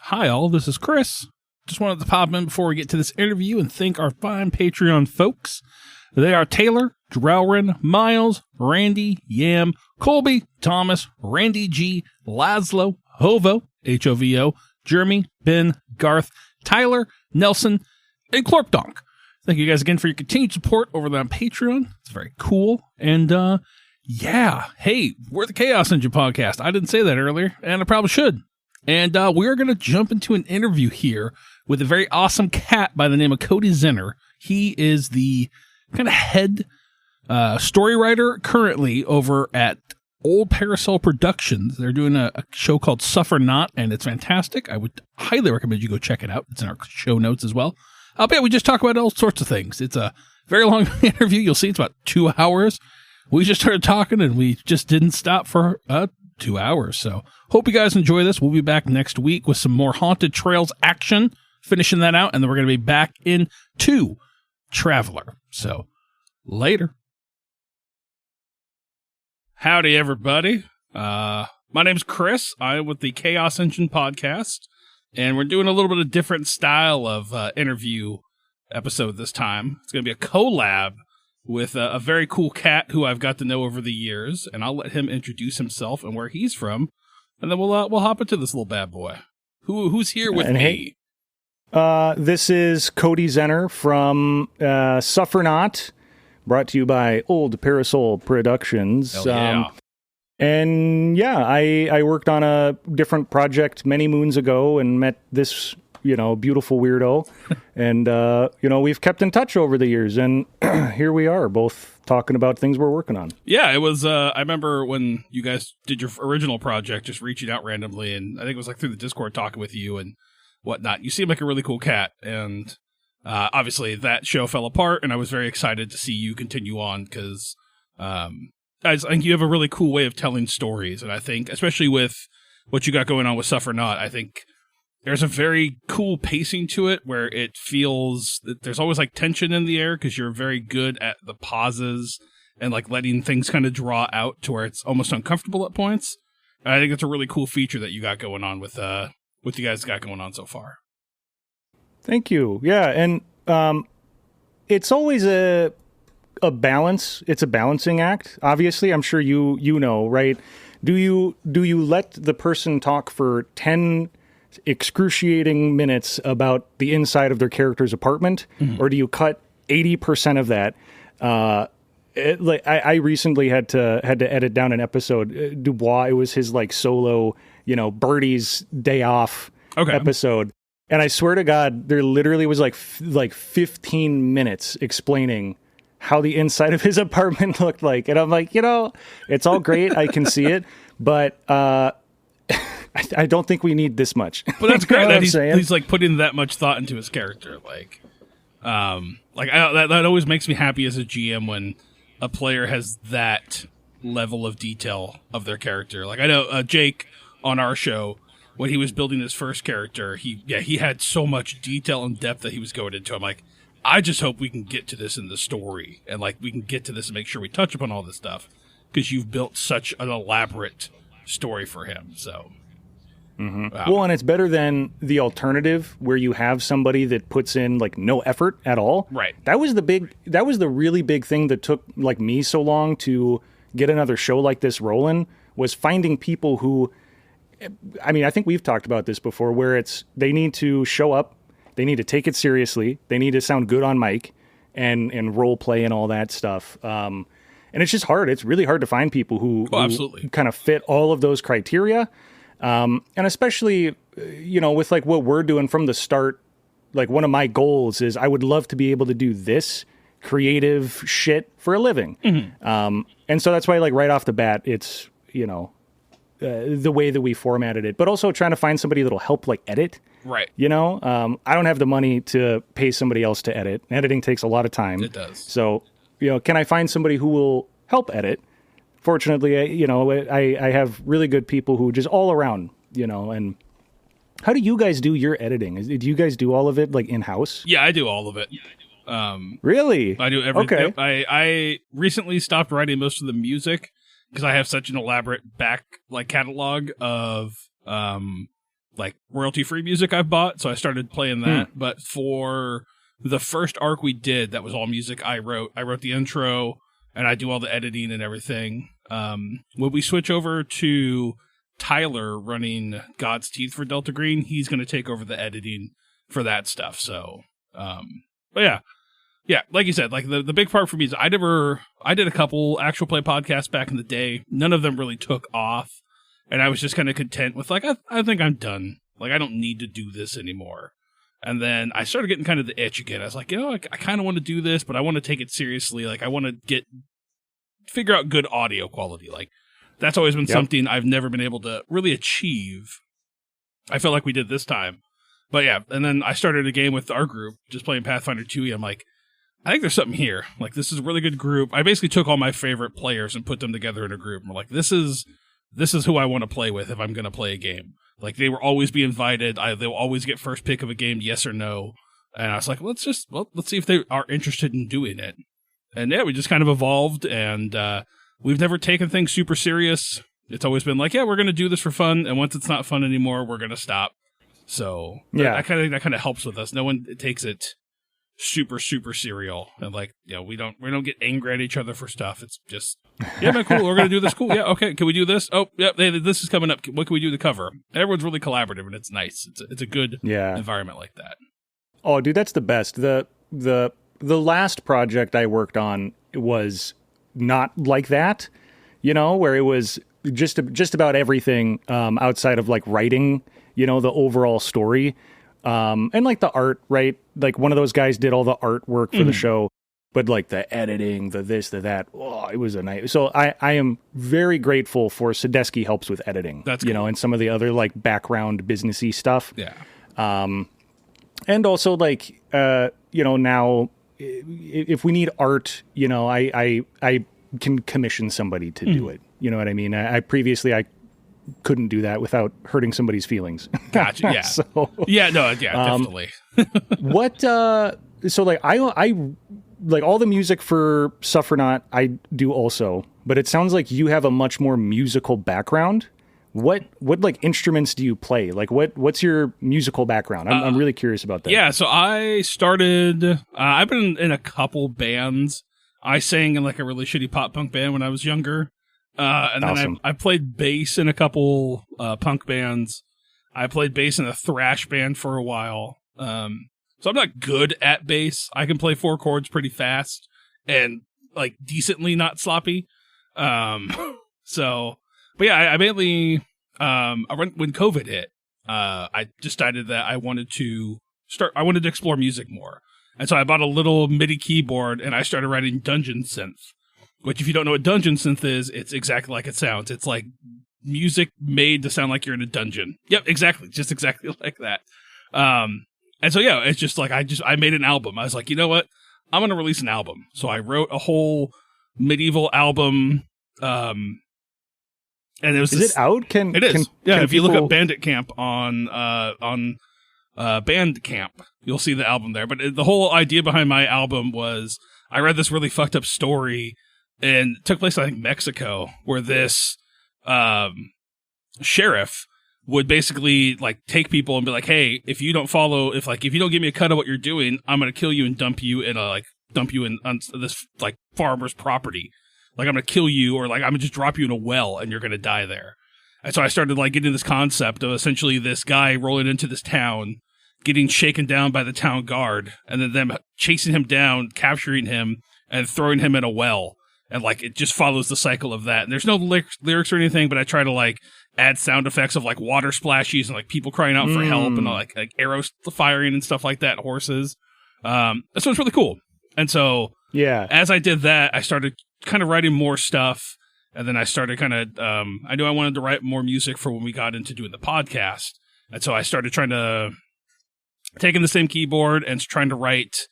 Hi all, this is Chris. Just wanted to pop in before we get to this interview and thank our fine Patreon folks. They are Taylor, Drelrin, Miles, Randy, Yam, Colby, Thomas, Randy G, Laszlo, Hovo, H-O-V-O, Jeremy, Ben, Garth, Tyler, Nelson, and Clorpdonk. Thank you guys again for your continued support over there on Patreon. It's very cool. And, hey, we're the Chaos Engine Podcast. I didn't say that earlier, and I probably should. And we are going to jump into an interview here with a very awesome cat by the name of Cody Zenner. He is the kind of head story writer currently over at Old Parasol Productions. They're doing a show called Suffer Not, and it's fantastic. I would highly recommend you go check it out. It's in our show notes as well. I'll bet we just talk about all sorts of things. It's a very long interview. You'll see it's about 2 hours. We just started talking, and we just didn't stop for 2 hours. So hope you guys enjoy this. We'll be back next week with some more Haunted Trails action, finishing that out, and then we're going to be back into Traveler. So later. Howdy, everybody. My name's Chris. I'm with the Chaos Engine Podcast, and we're doing a little bit of different style of interview episode this time. It's going to be a collab with a very cool cat who I've got to know over the years, and I'll let him introduce himself and where he's from, and then we'll hop into this little bad boy. Who's here with me? This is Cody Zenner from Suffer Not, brought to you by Old Parasol Productions. Hell yeah. I worked on a different project many moons ago and met this, beautiful weirdo. And, we've kept in touch over the years. And here we are, both talking about things we're working on. Yeah, it was, I remember when you guys did your original project, just reaching out randomly. And I think it was like through the Discord talking with you and whatnot. You seem like a really cool cat. And obviously that show fell apart. And I was very excited to see you continue on because I think you have a really cool way of telling stories. And I think, especially with what you got going on with Suffer Not, I think there's a very cool pacing to it where it feels that there's always like tension in the air because you're very good at the pauses and like letting things kind of draw out to where it's almost uncomfortable at points. And I think it's a really cool feature that you got going on with you guys got going on so far. Thank you. Yeah, and it's always a balance. It's a balancing act. Obviously, I'm sure you know, right? Do you let the person talk for 10 excruciating minutes about the inside of their character's apartment, or do you cut 80% of that? I recently had to edit down an episode. Dubois, it was his like solo, Birdie's day off episode. And I swear to God, there literally was like 15 minutes explaining how the inside of his apartment looked like. And I'm like, it's all great. I can see it. But I don't think we need this much. But that's great that he's like putting that much thought into his character. That always makes me happy as a GM when a player has that level of detail of their character. Like I know Jake on our show, when he was building his first character, he had so much detail and depth that he was going into. I'm like, I just hope we can get to this in the story and like we can get to this and make sure we touch upon all this stuff because you've built such an elaborate story for him. So. Mm-hmm. Wow. Well, and it's better than the alternative where you have somebody that puts in like no effort at all. Right. That was the really big thing that took like me so long to get another show like this rolling, was finding people who, I think we've talked about this before, where they need to show up, they need to take it seriously, they need to sound good on mic and role play and all that stuff. And it's just hard. It's really hard to find people who kind of fit all of those criteria. And especially, with like what we're doing from the start, like one of my goals is I would love to be able to do this creative shit for a living. Mm-hmm. And so that's why like right off the bat, it's, the way that we formatted it, but also trying to find somebody that'll help like edit. Right. I don't have the money to pay somebody else to edit. Editing takes a lot of time. It does. So, can I find somebody who will help edit? Fortunately, I have really good people who just all around, and how do you guys do your editing? Do you guys do all of it like in-house? Yeah, I do all of it. Really? I do everything. Okay. I recently stopped writing most of the music because I have such an elaborate back catalog of like royalty-free music I've bought, so I started playing that. But for the first arc we did, that was all music I wrote. I wrote the intro, and I do all the editing and everything. When we switch over to Tyler running God's Teeth for Delta Green, he's going to take over the editing for that stuff. So, but yeah, like you said, like the big part for me is I did a couple actual play podcasts back in the day. None of them really took off. And I was just kind of content with like, I think I'm done. Like, I don't need to do this anymore. And then I started getting kind of the itch again. I was like, I kind of want to do this, but I want to take it seriously. Like, I want to figure out good audio quality. Like, that's always been something I've never been able to really achieve. I feel like we did this time. But yeah, and then I started a game with our group, just playing Pathfinder 2e. I'm like, I think there's something here. Like, this is a really good group. I basically took all my favorite players and put them together in a group. And we're like, this is who I want to play with if I'm going to play a game. Like, they will always be invited. They'll always get first pick of a game, yes or no. And I was like, let's see if they are interested in doing it. And yeah, we just kind of evolved, and we've never taken things super serious. It's always been like, yeah, we're going to do this for fun, and once it's not fun anymore, we're going to stop. So that kind of helps with us. No one takes it super, super serial, and like, we don't get angry at each other for stuff. It's just, yeah, man, cool. We're gonna do this. Cool. Yeah, okay. Can we do this? Oh, yeah. This is coming up. What can we do to cover? Everyone's really collaborative, and it's nice. It's a good environment like that. Oh, dude, that's the best. The last project I worked on was not like that. Where it was just about everything outside of like writing. The overall story. And like the art, right? Like one of those guys did all the artwork for the show, but like the editing, the this, the that, it was a night. So I am very grateful for Sadesky helps with editing. That's cool. And some of the other like background businessy stuff. Yeah. And also like, now if we need art, I can commission somebody to do it. You know what I mean? I previously couldn't do that without hurting somebody's feelings. Gotcha. Yeah. Definitely. So like I like all the music for Suffernaut I do also, but it sounds like you have a much more musical background. What like instruments do you play? Like what's your musical background? I'm really curious about that. Yeah. So I started. I've been in a couple bands. I sang in like a really shitty pop punk band when I was younger. And awesome. Then I played bass in a couple punk bands. I played bass in a thrash band for a while. So I'm not good at bass. I can play 4 chords pretty fast and like decently not sloppy. But yeah, I mainly when COVID hit, I decided that I wanted to explore music more. And so I bought a little MIDI keyboard and I started writing dungeon synth. Which, if you don't know what dungeon synth is, it's exactly like it sounds. It's like music made to sound like you're in a dungeon. Yep, exactly. Just exactly like that. And so, yeah, it's just like I made an album. I was like, you know what? I'm going to release an album. So I wrote a whole medieval album. And it was Is it out? It is. If you look up Bandit Camp on Bandcamp, you'll see the album there. But the whole idea behind my album was I read this really fucked up story. And it took place, I think, Mexico, where this sheriff would basically like take people and be like, "Hey, if you don't give me a cut of what you're doing, I'm gonna kill you and dump you in on this like farmer's property. Like I'm gonna kill you, or like I'm gonna just drop you in a well and you're gonna die there." And so I started like getting this concept of essentially this guy rolling into this town, getting shaken down by the town guard, and then them chasing him down, capturing him, and throwing him in a well. And, like, it just follows the cycle of that. And there's no lyrics or anything, but I try to, like, add sound effects of, like, water splashes and, like, people crying out for help and, like arrows firing and stuff like that, horses. So it's really cool. And so, as I did that, I started kind of writing more stuff. And then I started kind of, I knew I wanted to write more music for when we got into doing the podcast. And so I started taking the same keyboard and trying to write,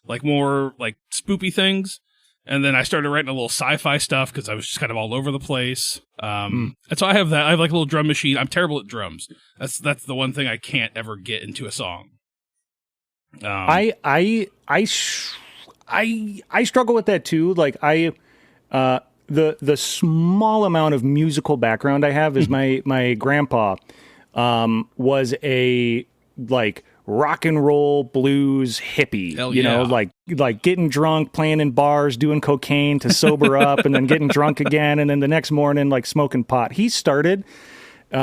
like, more, like, spoopy things. And then I started writing a little sci-fi stuff because I was just kind of all over the place. And so I have that. I have like a little drum machine. I'm terrible at drums. That's the one thing I can't ever get into a song. I struggle with that too. Like the small amount of musical background I have is my grandpa was a like rock and roll blues hippie. Hell you know, yeah. like getting drunk, playing in bars, doing cocaine to sober up, and then getting drunk again, and then the next morning like smoking pot. He started he was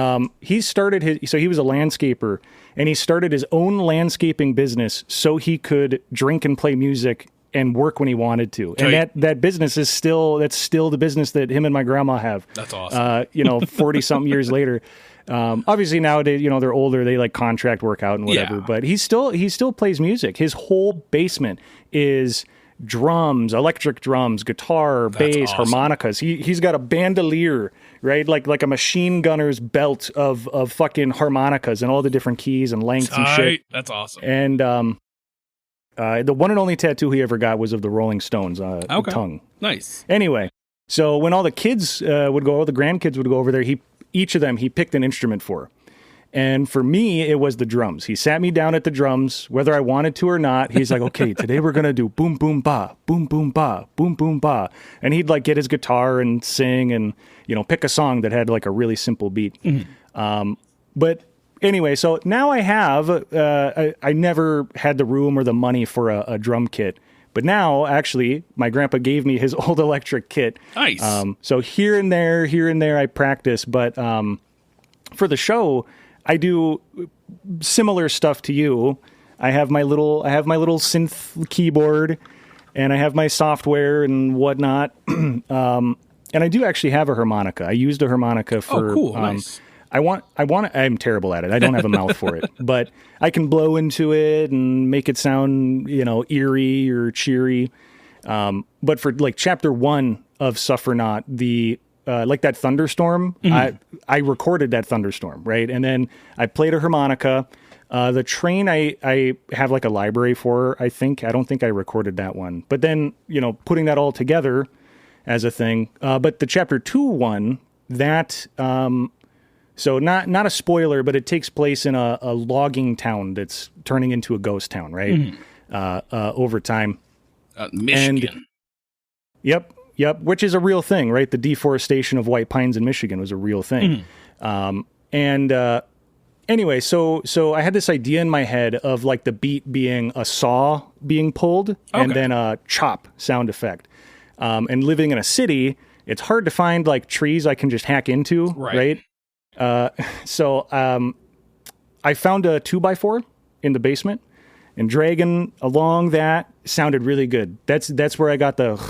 a landscaper, and he started his own landscaping business so he could drink and play music and work when he wanted to. And that business is still the business that him and my grandma have. That's awesome. 40 something years later. Obviously nowadays, they're older, they like contract work out and whatever, but he still plays music. His whole basement is drums, electric drums, guitar, bass, awesome. harmonicas. He's got a bandolier, right? Like a machine gunner's belt of fucking harmonicas and all the different keys and lengths and shit. That's awesome. And the one and only tattoo he ever got was of the Rolling Stones tongue. Nice. Anyway, so when all the kids all the grandkids would go over there, each of them he picked an instrument for. And for me, it was the drums. He sat me down at the drums, whether I wanted to or not. He's like, okay, today we're going to do boom, boom, ba, boom, boom, ba, boom, boom, ba. And he'd like get his guitar and sing and, pick a song that had like a really simple beat. Mm-hmm. But anyway, so now I have, I never had the room or the money for a drum kit. But now, actually, my grandpa gave me his old electric kit. Nice. So here and there, I practice. But for the show, I do similar stuff to you. I have my little synth keyboard, and I have my software and whatnot. And I do actually have a harmonica. I used a harmonica for. Oh, cool! Nice. I'm terrible at it. I don't have a mouth for it, but I can blow into it and make it sound, eerie or cheery. But for like chapter 1 of Suffer Not, the like that thunderstorm, mm-hmm. I recorded that thunderstorm, right? And then I played a harmonica. The train I have like a library for, I think. I don't think I recorded that one. But then, putting that all together as a thing. But the chapter 2 one, that... So not a spoiler, but it takes place in a logging town that's turning into a ghost town, right? Mm-hmm. Over time. Michigan. And, yep. Which is a real thing, right? The deforestation of white pines in Michigan was a real thing. Mm-hmm. Anyway, so I had this idea in my head of like the beat being a saw being pulled and then a chop sound effect. And living in a city, it's hard to find like trees I can just hack into, right? So I found a 2x4 in the basement, and dragging along that sounded really good. That's where I got the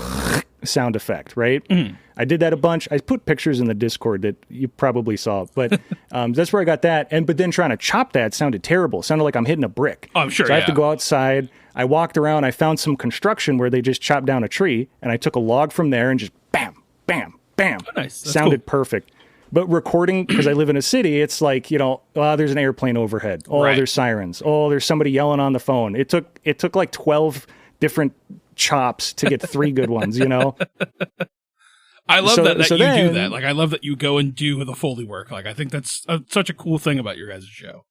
sound effect, right? Mm-hmm. I did that a bunch. I put pictures in the Discord that you probably saw, but that's where I got that. But then trying to chop that sounded terrible. It sounded like I'm hitting a brick. Oh, I'm sure. So I have to go outside. I walked around. I found some construction where they just chopped down a tree, and I took a log from there and just bam, bam, bam. Oh, nice. Sounded perfect. But recording, because I live in a city, it's like, there's an airplane overhead. Oh, right. There's sirens. Oh, there's somebody yelling on the phone. It took like 12 different chops to get 3 good ones, I love that you do that. Like, I love that you go and do the Foley work. Like, I think that's such a cool thing about your guys' show.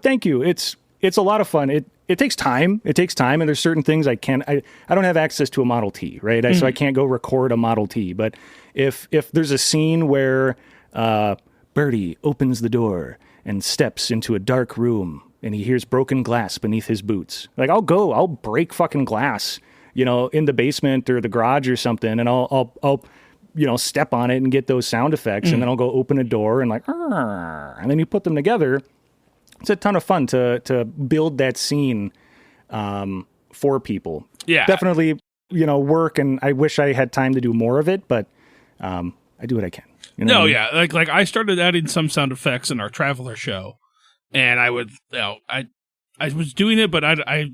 Thank you. It's a lot of fun. It takes time. And there's certain things I don't have access to a Model T, right? Mm-hmm. So I can't go record a Model T. But if there's a scene where Bertie opens the door and steps into a dark room and he hears broken glass beneath his boots, like I'll break fucking glass, in the basement or the garage or something, and I'll step on it and get those sound effects, and then I'll go open a door and like, and then you put them together. It's a ton of fun to build that scene for people. Yeah. Definitely, work, and I wish I had time to do more of it, but I do what I can. No, yeah. Like I started adding some sound effects in our Traveler show, and I would, I was doing it, but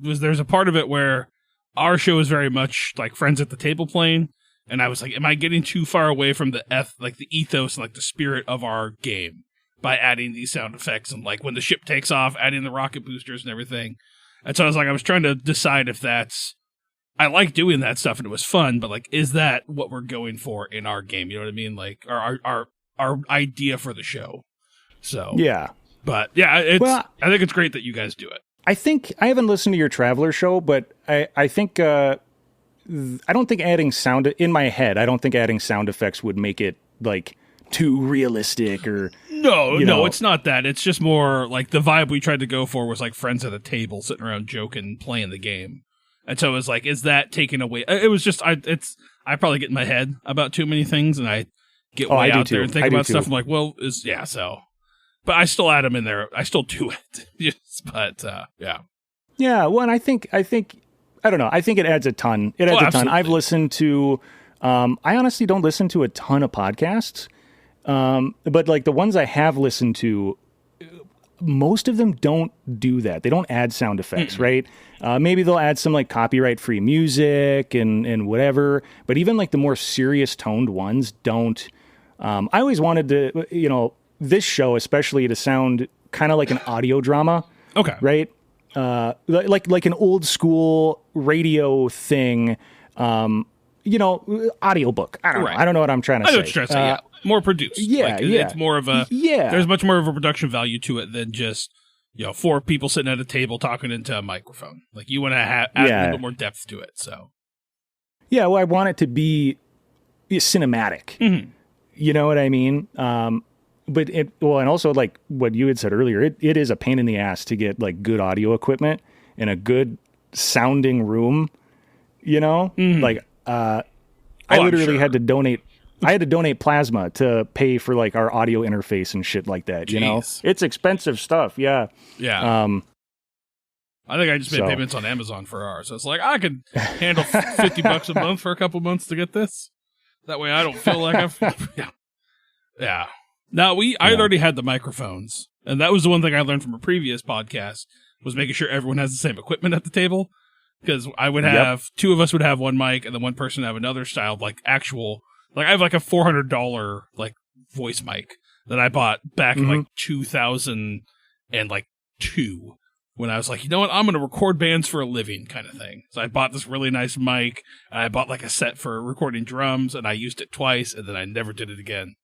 there's a part of it where our show is very much like Friends at the Table playing, and I was like, am I getting too far away from the ethos and like the spirit of our game by adding these sound effects, and like when the ship takes off, adding the rocket boosters and everything. And so I was trying to decide if I like doing that stuff and it was fun, but like, is that what we're going for in our game? You know what I mean? Like our idea for the show. So yeah, but yeah, I think it's great that you guys do it. I think I haven't listened to your Traveler show, but I think I don't think adding sound in my head. I don't think adding sound effects would make it like too realistic or No, it's not that. It's just more like the vibe we tried to go for was like friends at a table sitting around joking, playing the game. And so it was like, is that taken away? It was just, I probably get in my head about too many things, and I get way out there and think about stuff. I'm like, well, so. But I still add them in there. I still do it. But yeah. Yeah, well, and I think, I don't know. I think it adds a ton. It adds a ton. Absolutely. I've listened to, I honestly don't listen to a ton of podcasts. But like the ones I have listened to, most of them don't do that. They don't add sound effects, right? Maybe they'll add some like copyright free music and whatever, but even like the more serious toned ones don't. I always wanted to, this show especially to sound kind of like an audio drama. Okay. Right? Like an old school radio thing, audiobook. I don't know. I don't know what I'm trying to say. I know what you're trying to say, yeah. More produced. Yeah, It's more of a... Yeah. There's much more of a production value to it than just, 4 people sitting at a table talking into a microphone. Like, you want to add a little bit more depth to it, so... Yeah, well, I want it to be cinematic. Mm-hmm. You know what I mean? But and also like what you had said earlier, it is a pain in the ass to get like good audio equipment in a good sounding room, Mm-hmm. Like, I literally had to donate. I had to donate plasma to pay for like our audio interface and shit like that. Jeez. It's expensive stuff. Yeah. Yeah. I think I just made payments on Amazon for ours. So it's like I could handle $50 a month for a couple months to get this. That way I don't feel like I've. Yeah. Now I had already had the microphones, and that was the one thing I learned from a previous podcast was making sure everyone has the same equipment at the table. Because I would have 2 of us would have one mic, and then one person would have another style of like actual. Like I have like a $400 like voice mic that I bought back in like 2002 when I was like, you know what, I'm going to record bands for a living kind of thing. So I bought this really nice mic, and I bought like a set for recording drums, and I used it twice, and then I never did it again.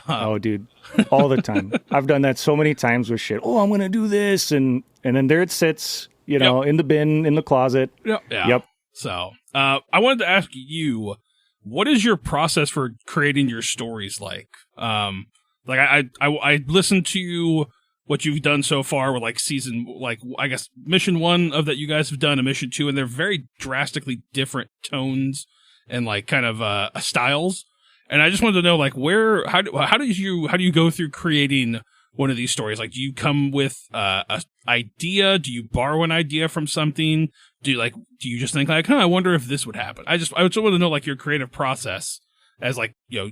Oh, dude, all the time. I've done that so many times with shit. Oh, I'm going to do this, and then there it sits, in the bin, in the closet. Yep. So I wanted to ask you, what is your process for creating your stories like? Like I listened to what you've done so far with like season, like I guess mission 1 of that you guys have done and mission 2, and they're very drastically different tones and like kind of styles. And I just wanted to know like how do you go through creating one of these stories? Like, do you come with a idea? Do you borrow an idea from something? Do you just think like, I wonder if this would happen? I just want to know like your creative process as like, you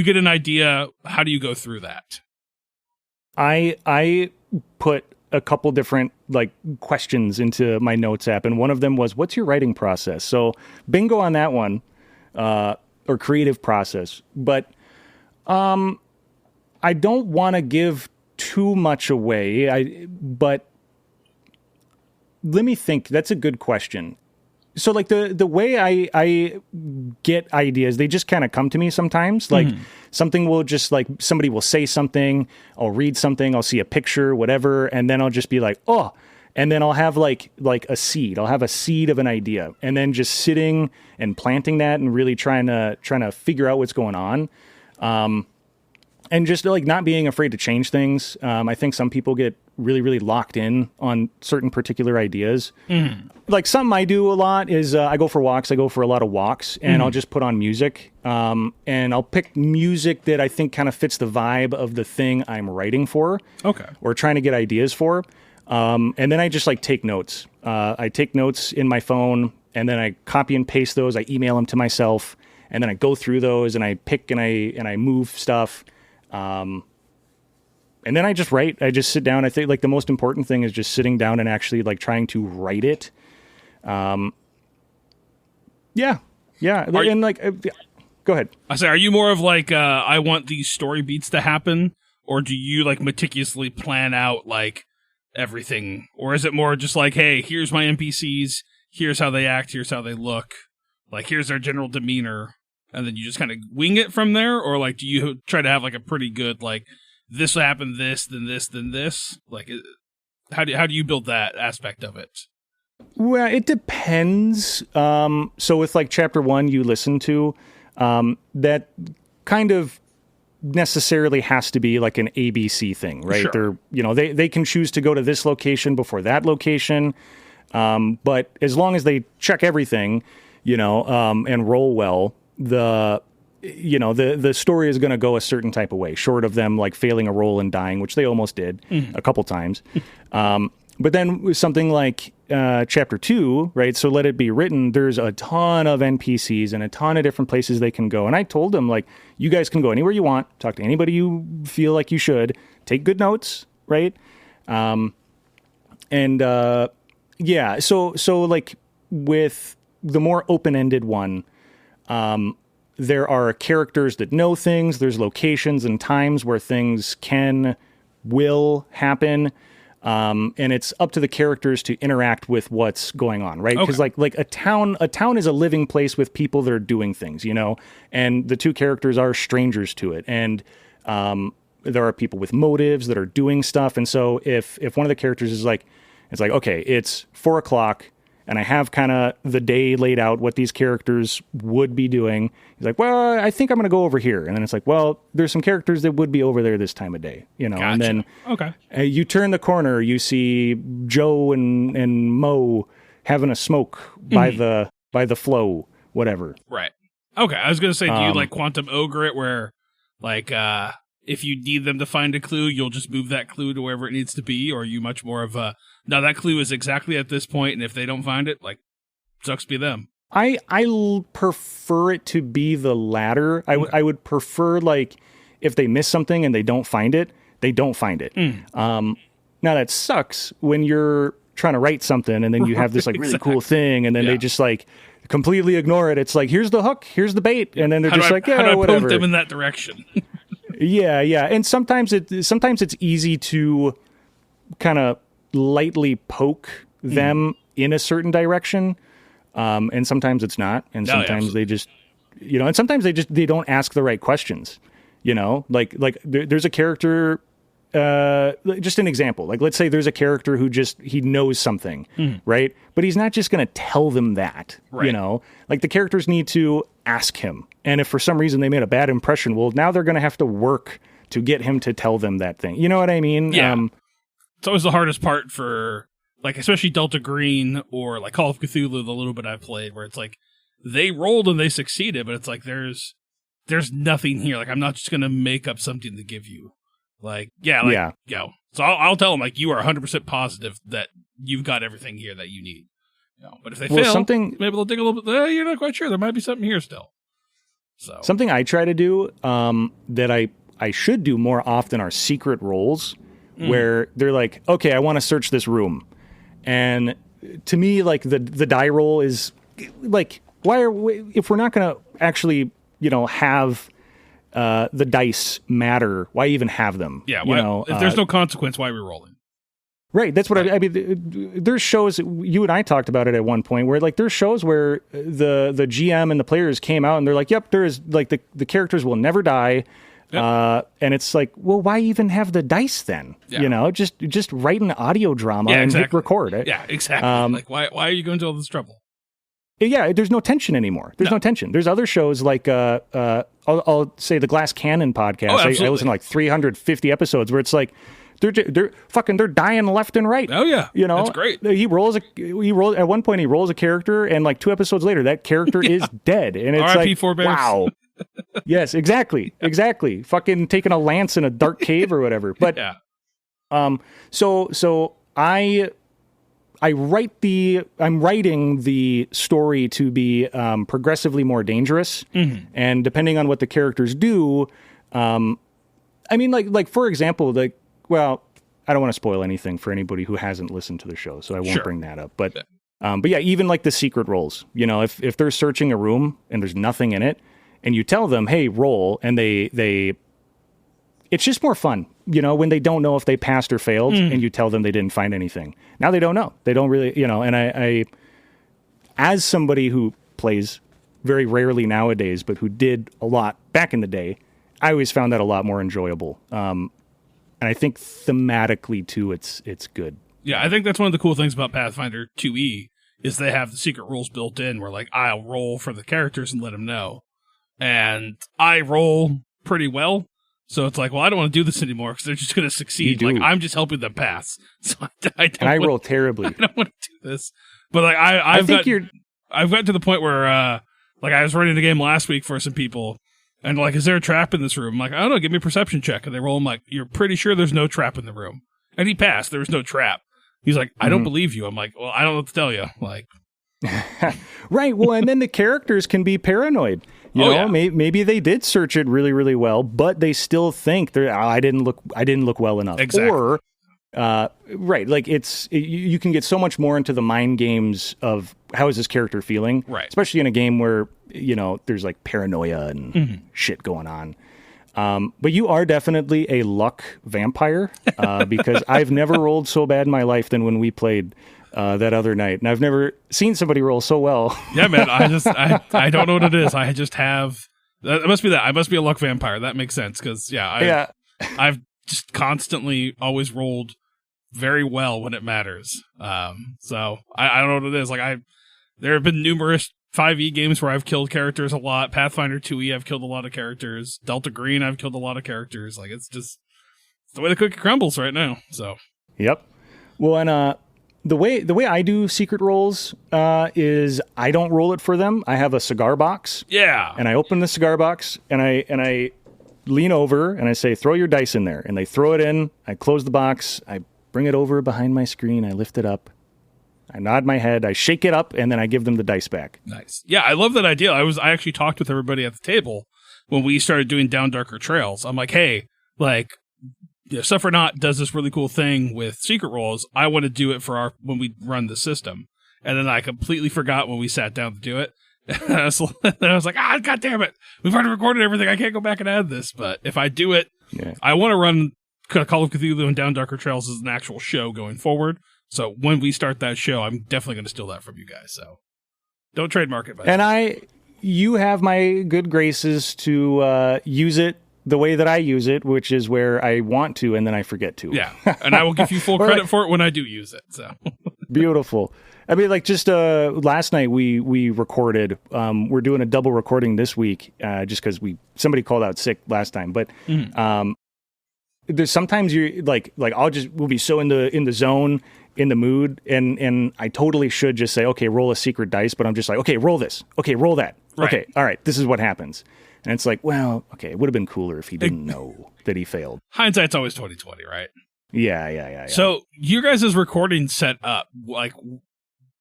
get an idea. How do you go through that? I put a couple different like questions into my notes app, and one of them was, what's your writing process? So bingo on that one, or creative process. But I don't want to give too much away. But let me think. That's a good question. So like the way I get ideas, they just kind of come to me sometimes. Like something will just like, somebody will say something, I'll read something, I'll see a picture, whatever. And then I'll just be like, oh, and then I'll have like a seed. I'll have a seed of an idea, and then just sitting and planting that and really trying to figure out what's going on. And just like not being afraid to change things. I think some people get really, really locked in on certain particular ideas. Like something I do a lot is I go for walks. I go for a lot of walks, and I'll just put on music. And I'll pick music that I think kind of fits the vibe of the thing I'm writing for. Okay. Or trying to get ideas for. And then I just like take notes. I take notes in my phone, and then I copy and paste those. I email them to myself, and then I go through those, and I pick and I move stuff. And then I just write. I just sit down. I think like the most important thing is just sitting down and actually like trying to write it. Yeah. And like, go ahead. I say, are you more of like, I want these story beats to happen, or do you like meticulously plan out like everything, or is it more just like, hey, here's my NPCs, here's how they act, here's how they look, like here's their general demeanor, and then you just kind of wing it from there? Or like, do you try to have like a pretty good like, this will happen, this, then this, then this? Like, how do you build that aspect of it? Well, it depends. So with like chapter 1 you listen to, that kind of necessarily has to be like an ABC thing, right? Sure. They're, they can choose to go to this location before that location. But as long as they check everything, and roll well, the story is going to go a certain type of way, short of them like failing a roll and dying, which they almost did a couple times. But then with something like chapter 2, right? So Let It Be Written, there's a ton of NPCs and a ton of different places they can go. And I told them, like, you guys can go anywhere you want, talk to anybody you feel like you should, take good notes, right? So like with the more open-ended one, there are characters that know things. There's locations and times where things will happen. And it's up to the characters to interact with what's going on, right? Because like a town is a living place with people that are doing things, and the two characters are strangers to it. And there are people with motives that are doing stuff. And so if one of the characters is like, it's like, okay, it's 4:00 and I have kind of the day laid out what these characters would be doing. He's like, well, I think I'm going to go over here. And then it's like, well, there's some characters that would be over there this time of day, Gotcha. And then you turn the corner, you see Joe and Mo having a smoke by the flow, whatever. Right. Okay. I was going to say, do you like Quantum Ogre it where like, if you need them to find a clue, you'll just move that clue to wherever it needs to be? Or are you much more of a, no, that clue is exactly at this point, and if they don't find it, like, sucks be them. I prefer it to be the latter. I would prefer, like, if they miss something and they don't find it, they don't find it. Now, that sucks when you're trying to write something and then you have this, like, really cool thing, and then they just, like, completely ignore it. It's like, here's the hook, here's the bait, and then they're just like, yeah, whatever. Point them in that direction? Yeah. And sometimes it's easy to kind of lightly poke them in a certain direction, and sometimes it's not, and sometimes they just, and sometimes they don't ask the right questions. Like there's a character. Just an example. Like, let's say there's a character who he knows something, right? But he's not just going to tell them that. Right. Like the characters need to ask him, and if for some reason they made a bad impression, well, now they're going to have to work to get him to tell them that thing. You know what I mean? Yeah. It's always the hardest part for, like, especially Delta Green or, like, Call of Cthulhu, the little bit I've played, where it's like, they rolled and they succeeded, but it's like, there's nothing here. Like, I'm not just going to make up something to give you. Like, So I'll tell them, like, you are 100% positive that you've got everything here that you need. But if they fail, maybe they'll dig a little bit. You're not quite sure. There might be something here still. So something I try to do that I should do more often are secret rolls. Where they're like, okay, I want to search this room. And to me, like, the die roll is like, if we're not going to actually, have the dice matter, why even have them? Yeah, if there's no consequence, why are we rolling? Right, that's what I mean. There's shows, you and I talked about it at one point, where like there's shows where the GM and the players came out and they're like, yep, there is, like, the characters will never die. Yep. And it's like, well, why even have the dice then? Yeah. Just write an audio drama and hit record it. Yeah, exactly. Like, why are you going to all this trouble? Yeah, there's no tension anymore. There's no tension. There's other shows like, I'll say the Glass Cannon podcast. I listen to like 350 episodes where it's like, they're dying left and right. Oh yeah, that's great. He rolls at one point. He rolls a character, and like 2 episodes later, that character is dead. And it's R.I.P. like, Forebears. Wow. Yes, exactly. Fucking taking a lance in a dark cave or whatever. But so I'm writing the story to be progressively more dangerous, and depending on what the characters do, I mean, like for example, like, well, I don't want to spoil anything for anybody who hasn't listened to the show, so I won't bring that up. But yeah, even like the secret rolls, if they're searching a room and there's nothing in it, and you tell them, hey, roll, and they it's just more fun, when they don't know if they passed or failed, and you tell them they didn't find anything. Now they don't know. They don't really, and I, as somebody who plays very rarely nowadays, but who did a lot back in the day, I always found that a lot more enjoyable. And I think thematically, too, it's good. Yeah, I think that's one of the cool things about Pathfinder 2E is they have the secret rules built in where, like, I'll roll for the characters and let them know. And I roll pretty well, So it's like, well, I don't want to do this anymore because they're just going to succeed. You do. Like, I'm just helping them pass. So I roll terribly. I don't want to do this. But like, I've gotten to the point where, like, I was running a game last week for some people, and like, is there a trap in this room? I'm like, I don't know, give me a perception check. And they roll. I'm like, you're pretty sure there's no trap in the room? And he passed. There was no trap. He's like, I don't believe you. I'm like, well, I don't know what to tell you. Like, right. Well, and then the characters can be paranoid. You know, maybe they did search it really, really well, but they still think I didn't look well enough. Exactly. Or, right, like you can get so much more into the mind games of how is this character feeling, right? Especially in a game where there's like paranoia and shit going on. But you are definitely a luck vampire because I've never rolled so bad in my life than when we played. That other night, and I've never seen somebody roll so well. Yeah, man. I don't know what it is. I just have. It must be that. I must be a luck vampire. That makes sense because I've just constantly always rolled very well when it matters. So I don't know what it is. Like there have been numerous 5e games where I've killed characters a lot. Pathfinder 2e, I've killed a lot of characters. Delta Green, I've killed a lot of characters. Like it's the way the cookie crumbles right now. So. Yep. Well, and the way I do secret rolls is I don't roll it for them. I have a cigar box. Yeah. And I open the cigar box and I lean over and I say, throw your dice in there. And they throw it in. I close the box. I bring it over behind my screen. I lift it up. I nod my head. I shake it up and then I give them the dice back. Nice. Yeah, I love that idea. I actually talked with everybody at the table when we started doing Down Darker Trails. I'm like, hey, like, Suffer Not does this really cool thing with secret rolls. I want to do it for when we run the system. And then I completely forgot when we sat down to do it. And I was like, God damn it. We've already recorded everything. I can't go back and add this. But if I do it, I want to run Call of Cthulhu and Down Darker Trails as an actual show going forward. So when we start that show, I'm definitely going to steal that from you guys. So don't trademark it. And you have my good graces to use it the way that I use it, which is where I want to, and then I forget to. Yeah, and I will give you full credit for it when I do use it. So beautiful. I mean, like just last night we recorded. We're doing a double recording this week, just because somebody called out sick last time. But there's sometimes you're like we'll be so in the zone, in the mood, and I totally should just say, okay, roll a secret dice, but I'm just like, okay, roll this, okay, roll that, okay, all right, this is what happens. And it's like, well, okay, it would have been cooler if he didn't know that he failed. Hindsight's always 20/20, right? Yeah. So you guys' recording set up, like,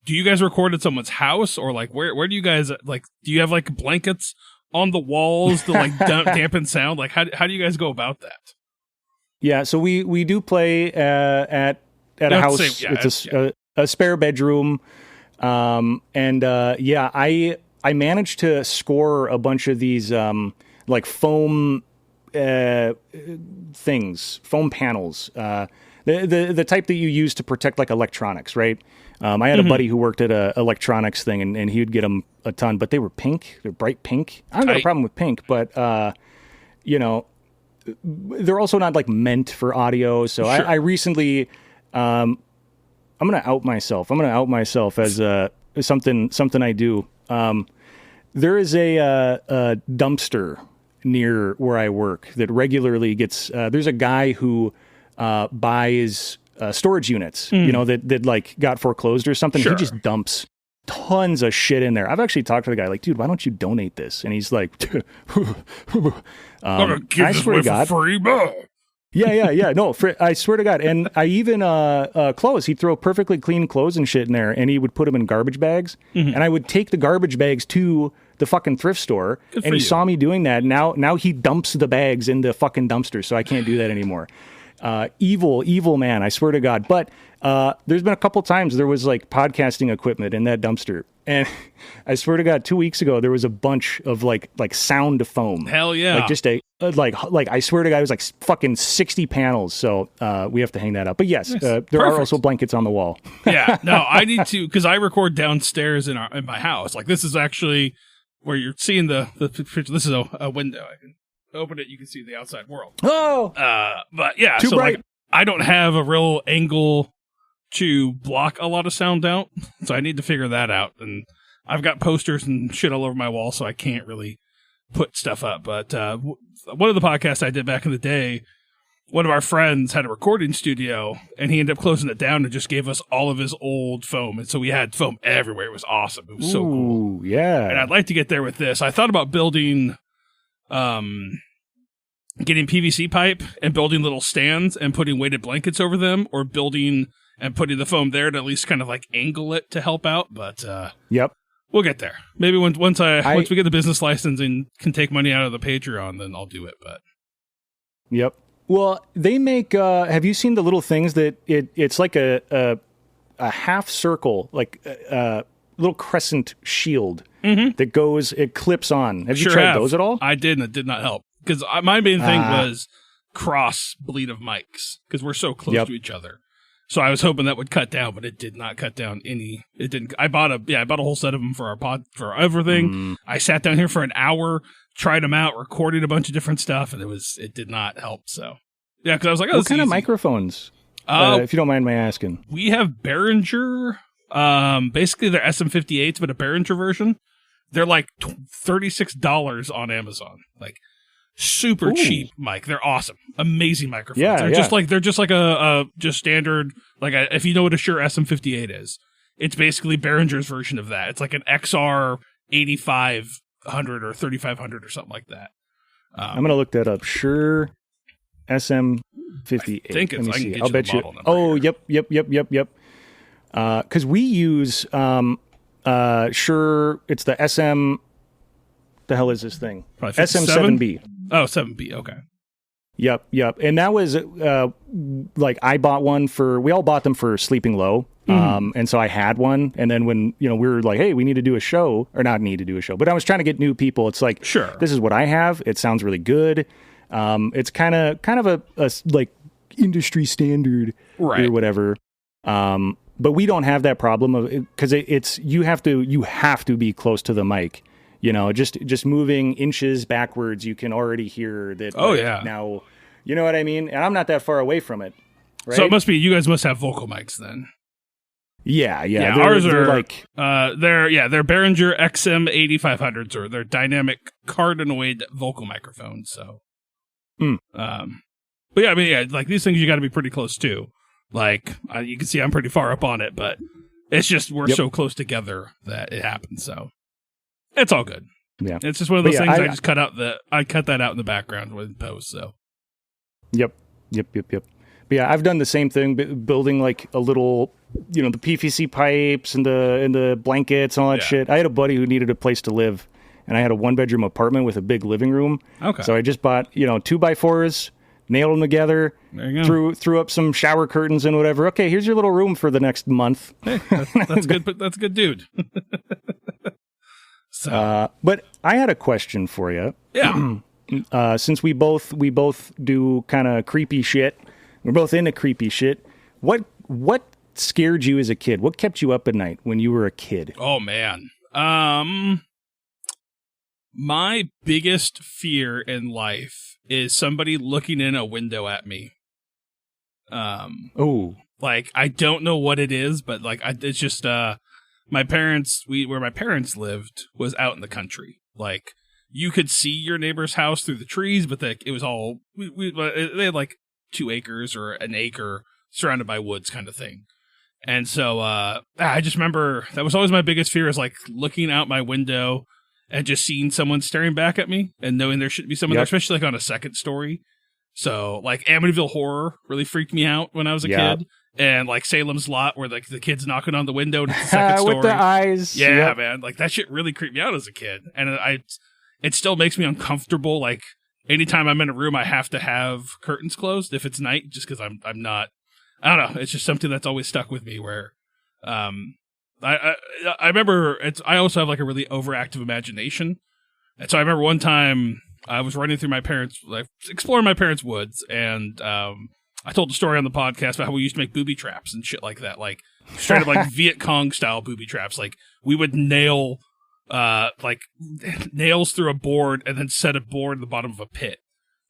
do you guys record at someone's house, or like where do you guys like? Do you have like blankets on the walls to like dampen sound? Like how do you guys go about that? Yeah, so we do play at a house. It's a spare bedroom, I managed to score a bunch of these like foam things, foam panels, the type that you use to protect like electronics, right? I had a buddy who worked at a electronics thing, and he would get them a ton, but they were pink. They're bright pink. I don't have a problem with pink, but they're also not like meant for audio. So sure. I recently, I'm going to out myself. I'm going to out myself as something I do. There is a dumpster near where I work that regularly gets, there's a guy who buys storage units, that like got foreclosed or something. Sure. He just dumps tons of shit in there. I've actually talked to the guy like, dude, why don't you donate this? And he's like, I'm gonna give this away for free. Yeah. No, I swear to God. And I even, clothes, he'd throw perfectly clean clothes and shit in there, and he would put them in garbage bags. Mm-hmm. And I would take the garbage bags to the fucking thrift store, and he saw me doing that. Now he dumps the bags in the fucking dumpster, so I can't do that anymore. Evil man, I swear to God. But there's been a couple times there was like podcasting equipment in that dumpster. And I swear to God, 2 weeks ago, there was a bunch of like sound foam. Hell yeah. Like just like I swear to God, it was like fucking 60 panels. So we have to hang that up. But yes, there are also blankets on the wall. Yeah, no, I need to, because I record downstairs in my house. Like this is actually where you're seeing the picture. This is a window. I can open it, you can see the outside world. Oh! But yeah, too bright. Like, I don't have a real angle to block a lot of sound out, so I need to figure that out. And I've got posters and shit all over my wall, so I can't really put stuff up. But one of the podcasts I did back in the day, one of our friends had a recording studio, and he ended up closing it down and just gave us all of his old foam. And so we had foam everywhere. It was awesome. It was so cool. Yeah. And I'd like to get there with this. I thought about building, getting PVC pipe and building little stands and putting weighted blankets over them, or building and putting the foam there to at least kind of like angle it to help out. But yep. We'll get there. Maybe once we get the business license and can take money out of the Patreon, then I'll do it. But yep. Well, they make. Have you seen the little things that it's like a half circle, like a little crescent shield that goes. It clips on. Have you tried those at all? I did, and it did not help because my main thing was cross bleed of mics because we're so close to each other. So I was hoping that would cut down, but it did not cut down any. It didn't. I bought a whole set of them for our pod, for everything. I sat down here for an hour, tried them out, recorded a bunch of different stuff, and it did not help. So yeah, because I was like, what kind of microphones? If you don't mind my asking. We have Behringer. Basically they're SM58s, but a Behringer version. They're like $36 on Amazon. Like super cheap mic. They're awesome. Amazing microphones. Yeah, they're just like a just standard, like if you know what a Shure SM58 is, it's basically Behringer's version of that. It's like an XR 8500 or 3500 or something like that. I'm going to look that up. Shure SM58. I think it's, Let me see. I'll bet you. Oh, yep. Because we use Shure. It's the SM. The hell is this thing? SM7B. Oh, 7B. Okay. Yep. And that was like I bought one for. We all bought them for Sleeping Low. And so I had one. And then when we were like, hey, we need to do a show, or not need to do a show, but I was trying to get new people. It's like, sure, this is what I have. It sounds really good. It's kind of a like industry standard or whatever. But we don't have that problem of because it's you have to be close to the mic. Just moving inches backwards, you can already hear that. Oh yeah. Now, you know what I mean? And I'm not that far away from it. Right? So it must be you guys must have vocal mics then. Yeah. Ours are like they're Behringer XM 8500s, or they're dynamic cardioid vocal microphones. So, but yeah, I mean, like these things you got to be pretty close to. Like you can see, I'm pretty far up on it, but it's just we're so close together that it happens. So it's all good. Yeah, it's just one of those things. I just cut that out in the background with post. So. Yep. But yeah, I've done the same thing, building like a little, the PVC pipes and the blankets and all that shit. I had a buddy who needed a place to live, and I had a 1-bedroom apartment with a big living room. Okay. So I just bought 2x4s, nailed them together, there you go. threw up some shower curtains and whatever. Okay, here's your little room for the next month. Hey, that's good. But that's a good dude. So, but I had a question for you. Yeah. Since we both do kind of creepy shit, we're both into creepy shit. What scared you as a kid? What kept you up at night when you were a kid? Oh man. My biggest fear in life is somebody looking in a window at me. Like I don't know what it is, but like it's just my parents. Where my parents lived was out in the country. Like you could see your neighbor's house through the trees, but it was all they had like 2 acres or an acre surrounded by woods, kind of thing. And so I just remember that was always my biggest fear, is like looking out my window and just seeing someone staring back at me and knowing there should be someone there, especially like on a second story. So like Amityville Horror really freaked me out when I was a kid. And like Salem's Lot, where like the kid's knocking on the window and it's the second story. With the eyes. Yeah, man. Like that shit really creeped me out as a kid. And it still makes me uncomfortable. Like anytime I'm in a room, I have to have curtains closed if it's night, just because I'm not, I don't know. It's just something that's always stuck with me where, I remember I also have like a really overactive imagination. And so I remember one time I was running through exploring my parents' woods, and I told the story on the podcast about how we used to make booby traps and shit like that, like straight up like Viet Cong style booby traps. Like we would nail like nails through a board and then set a board at the bottom of a pit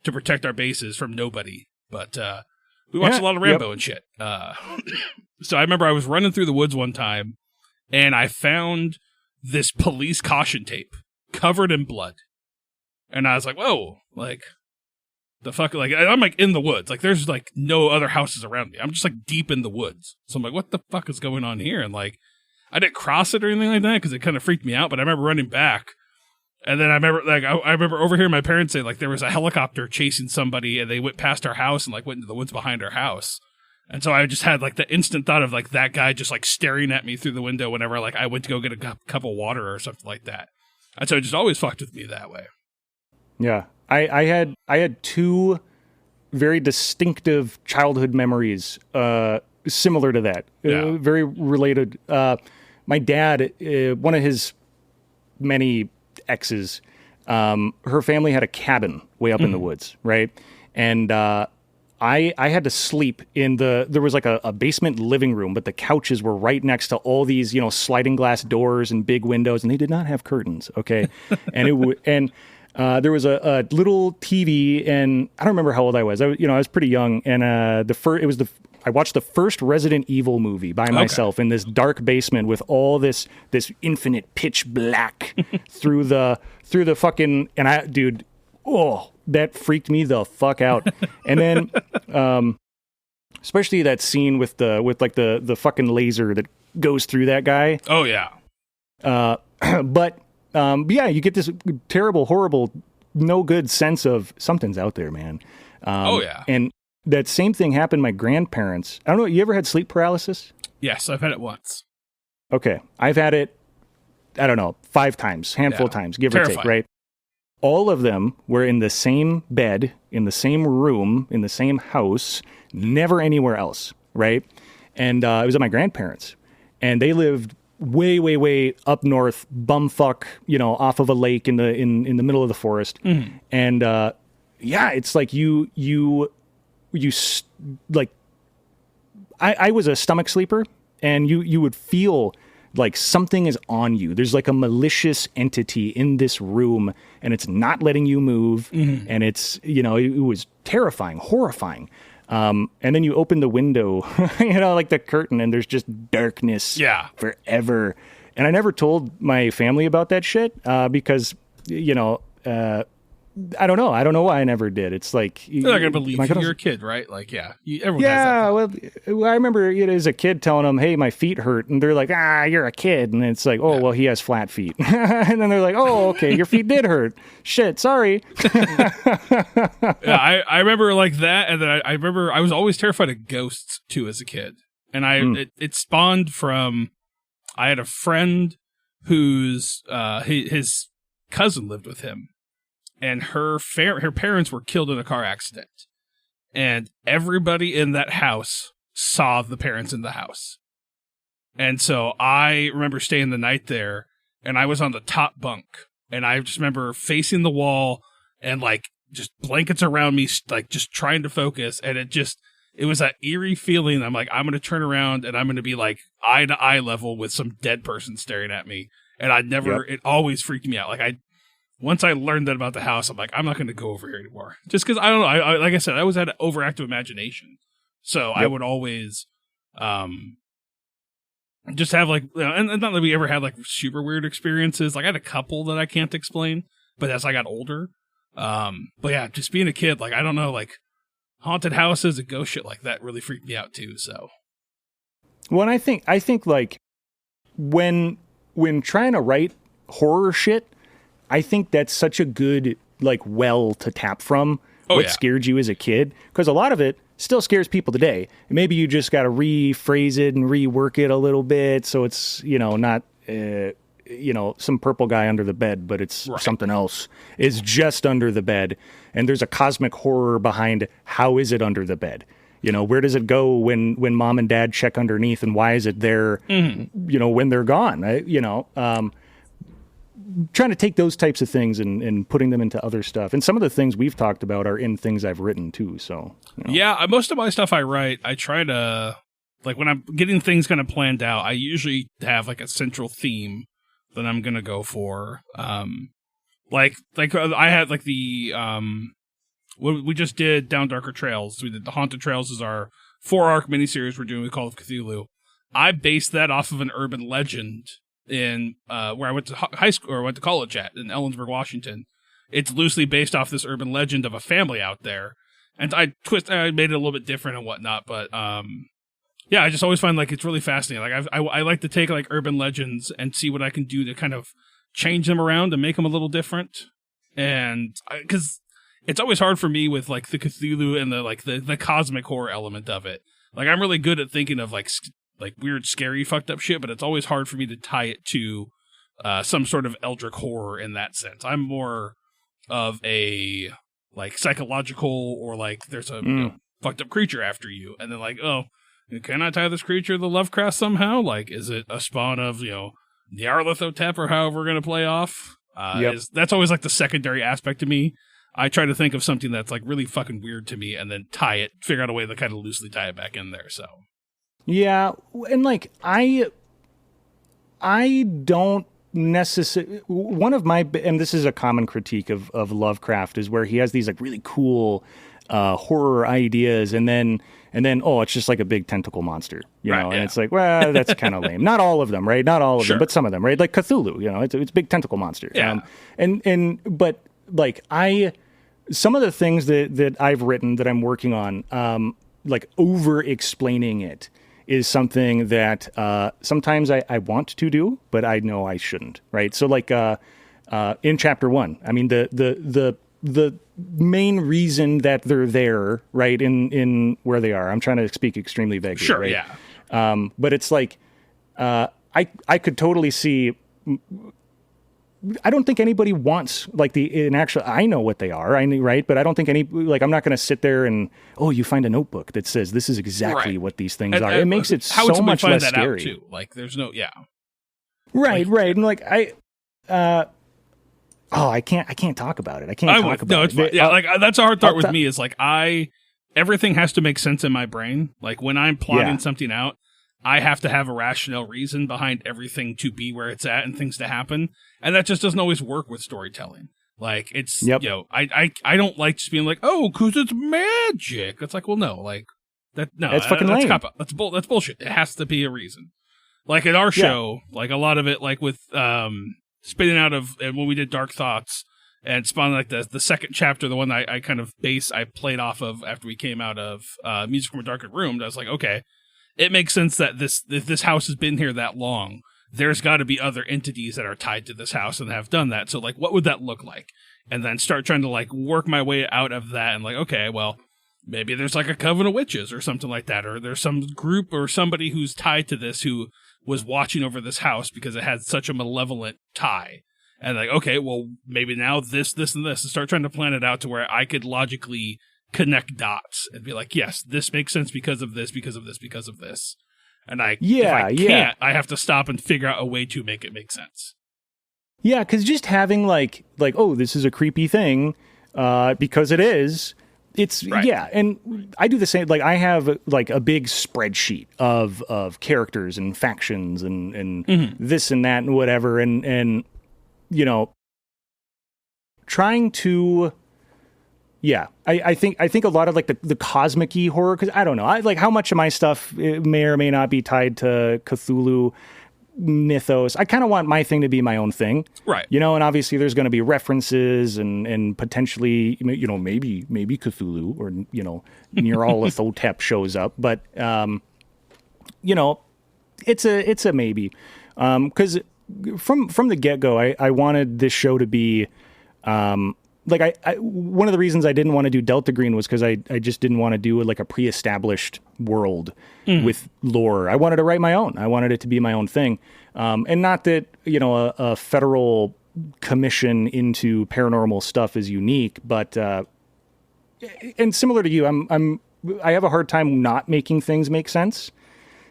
to protect our bases from nobody. But we watched a lot of Rambo and shit. So I remember I was running through the woods one time, and I found this police caution tape covered in blood. And I was like, whoa, like, the fuck, like, I'm like in the woods. Like, there's like no other houses around me. I'm just like deep in the woods. So I'm like, what the fuck is going on here? And like, I didn't cross it or anything like that because it kind of freaked me out. But I remember running back. And then I remember, like, I remember overhearing my parents say, like, there was a helicopter chasing somebody and they went past our house and like went into the woods behind our house. And so I just had like the instant thought of like that guy just like staring at me through the window whenever like I went to go get a cup of water or something like that. And so it just always fucked with me that way. Yeah. I had two very distinctive childhood memories similar to that. Yeah. Very related. My dad, one of his many exes, her family had a cabin way up in the woods, right? And I had to sleep in there was like a basement living room, but the couches were right next to all these, sliding glass doors and big windows, and they did not have curtains, okay? And there was a little TV, and I don't remember how old I was. I was pretty young, and I watched the first Resident Evil movie by myself in this dark basement with all this infinite pitch black through the fucking, and dude, that freaked me the fuck out. And then, especially that scene with the fucking laser that goes through that guy. Oh yeah. But yeah, you get this terrible, horrible, no good sense of something's out there, man. Oh yeah. And that same thing happened to my grandparents. I don't know. You ever had sleep paralysis? Yes, I've had it once. Okay. I've had it, I don't know, 5 times, handful of times, give or take, right? All of them were in the same bed, in the same room, in the same house, never anywhere else, right? And it was at my grandparents. And they lived way, way, way up north, bumfuck, off of a lake in the middle of the forest. Mm-hmm. And yeah, it's like I was a stomach sleeper, and you would feel like something is on you. There's like a malicious entity in this room, and it's not letting you move. Mm-hmm. And it's, it was terrifying, horrifying. And then you open the window, like the curtain, and there's just darkness forever. And I never told my family about that shit because, I don't know. I don't know why I never did. It's like they're not gonna believe you. You're a kid, right? Like, everyone. Yeah, well, I remember as a kid telling them, "Hey, my feet hurt," and they're like, "You're a kid," and it's like, "Oh, well, he has flat feet," and then they're like, "Oh, okay, your feet did hurt. Shit, sorry." Yeah, I remember like that, and then I remember I was always terrified of ghosts too as a kid, and it spawned from I had a friend whose his cousin lived with him. And her parents were killed in a car accident. And everybody in that house saw the parents in the house. And so I remember staying the night there, and I was on the top bunk. And I just remember facing the wall and, like, just blankets around me, like, just trying to focus. And it was that eerie feeling. I'm like, I'm going to turn around, and I'm going to be, like, eye to eye level with some dead person staring at me. And it always freaked me out. Like, once I learned that about the house, I'm like, I'm not going to go over here anymore. Just because, I don't know. I like I said, I always had an overactive imagination. So I would always just have like, and not that we ever had like super weird experiences. Like I had a couple that I can't explain, but as I got older. But yeah, just being a kid, like, I don't know, like haunted houses and ghost shit like that really freaked me out too. So. Well, and I think like when trying to write horror shit, I think that's such a good, like, well to tap from what scared you as a kid. Because a lot of it still scares people today. Maybe you just got to rephrase it and rework it a little bit so it's, not, some purple guy under the bed, but it's something else is just under the bed. And there's a cosmic horror behind how is it under the bed? Where does it go when mom and dad check underneath, and why is it there, when they're gone? Trying to take those types of things and putting them into other stuff. And some of the things we've talked about are in things I've written too. So, yeah, most of my stuff I write, I try to, like, when I'm getting things kind of planned out, I usually have like a central theme that I'm going to go for. Like I had like the, what we just did Down Darker Trails. We did the Haunted Trails is our 4-arc miniseries we're doing with Call of Cthulhu. I based that off of an urban legend in where I went to high school or went to college in Ellensburg, Washington. it's loosely based off this urban legend of a family out there. And I made it a little bit different and whatnot, but yeah, I just always find like it's really fascinating. Like I like to take like urban legends and see what I can do to kind of change them around and make them a little different. And because it's always hard for me with like the Cthulhu and the cosmic horror element of it. Like I'm really good at thinking of like weird, scary, fucked up shit, but it's always hard for me to tie it to some sort of eldritch horror in that sense. I'm more of a like psychological or like there's a fucked up creature after you, and then like, oh, can I tie this creature to the Lovecraft somehow? Like, is it a spawn of Nyarlathotep or however we're gonna play off? That's always like the secondary aspect to me. I try to think of something that's like really fucking weird to me and then figure out a way to kind of loosely tie it back in there. So yeah, and like I don't necessarily, one of my, and this is a common critique of Lovecraft, is where he has these like really cool horror ideas, and then it's just like a big tentacle monster, you know, and it's like, well, that's kind of lame. Not all of them, right? Not all of them, but some of them, right? Like Cthulhu, it's a big tentacle monster. Yeah. But like some of the things that I've written that I'm working on, like over explaining it is something that sometimes I want to do, but I know I shouldn't, right? So like in chapter 1, I mean the main reason that they're there, right, in where they are, I'm trying to speak extremely vaguely, sure, right? Yeah. But it's like I could totally see. I don't think anybody wants like I know what they are, right? But I don't think I'm not going to sit there and, you find a notebook that says this is exactly what these things are. It makes it so much less scary. Too? Like there's no, Right. And like I can't talk about it. I can't talk about it. No, it's fine. Yeah, like that's a hard thought with me is like everything has to make sense in my brain. Like when I'm plotting something out, I have to have a rational reason behind everything to be where it's at and things to happen. And that just doesn't always work with storytelling. Like it's, I don't like just being like, oh, cause it's magic. It's like, well, no, like that's fucking lame. That's bullshit. It has to be a reason. Like in our show, like a lot of it, like with, spinning out of, and when we did Dark Thoughts and spawning like the second chapter, the one I played off of after we came out of, Music from a Darkened Room. I was like, okay, it makes sense that if this house has been here that long, there's got to be other entities that are tied to this house and have done that. So, like, what would that look like? And then start trying to, like, work my way out of that and, like, okay, well, maybe there's, like, a coven of witches or something like that. Or there's some group or somebody who's tied to this who was watching over this house because it had such a malevolent tie. And, like, okay, well, maybe now this, and this. And start trying to plan it out to where I could logically connect dots and be like, yes, this makes sense because of this, because of this, because of this. And if I can't, I have to stop and figure out a way to make it make sense. Yeah, because just having like, oh, this is a creepy thing, because it is. It's and I do the same. Like I have like a big spreadsheet of characters and factions and this and that and whatever, and trying to. Yeah, I think a lot of like the cosmic-y horror, because I don't know, like how much of my stuff may or may not be tied to Cthulhu mythos. I kind of want my thing to be my own thing, right? And obviously there's going to be references and potentially maybe Cthulhu or Nyarlathotep shows up, but it's a maybe, because from the get-go I wanted this show to be. Like I one of the reasons I didn't want to do Delta Green was because I just didn't want to do like a pre-established world with lore. I wanted to write my own. I wanted it to be my own thing, and not that a federal commission into paranormal stuff is unique, but and similar to you, I have a hard time not making things make sense.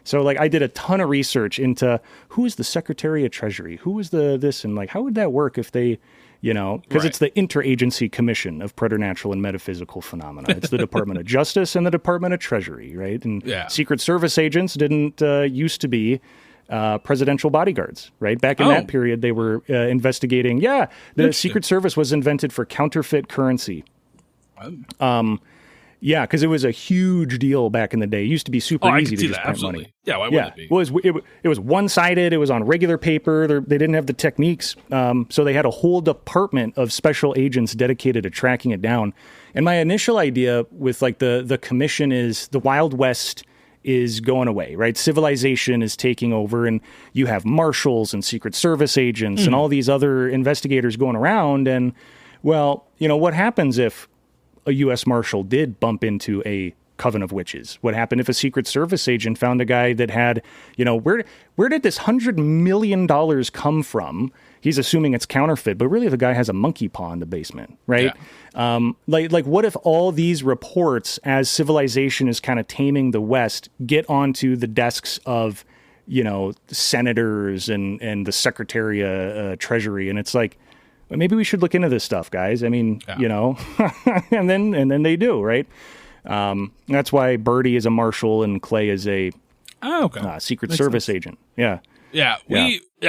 So like I did a ton of research into who is the Secretary of Treasury, who is the this, and like how would that work if they. Because it's the Interagency Commission of Preternatural and Metaphysical Phenomena. It's the Department of Justice and the Department of Treasury, right? And Secret Service agents didn't used to be presidential bodyguards, right? Back in that period, they were investigating. Yeah, the Secret Service was invented for counterfeit currency. Yeah, because it was a huge deal back in the day. It used to be super easy to just print absolutely. money. Yeah, why wouldn't it be? Well, it was one-sided. It was on regular paper. They didn't have the techniques, so they had a whole department of special agents dedicated to tracking it down. And my initial idea with like the commission is the Wild West is going away, right? Civilization is taking over, and you have marshals and Secret Service agents and all these other investigators going around. And, well, what happens if a U.S. Marshal did bump into a coven of witches? What happened if a Secret Service agent found a guy that had, where did this $100 million come from? He's assuming it's counterfeit, but really the guy has a monkey paw in the basement, right? Yeah. Like what if all these reports, as civilization is kind of taming the West, get onto the desks of, senators and the Secretary of Treasury, and it's like, maybe we should look into this stuff, guys. I mean, and then they do, right? That's why Birdie is a marshal and Clay is a Secret Service agent. Yeah. Yeah,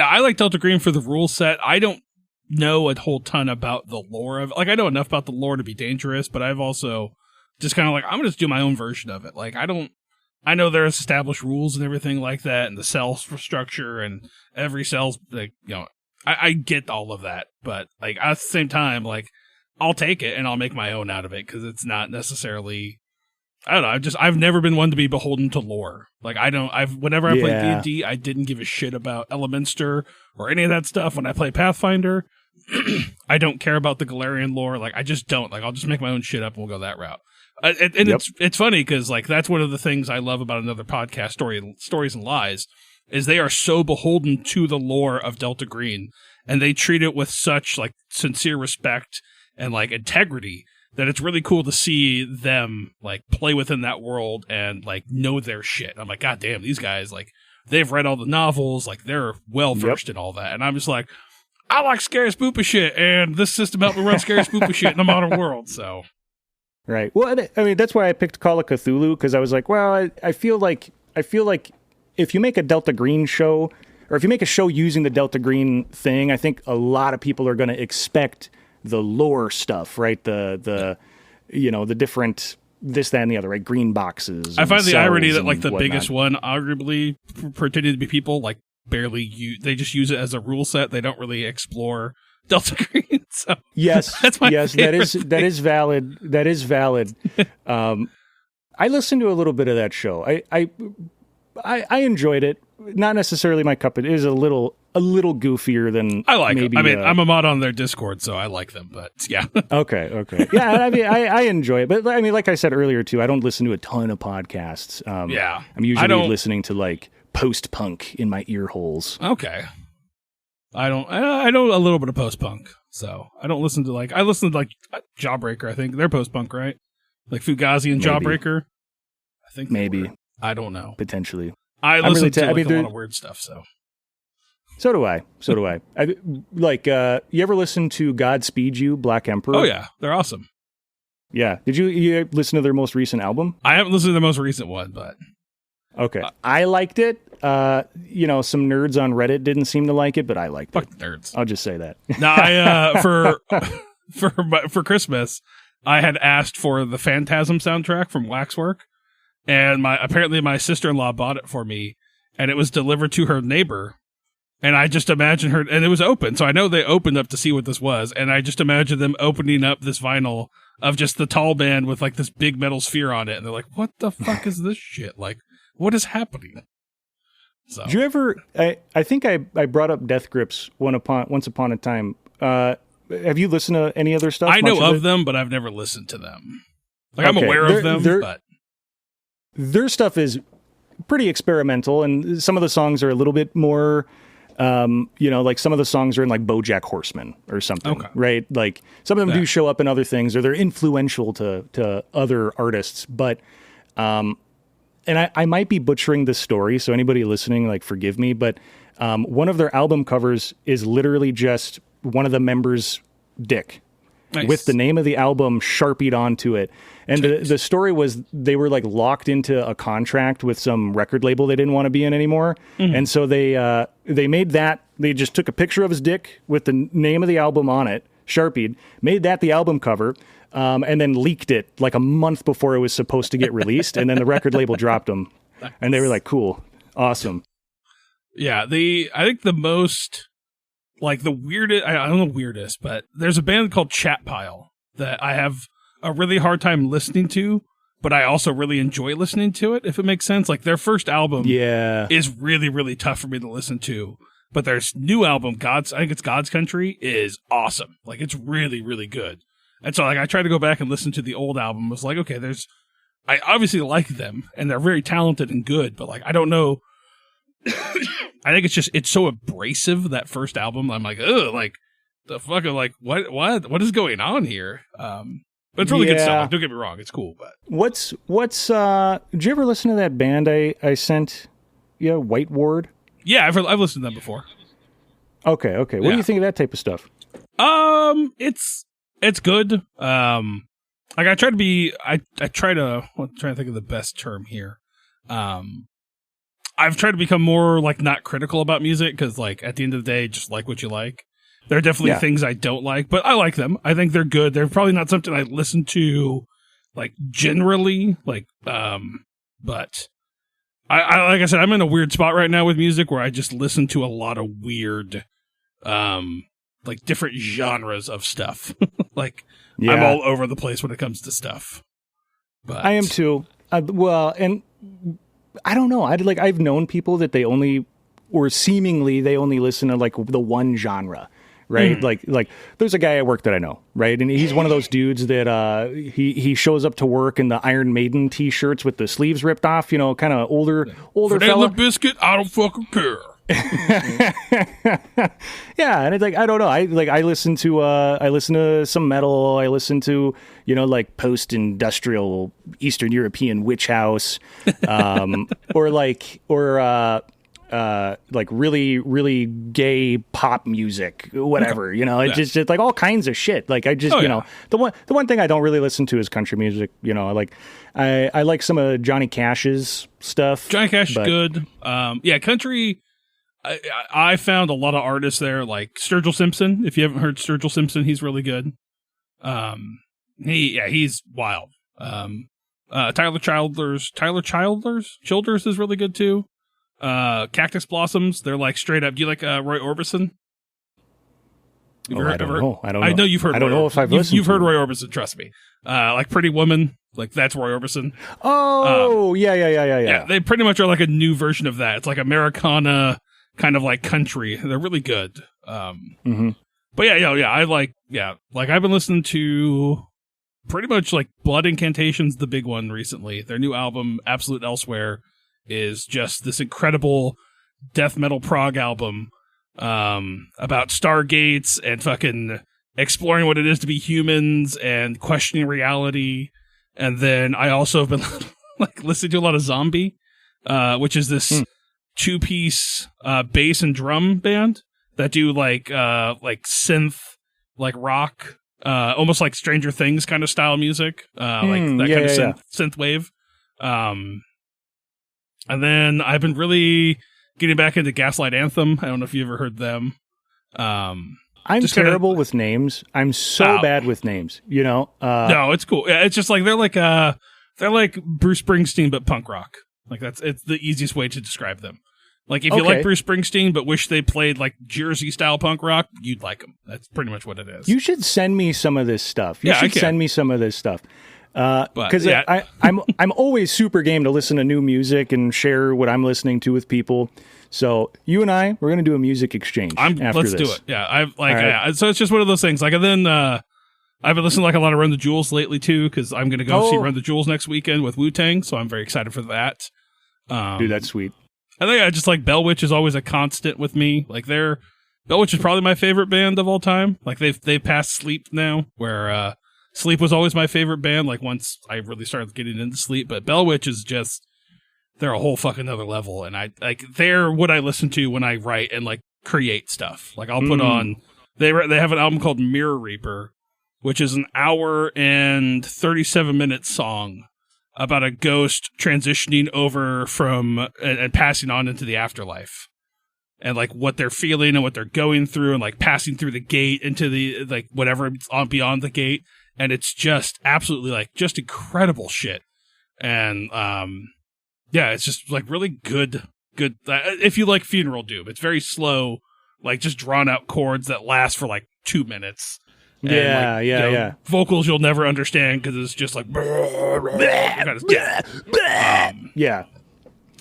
I like Delta Green for the rule set. I don't know a whole ton about the lore of it. Like, I know enough about the lore to be dangerous, but I've also just kind of like, I'm going to just do my own version of it. Like, I know there's established rules and everything like that, and the cell structure, and every cell's, like, I get all of that, but, like, at the same time, like, I'll take it and I'll make my own out of it, because it's not necessarily, I don't know, I've never been one to be beholden to lore. Like, whenever I played D&D, I didn't give a shit about Elementor or any of that stuff. When I play Pathfinder, I don't care about the Galarian lore. Like, I just don't. Like, I'll just make my own shit up and we'll go that route. It's funny, because, like, that's one of the things I love about another podcast, Stories and Lies, is they are so beholden to the lore of Delta Green, and they treat it with such, like, sincere respect and, like, integrity, that it's really cool to see them, like, play within that world and, like, know their shit. I'm like, God damn, these guys, like, they've read all the novels, like, they're well versed in all that. And I'm just like, I like scary spoopy shit, and this system helped me run scary spoopy shit in the modern world, so. Right. Well, I mean, that's why I picked Call of Cthulhu, because I was like, well, I feel like if you make a Delta Green show, or if you make a show using the Delta Green thing, I think a lot of people are going to expect the lore stuff, right? The different this, that, and the other, right? Green boxes. I find the irony that, like, the biggest one arguably pretended to be people, like, they just use it as a rule set. They don't really explore Delta Green. So yes, that's my favorite thing. That is valid. That is valid. I listened to a little bit of that show. I enjoyed it. Not necessarily my cup. It is a little goofier than I like. Maybe, I mean, I'm a mod on their Discord, so I like them. But yeah. Okay. Yeah, I mean, I enjoy it, but I mean, like I said earlier too, I don't listen to a ton of podcasts. I'm usually listening to, like, post punk in my ear holes. Okay. I know a little bit of post punk, so I don't listen to I listen to Jawbreaker. I think they're post punk, right? Like Fugazi and Jawbreaker. I think maybe. I don't know. Potentially. I listen to a lot of weird stuff, so. So do I. You ever listen to Godspeed You, Black Emperor? Oh yeah, they're awesome. Yeah. Did you listen to their most recent album? I haven't listened to the most recent one, but. Okay. I liked it. Some nerds on Reddit didn't seem to like it, but I liked it. Fuck nerds. I'll just say that. No, for Christmas, I had asked for the Phantasm soundtrack from Waxwork, and apparently my sister-in-law bought it for me, and it was delivered to her neighbor. And I just imagine her, and it was open, so I know they opened up to see what this was, and I just imagine them opening up this vinyl of just the tall band with, like, this big metal sphere on it, and they're like, what the fuck is this shit? Like, what is happening? So. Did you ever, I think I brought up Death Grips once upon a time. Have you listened to any other stuff? I know of them, but I've never listened to them. Like, I'm aware of them, but. Their stuff is pretty experimental, and some of the songs are a little bit more, like some of the songs are in, like, BoJack Horseman or something, right? Like, some of them do show up in other things, or they're influential to other artists, but, and I might be butchering this story, so anybody listening, like, forgive me, but one of their album covers is literally just one of the members' dick. Nice. With the name of the album Sharpied onto it. And the story was they were, like, locked into a contract with some record label they didn't want to be in anymore. Mm-hmm. And so they made that, they just took a picture of his dick with the name of the album on it, Sharpied, made that the album cover. and then leaked it like a month before it was supposed to get released, and then the record label dropped them, and they were like, "Cool, awesome." Yeah, I think the most, like, the weirdest, I don't know weirdest, but there's a band called Chat Pile that I have a really hard time listening to, but I also really enjoy listening to it, if it makes sense. Like, their first album is really, really tough for me to listen to, but their new album, I think it's God's Country, is awesome. Like, it's really, really good. And so, like, I tried to go back and listen to the old album. I was like, okay, I obviously like them, and they're very talented and good, but, like, I don't know. I think it's so abrasive, that first album. I'm like, ugh, like, the fuck, like, what is going on here? But it's really good stuff. Like, don't get me wrong, it's cool. But what's did you ever listen to that band I sent? Yeah, White Ward. Yeah, I've listened to them before. Okay. What do you think of that type of stuff? It's good. Like, I'm trying to think of the best term here. I've tried to become more, like, not critical about music, because, like, at the end of the day, just like what you like. There are definitely things I don't like, but I like them. I think they're good. They're probably not something I listen to, like, generally, like, but I like I said, I'm in a weird spot right now with music where I just listen to a lot of weird, like, different genres of stuff. Like, I'm all over the place when it comes to stuff. But I am too. And I don't know. I've known people that they only listen to, like, the one genre, right? Like there's a guy at work that I know, right? And he's one of those dudes that he shows up to work in the Iron Maiden t-shirts with the sleeves ripped off, you know, kind of older fella. Biscuit, I don't fucking care. Yeah, and it's like, I don't know. I listen to some metal. I listen to, you know, like, post-industrial Eastern European witch house, or really, really gay pop music, whatever, you know, it's like all kinds of shit. Like, I just, you know, the one thing I don't really listen to is country music. You know, I like some of Johnny Cash's stuff. Johnny Cash is good. Country. I found a lot of artists there, like Sturgill Simpson. If you haven't heard Sturgill Simpson, he's really good. He's wild. Tyler Childers is really good too. Cactus Blossoms, they're like straight up. Do you like Roy Orbison? I don't know. I know you've heard. I don't know if I've listened. You've heard Roy Orbison. Trust me. Like Pretty Woman, like that's Roy Orbison. Oh, yeah. They pretty much are like a new version of that. It's like Americana, kind of like country. They're really good. But I like I've been listening to pretty much like Blood Incantation's the big one recently. Their new album, Absolute Elsewhere, is just this incredible death metal prog album about stargates and fucking exploring what it is to be humans and questioning reality. And then I also have been like listening to a lot of Zombie, which is this two-piece bass and drum band that do like synth, like rock, almost like Stranger Things kind of style music, like that kind of synth wave. And then I've been really getting back into Gaslight Anthem. I don't know if you ever heard them. I'm terrible with names. I'm so bad with names, you know? No, it's cool. Yeah, it's just like they're like Bruce Springsteen but punk rock. Like it's the easiest way to describe them. Like if you like Bruce Springsteen but wish they played like Jersey style punk rock, you'd like them. That's pretty much what it is. You should send me some of this stuff. Send me some of this stuff. Because I'm always super game to listen to new music and share what I'm listening to with people. So you and we're going to do a music exchange. Let's do it. Yeah, so it's just one of those things. Like, and then I've been listening to like a lot of Run the Jewels lately too, because I'm going to go see Run the Jewels next weekend with Wu-Tang. So I'm very excited for that. Dude, that's sweet. I think I just like Bell Witch is always a constant with me. Like Bell Witch is probably my favorite band of all time. Like they passed Sleep now, where Sleep was always my favorite band. Like once I really started getting into Sleep, but Bell Witch is just, they're a whole fucking other level. And they're what I listen to when I write and like create stuff. Like I'll put on, they have an album called Mirror Reaper, which is an 1 and 37-minute song about a ghost transitioning over from and passing on into the afterlife, and like what they're feeling and what they're going through, and like passing through the gate into the like whatever on beyond the gate. and it's just absolutely like just incredible shit. And yeah, it's just like really good. If you like funeral doom, it's very slow, like just drawn out chords that last for like 2 minutes. And yeah. Vocals you'll never understand because it's just like yeah.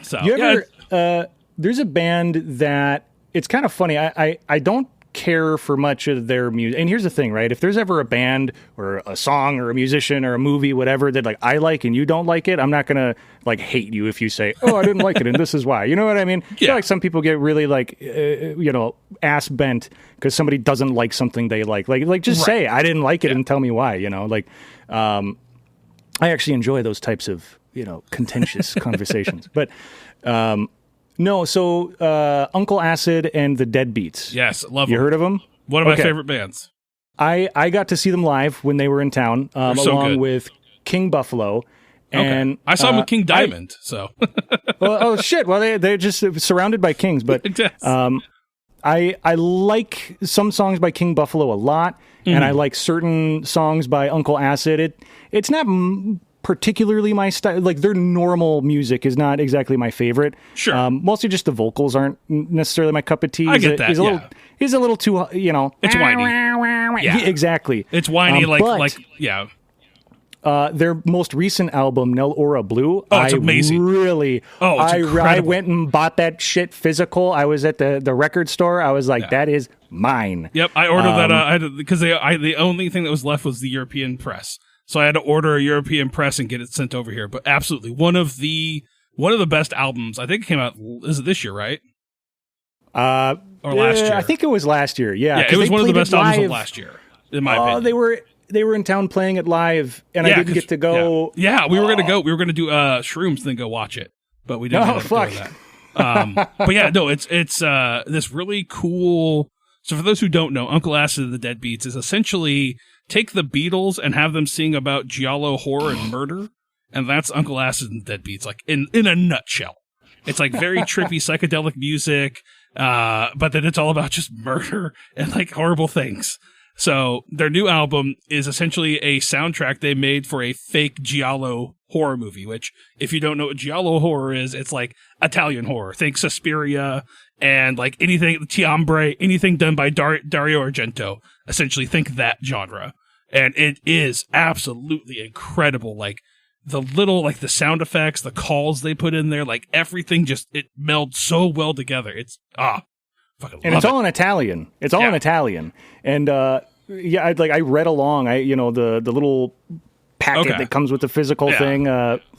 So you ever there's a band that it's kind of funny. I don't care for much of their music. And here's the thing, right? If there's ever a band or a song or a musician or a movie, whatever, that like I like and you don't like it, I'm not gonna like hate you if you say, "Oh, I didn't like it and this is why." You know what I mean? I feel like some people get really like ass bent because somebody doesn't like something they like. Like just say I didn't like it and tell me why. You know, like I actually enjoy those types of contentious conversations, but. No, so Uncle Acid and the Deadbeats. Yes, love them. You heard of them? One of my favorite bands. I got to see them live when they were in town, along with King Buffalo. And I saw them with King Diamond. Oh shit! Well, they're just surrounded by kings, but I like some songs by King Buffalo a lot, and I like certain songs by Uncle Acid. It's not particularly my style. Like their normal music is not exactly my favorite. Sure. Mostly just the vocals aren't necessarily my cup of tea. I get that. He's a little too, It's whiny. Yeah, exactly. It's whiny, their most recent album, Nel Ora Blue. Oh, it's amazing. I went and bought that shit physical. I was at the record store. I was like, that is mine. Yep, I ordered that because the only thing that was left was the European press. So I had to order a European press and get it sent over here. But absolutely, one of the best albums. I think it came out. Is it this year, right? Or last year? I think it was last year. Yeah, it was one of the best albums of last year, in my opinion. They were in town playing it live, and I didn't get to go. Yeah, we were gonna go. We were gonna do shrooms and then go watch it, but we didn't. Fuck. That. But yeah, no, it's this really cool. So for those who don't know, Uncle Acid and the Deadbeats is essentially take the Beatles and have them sing about giallo horror and murder, and that's Uncle Acid and the Deadbeats, like in a nutshell. It's like very trippy psychedelic music, but then it's all about just murder and like horrible things. So their new album is essentially a soundtrack they made for a fake giallo horror movie, which if you don't know what giallo horror is, it's like Italian horror. Think Suspiria and like anything, Tiambre, anything done by Dario Argento. Essentially think that genre. And it is absolutely incredible. Like the the sound effects, the calls they put in there, like everything it melds so well together. It's fucking and it's all in Italian. It's all in Italian. And I read along. The little packet that comes with the physical thing.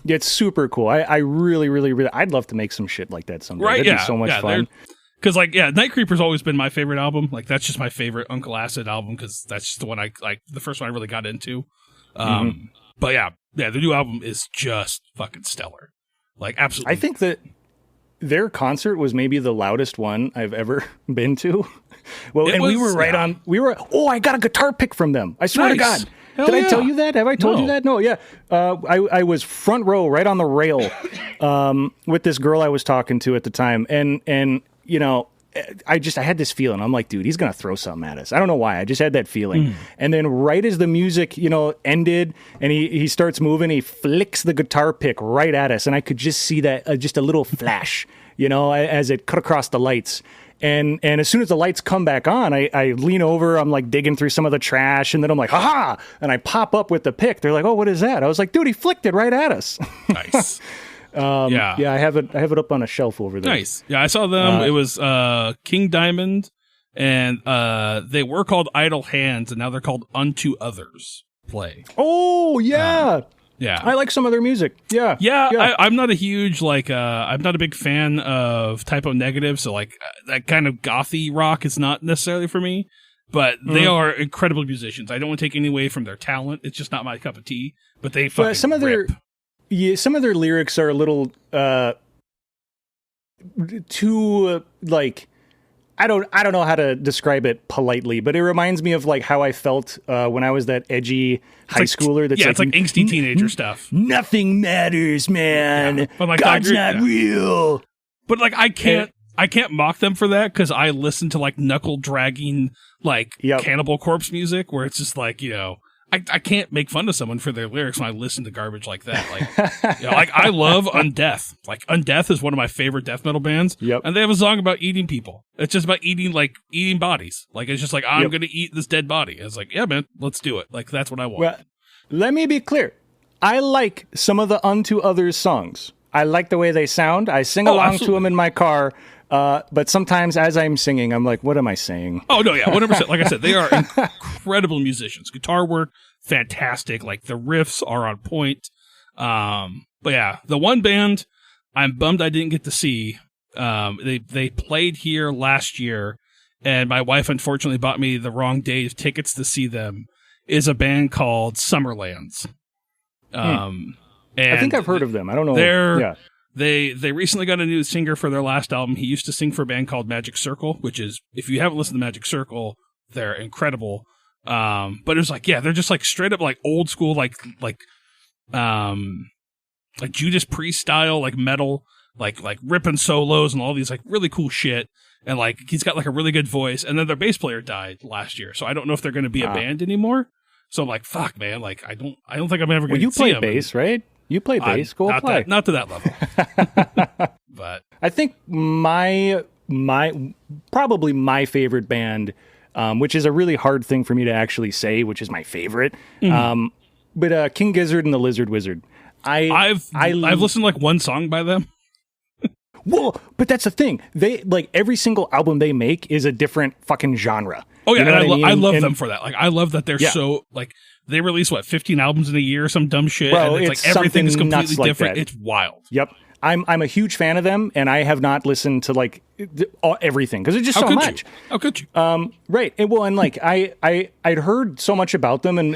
It's super cool. I really, really, really. I'd love to make some shit like that someday. Right? That'd be so much fun. Because Night Creeper's always been my favorite album. Like that's just my favorite Uncle Acid album because that's just the one I like. The first one I really got into. But the new album is just fucking stellar. Like absolutely. I think that their concert was maybe the loudest one I've ever been to. Well, we were right on. I got a guitar pick from them. I swear to God. Hell Did I tell you that? Have I told you that? No, yeah. I was front row, right on the rail, with this girl I was talking to at the time, and I had this feeling. I'm like, dude, he's gonna throw something at us. I don't know why. I just had that feeling. And then right as the music, ended, and he starts moving, he flicks the guitar pick right at us, and I could just see that just a little flash, as it cut across the lights. And as soon as the lights come back on, I lean over, I'm like digging through some of the trash, and then I'm like, ha! And I pop up with the pick. They're like, oh, what is that? I was like, dude, he flicked it right at us. Nice. I have it up on a shelf over there. Nice. Yeah, I saw them. It was King Diamond, and they were called Idle Hands, and now they're called Unto Others Play. Oh, yeah. Yeah. I like some of their music. Yeah. I'm not a huge, I'm not a big fan of Typo Negative, so, that kind of gothy rock is not necessarily for me, but they are incredible musicians. I don't want to take any away from their talent. It's just not my cup of tea, but they fucking some of rip. Some of their lyrics are a little too, I don't know how to describe it politely, but it reminds me of how I felt when I was that edgy high schooler. That's it's like angsty teenager stuff. Nothing matters, man. Yeah. But God's not real. But I can't mock them for that because I listen to knuckle dragging Cannibal Corpse music where it's just I I can't make fun of someone for their lyrics when I listen to garbage like that. Like, like I love Undeath. Like Undeath is one of my favorite death metal bands. Yep. And they have a song about eating people. It's just about eating bodies. Like, it's just like, I'm going to eat this dead body. It's like, yeah, man, let's do it. Like, that's what I want. Well, let me be clear. I like some of the Unto Others songs. I like the way they sound. I sing along to them in my car. But sometimes as I'm singing, I'm like, what am I saying? Oh, no, yeah, 100%. Like I said, they are incredible musicians. Guitar work, fantastic. Like, the riffs are on point. But yeah, the one band I'm bummed I didn't get to see, they played here last year, and my wife unfortunately bought me the wrong day of tickets to see them, is a band called Summerlands. And I think I've heard of them. I don't know. They recently got a new singer for their last album. He used to sing for a band called Magic Circle, which is, if you haven't listened to Magic Circle, they're incredible. But it was like, yeah, they're just like straight up like old school, like Judas Priest style, like metal, like ripping solos and all these like really cool shit. And like, he's got like a really good voice. And then their bass player died last year. So I don't know if they're going to be a band anymore. So I'm like, fuck, man. Like, I don't think I'm ever going to see them. You play bass, right? You play bass. Go play. Not to that level. But I think probably my favorite band, which is a really hard thing for me to actually say, which is my favorite. But King Gizzard and the Lizard Wizard. I've listened to like one song by them. Well, but that's the thing. They like every single album they make is a different fucking genre. Oh yeah, you know and I love them for that. Like I love that they're so like they release 15 albums in a year, some dumb shit, and it's like everything is completely different. It's wild. Yep. I'm a huge fan of them, and I have not listened to like everything because it's just so much. How could you? Right. And, well, and like I'd heard so much about them, and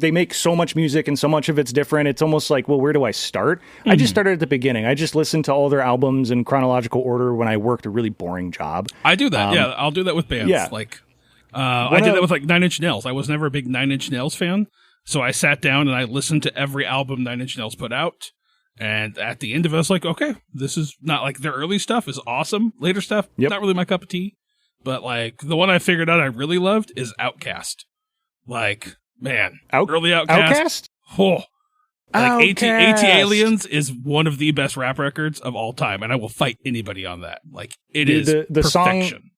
they make so much music, and so much of it's different. It's almost like, well, where do I start? I just started at the beginning. I just listened to all their albums in chronological order when I worked a really boring job. I do that. Yeah, I'll do that with bands. Yeah. Like I did that with like Nine Inch Nails. I was never a big Nine Inch Nails fan, so I sat down and I listened to every album Nine Inch Nails put out. And at the end of it, I was like, okay, this is not like their early stuff is awesome. Later stuff, not really my cup of tea. But like the one I figured out I really loved is Outkast. Like, man, early Outkast. Oh, like AT Aliens is one of the best rap records of all time. And I will fight anybody on that. Like, it is the perfection.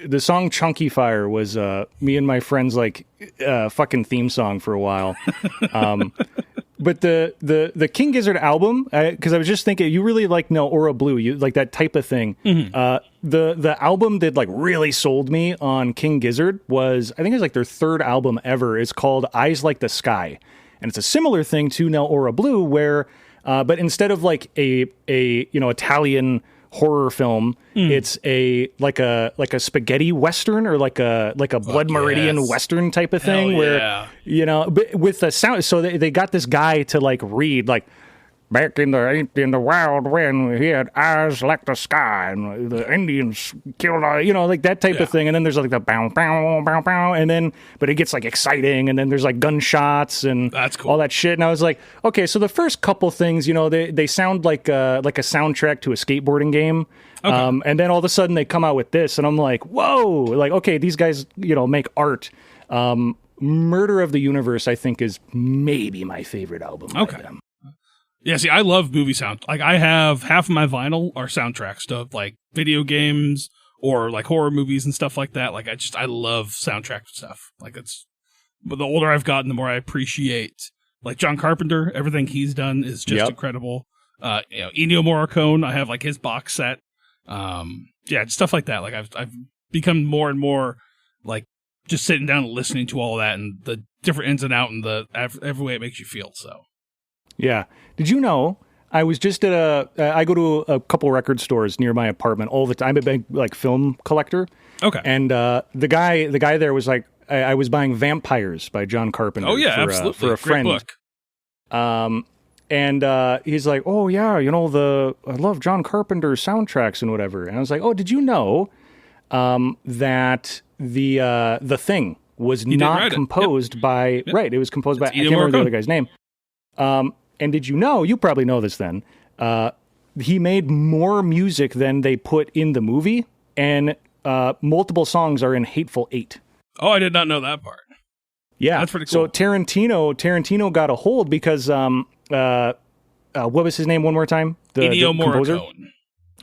The song Chunky Fire was me and my friends' like fucking theme song for a while. But the King Gizzard album, because I was just thinking, you really like Aura Blue, you like that type of thing. The album that like really sold me on King Gizzard was, I think it's like their third album ever. It's called Eyes Like the Sky, and it's a similar thing to Aura Blue, where but instead of like a Italian horror film, it's like a spaghetti western or like a Blood Meridian western type of thing where but with the sound. So they got this guy to like read like, back in the wild when he had eyes like the sky and the Indians killed like that type of thing. And then there's like the bow bow bow bow, and then but it gets like exciting, and then there's like gunshots and that's cool. All that shit. And I was like, okay, so the first couple things, they sound like a soundtrack to a skateboarding game. Okay. And then all of a sudden they come out with this, and I'm like, whoa, like, okay, these guys make art. Murder of the Universe, I think, is maybe my favorite album by them. Yeah, see, I love movie sound. Like, I have half of my vinyl are soundtracks to like video games or like horror movies and stuff like that. Like, I love soundtrack stuff. Like, but the older I've gotten, the more I appreciate like John Carpenter. Everything he's done is just incredible. Ennio Morricone, I have like his box set. Stuff like that. Like, I've become more and more like just sitting down and listening to all of that and the different ins and outs and every way it makes you feel. So. Yeah. Did you know I was just at I go to a couple record stores near my apartment all the time. I'm a big like film collector. Okay. And the guy there was like, I was buying Vampires by John Carpenter. Oh yeah, absolutely. For a friend. Great book. And he's like, oh yeah, I love John Carpenter's soundtracks and whatever. And I was like, oh, did you know that the Thing was not composed by it was composed by I can't remember the other guy's name. And did you know, you probably know this then, he made more music than they put in the movie, and multiple songs are in Hateful Eight. Oh, I did not know that part. Yeah, that's pretty So cool. Tarantino got a hold because what was his name one more time? Ennio composer?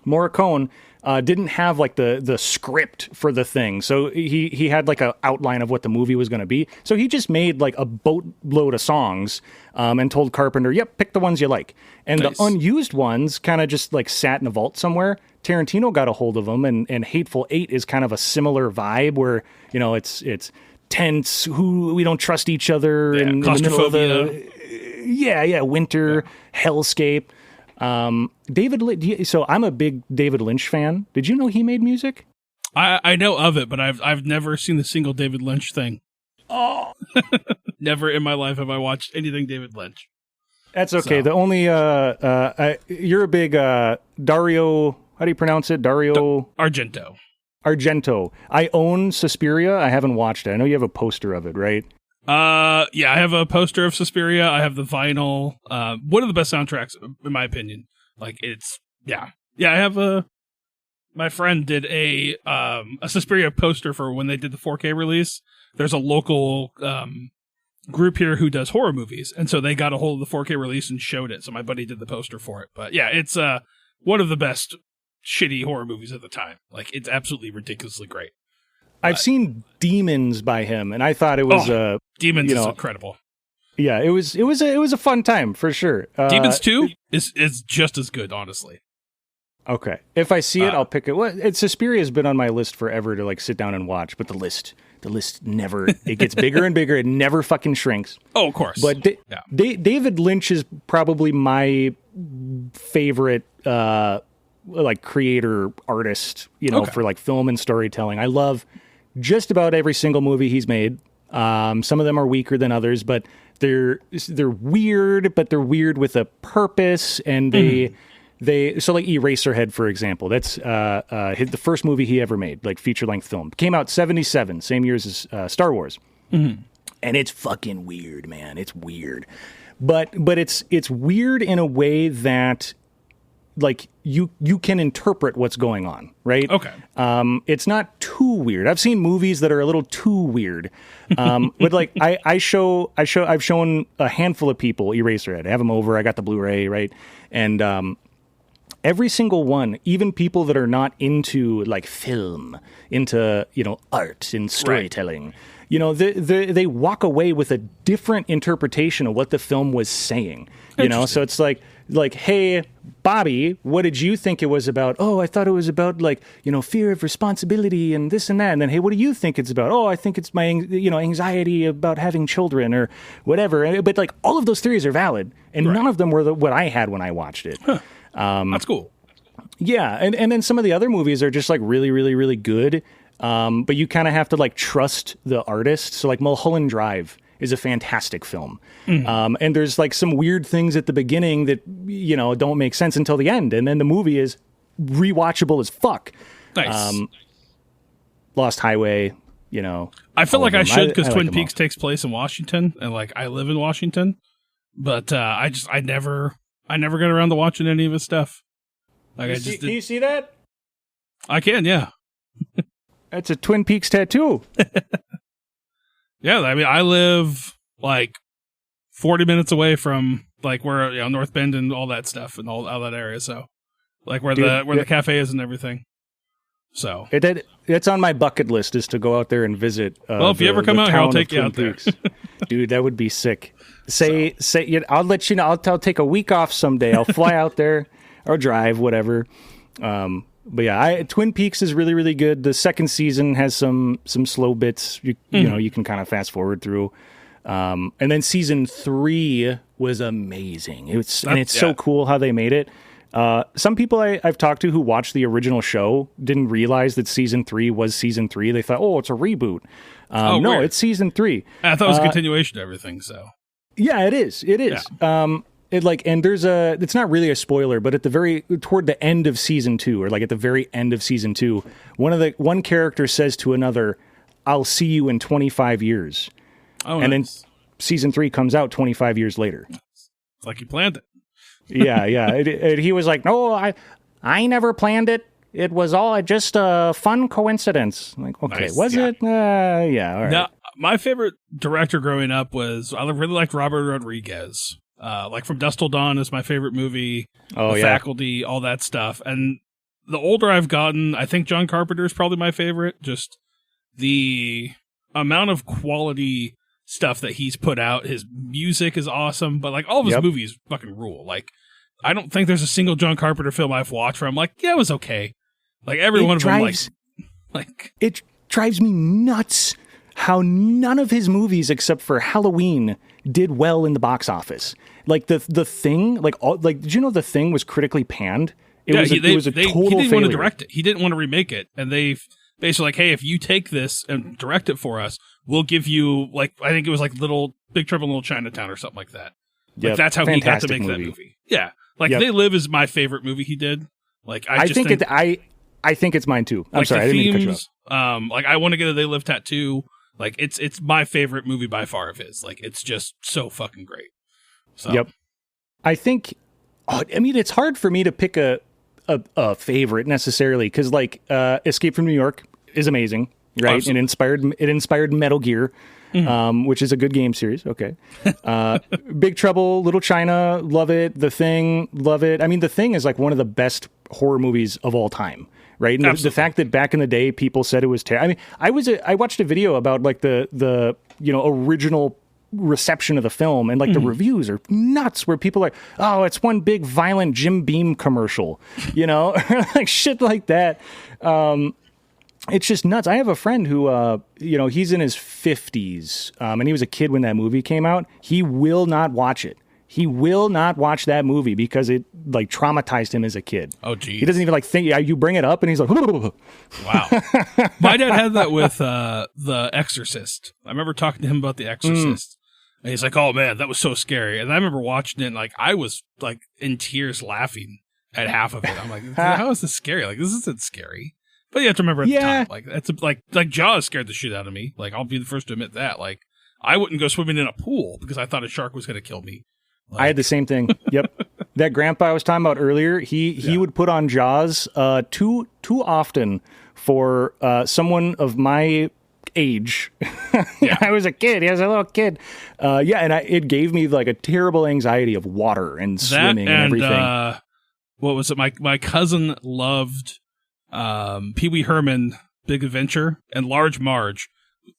Morricone. Morricone didn't have like the script for the thing, so he had like an outline of what the movie was going to be. So he just made like a boatload of songs and told Carpenter, "Yep, pick the ones you like." And Nice. the unused ones kind of just like sat in a vault somewhere. Tarantino got a hold of them, and Hateful Eight is kind of a similar vibe where it's tense. We don't trust each other, Yeah, in the middle of claustrophobia. winter hellscape. So I'm a big David Lynch fan. Did you know he made music? I know of it, but I've never seen a single David Lynch thing. Oh, Never in my life have I watched anything David Lynch. that's okay. So. The only you're a big Dario. How do you pronounce it? Dario Argento. Argento. I own Suspiria. I haven't watched it. I know you have a poster of it, right? Yeah, I have a poster of Suspiria. I have the vinyl. One of the best soundtracks, in my opinion. Like, I have my friend did a Suspiria poster for when they did the 4K release. There's a local, group here who does horror movies. And so they got a hold of the 4K release and showed it. So my buddy did the poster for it. But yeah, it's, one of the best shitty horror movies of the time. Like, it's absolutely ridiculously great. I've seen Demons by him, and I thought it was Demons is incredible. Yeah, it was a fun time for sure. Demons 2 is just as good, honestly. Okay, if I see it, I'll pick it. Well, Suspiria's been on my list forever to like sit down and watch, but the list never. It gets bigger and bigger. It never fucking shrinks. Oh, of course. But David Lynch is probably my favorite like creator artist. For like film and storytelling. I love just about every single movie he's made. Some of them are weaker than others, but they're weird, but they're weird with a purpose, and so like Eraserhead, for example, that's the first movie he ever made, like feature-length film. Came out 1977, same year as Star Wars. And it's fucking weird, man. It's weird. But it's weird in a way that like you can interpret what's going on, right? Okay. It's not too weird. I've seen movies that are a little too weird. But like I've shown a handful of people Eraserhead. I have them over. I got the Blu-ray, right? And every single one, even people that are not into like film, into art and storytelling, they walk away with a different interpretation of what the film was saying. So it's like, hey, Bobby, what did you think it was about? Oh, I thought it was about like, fear of responsibility and this and that. And then, hey, what do you think it's about? Oh, I think it's my, anxiety about having children or whatever. But like all of those theories are valid. And none of them were what I had when I watched it. Huh. That's cool. Yeah. And then some of the other movies are just like really, really, really good. But you kind of have to like trust the artist. So like Mulholland Drive is a fantastic film. And there's like some weird things at the beginning that, don't make sense until the end. And then the movie is rewatchable as fuck. Nice. Lost Highway, I feel like I should because I Twin like them Peaks takes place in Washington, and like I live in Washington, but I never got around to watching any of his stuff. Like Can you see that? I can, yeah. That's a Twin Peaks tattoo. Yeah, I mean, I live like 40 minutes away from like where North Bend and all that stuff and all that area. So like where the cafe is and everything. So it's on my bucket list is to go out there and visit. Well, if you ever come out here, I'll take you out there. Dude, that would be sick. I'll let you know. I'll take a week off someday. I'll fly out there or drive, whatever. But yeah, Twin Peaks is really, really good. The second season has some slow bits. You can kind of fast forward through. And then season 3 was amazing. It's so cool how they made it. Some people I've talked to who watched the original show didn't realize that season 3 was season 3. They thought, oh, it's a reboot. No, weird. it's season 3. I thought it was a continuation of everything. So yeah, it is. It is. Yeah. It's not really a spoiler, but toward the end of season 2, or like at the very end of season 2, one character says to another, "I'll see you in 25 years." Oh, and then season 3 comes out 25 years later. It's like you planned it. Yeah. He was like, "No, I never planned it. It was all just a fun coincidence." I'm like, okay, nice. was it? Yeah, all right. Now, My favorite director growing up was, I really liked Robert Rodriguez. Like From Dusk Till Dawn is my favorite movie. Oh, The Faculty, all that stuff. And the older I've gotten, I think John Carpenter is probably my favorite. Just the amount of quality stuff that he's put out. His music is awesome, but like all of his movies fucking rule. Like, I don't think there's a single John Carpenter film I've watched where I'm like, yeah, it was okay. Like every one of them, like it drives me nuts how none of his movies except for Halloween did well in the box office. Like the Thing, did you know The Thing was critically panned? It was a total he didn't failure. want to direct it. He didn't want to remake it, and they basically like, hey, if you take this and direct it for us, we'll give you like, I think it was like Big Trouble in Little Chinatown or something like that. Like that's how he got to make that movie. Yeah, like They Live is my favorite movie he did. Like I think it's mine too. I'm like sorry, I didn't mean to cut you off. Like I Want to Get a They Live tattoo. Like it's my favorite movie by far of his. Like it's just so fucking great. So. Yep. I think. It's hard for me to pick a favorite necessarily because like Escape from New York is amazing, right? Absolutely. It inspired Metal Gear, which is a good game series. Okay. Big Trouble, Little China, love it. The Thing, love it. I mean, The Thing is like one of the best horror movies of all time. Right. And the fact that back in the day, people said it was terrible. I mean, I watched a video about like the original reception of the film and like the reviews are nuts where people are like, oh, it's one big violent Jim Beam commercial, like shit like that. It's just nuts. I have a friend who, he's in his 50s and he was a kid when that movie came out. He will not watch it. He will not watch that movie because it like traumatized him as a kid. Oh, geez. He doesn't even like think. You bring it up, and he's like, "Wow." My dad had that with The Exorcist. I remember talking to him about The Exorcist, and he's like, "Oh man, that was so scary." And I remember watching it, and like I was like in tears laughing at half of it. I'm like, "How is this scary? Like this isn't scary." But you have to remember at the time, like that's like Jaws scared the shit out of me. Like I'll be the first to admit that. Like I wouldn't go swimming in a pool because I thought a shark was going to kill me. I had the same thing. Yep. That grandpa I was talking about earlier, he would put on Jaws too often for someone of my age. I was a kid. He was a little kid. And it gave me like a terrible anxiety of water and swimming and everything. What was it? My cousin loved Pee Wee Herman Big Adventure, and Large Marge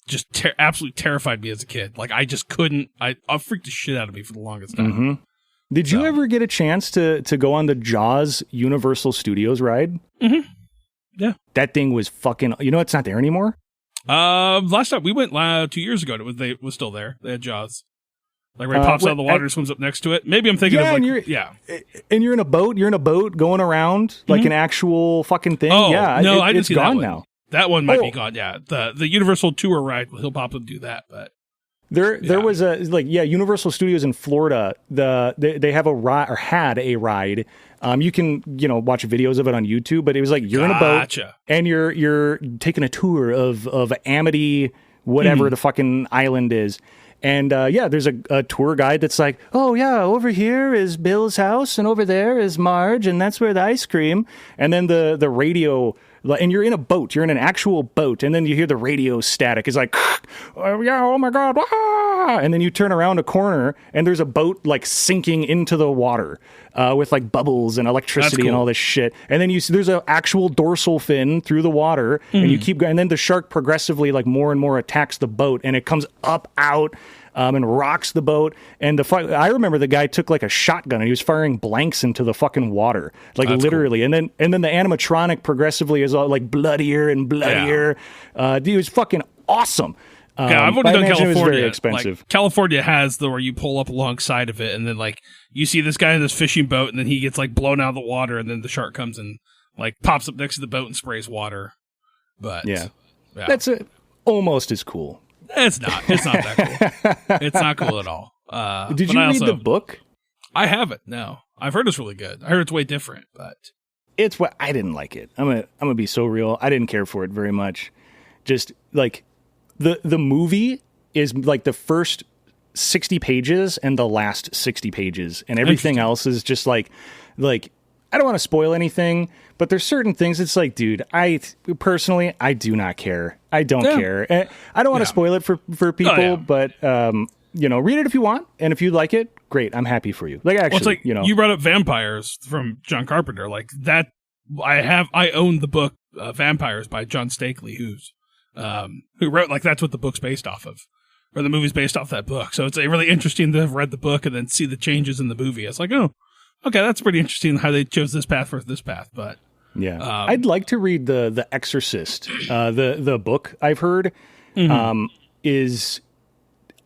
just absolutely terrified me as a kid. Like I just couldn't. I freaked the shit out of me for the longest time. Mm-hmm. Did you ever get a chance to go on the Jaws Universal Studios ride? Mm-hmm. Yeah, that thing was fucking. It's not there anymore. Last time we went 2 years ago, it was still there. They had Jaws. Like where he pops out of the water and swims up next to it. Maybe I'm thinking of like, and you're in a boat. You're in a boat going around like an actual fucking thing. Oh, yeah, no, I didn't see gone that now. That one might be gone. Yeah, the Universal Tour ride. He'll pop and do that, but there was a Universal Studios in Florida. They have a ride or had a ride. You can watch videos of it on YouTube, but it was like you're in a boat and you're taking a tour of Amity, whatever the fucking island is. And there's a tour guide that's like, oh yeah, over here is Bill's house, and over there is Marge, and that's where the ice cream. And then the radio, and you're in a boat, you're in an actual boat, and then you hear the radio static. It's like, oh my god, ah! And then you turn around a corner, and there's a boat like sinking into the water with like bubbles and electricity and all this shit. And then there's an actual dorsal fin through the water, and you keep going, and then the shark progressively like more and more attacks the boat, and it comes up out. And rocks the boat. And I remember the guy took like a shotgun and he was firing blanks into the fucking water, like that's literally. Cool. And then the animatronic progressively is all like bloodier and bloodier. Dude, it was fucking awesome. I've only done California. It was very expensive. Like, California has where you pull up alongside of it, and then like you see this guy in this fishing boat, and then he gets like blown out of the water, and then the shark comes and like pops up next to the boat and sprays water. But that's almost as cool. It's not. It's not that cool. It's not cool at all. Did you read the book? I haven't. No, I've heard it's really good. I heard it's way different, but it's what I didn't like it. I'm gonna be so real. I didn't care for it very much. Just like the movie is like the first 60 pages and the last 60 pages, and everything else is just like I don't want to spoil anything, but there's certain things. It's like, dude, I personally, I do not care. I don't care. I don't want to spoil it for people, but read it if you want, and if you like it, great. I'm happy for you. Like, actually, it's like, you brought up Vampires from John Carpenter, like that. I own the book Vampires by John Stakely, who wrote, like, that's what the book's based off of, or the movie's based off that book. So it's really interesting to have read the book and then see the changes in the movie. It's like, oh, okay, that's pretty interesting how they chose this path versus this path. But yeah, I'd like to read the Exorcist. The book I've heard is.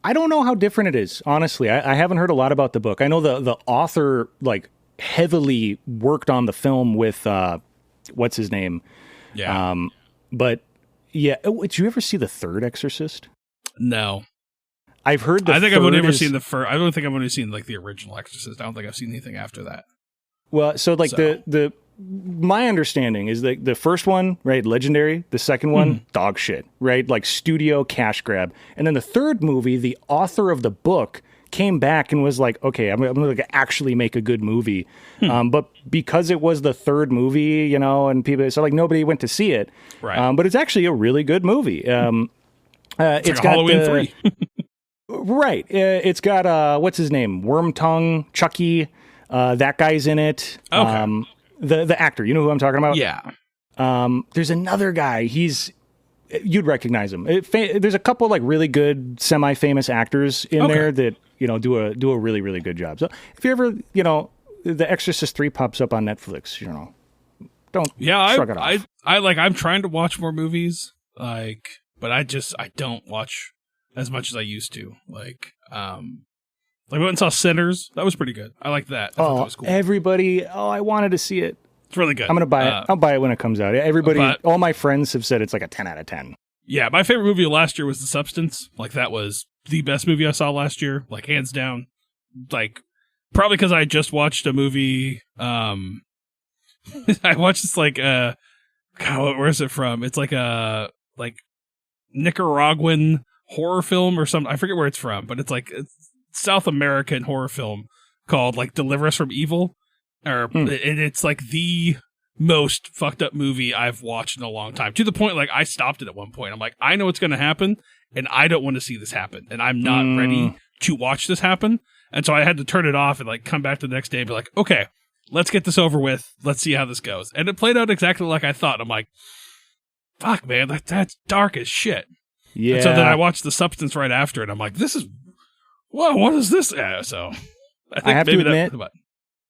I don't know how different it is, honestly. I haven't heard a lot about the book. I know the author, like, heavily worked on the film with, what's his name? Yeah. But, yeah. Did you ever see the third Exorcist? No. I've heard I think I've only ever seen the first. I don't think I've only seen, like, the original Exorcist. I don't think I've seen anything after that. Well, so, like, my understanding is that the first one, right, legendary. The second one, dog shit, right? Like, studio cash grab. And then the third movie, the author of the book came back and was like, okay, I'm going to actually make a good movie. But because it was the third movie, and people, so, like, nobody went to see it. Right. But it's actually a really good movie. It's got Halloween 3. Right. It's got, what's his name? Wormtongue, Chucky. That guy's in it. Okay. The actor, you know who I'm talking about? Yeah. There's another guy. You'd recognize him. There's a couple, like, really good semi-famous actors in there that do a really, really good job. So if you ever The Exorcist 3 pops up on Netflix, don't shrug it off. I'm trying to watch more movies, like, but I don't watch as much as I used to. Like we went and saw Sinners. That was pretty good. I liked that. I thought that was cool. I wanted to see it. It's really good. I'm going to buy it. I'll buy it when it comes out. All my friends have said it's like a 10 out of 10. Yeah, my favorite movie last year was The Substance. Like, that was the best movie I saw last year, like, hands down. Like, probably because I just watched a movie. I watched this, like, God, where is it from? It's like a, like, Nicaraguan horror film or something. I forget where it's from, but it's like a South American horror film called, like, Deliver Us from Evil. It's like the most fucked up movie I've watched in a long time, to the point, like, I stopped it at one point. I'm like, I know what's going to happen, and I don't want to see this happen, and I'm not ready to watch this happen. And so I had to turn it off and, like, come back the next day and be like, okay, let's get this over with. Let's see how this goes. And it played out exactly like I thought. I'm like, fuck, man, that's dark as shit. Yeah. And so then I watched The Substance right after it. I'm like, what is this? So I have to admit,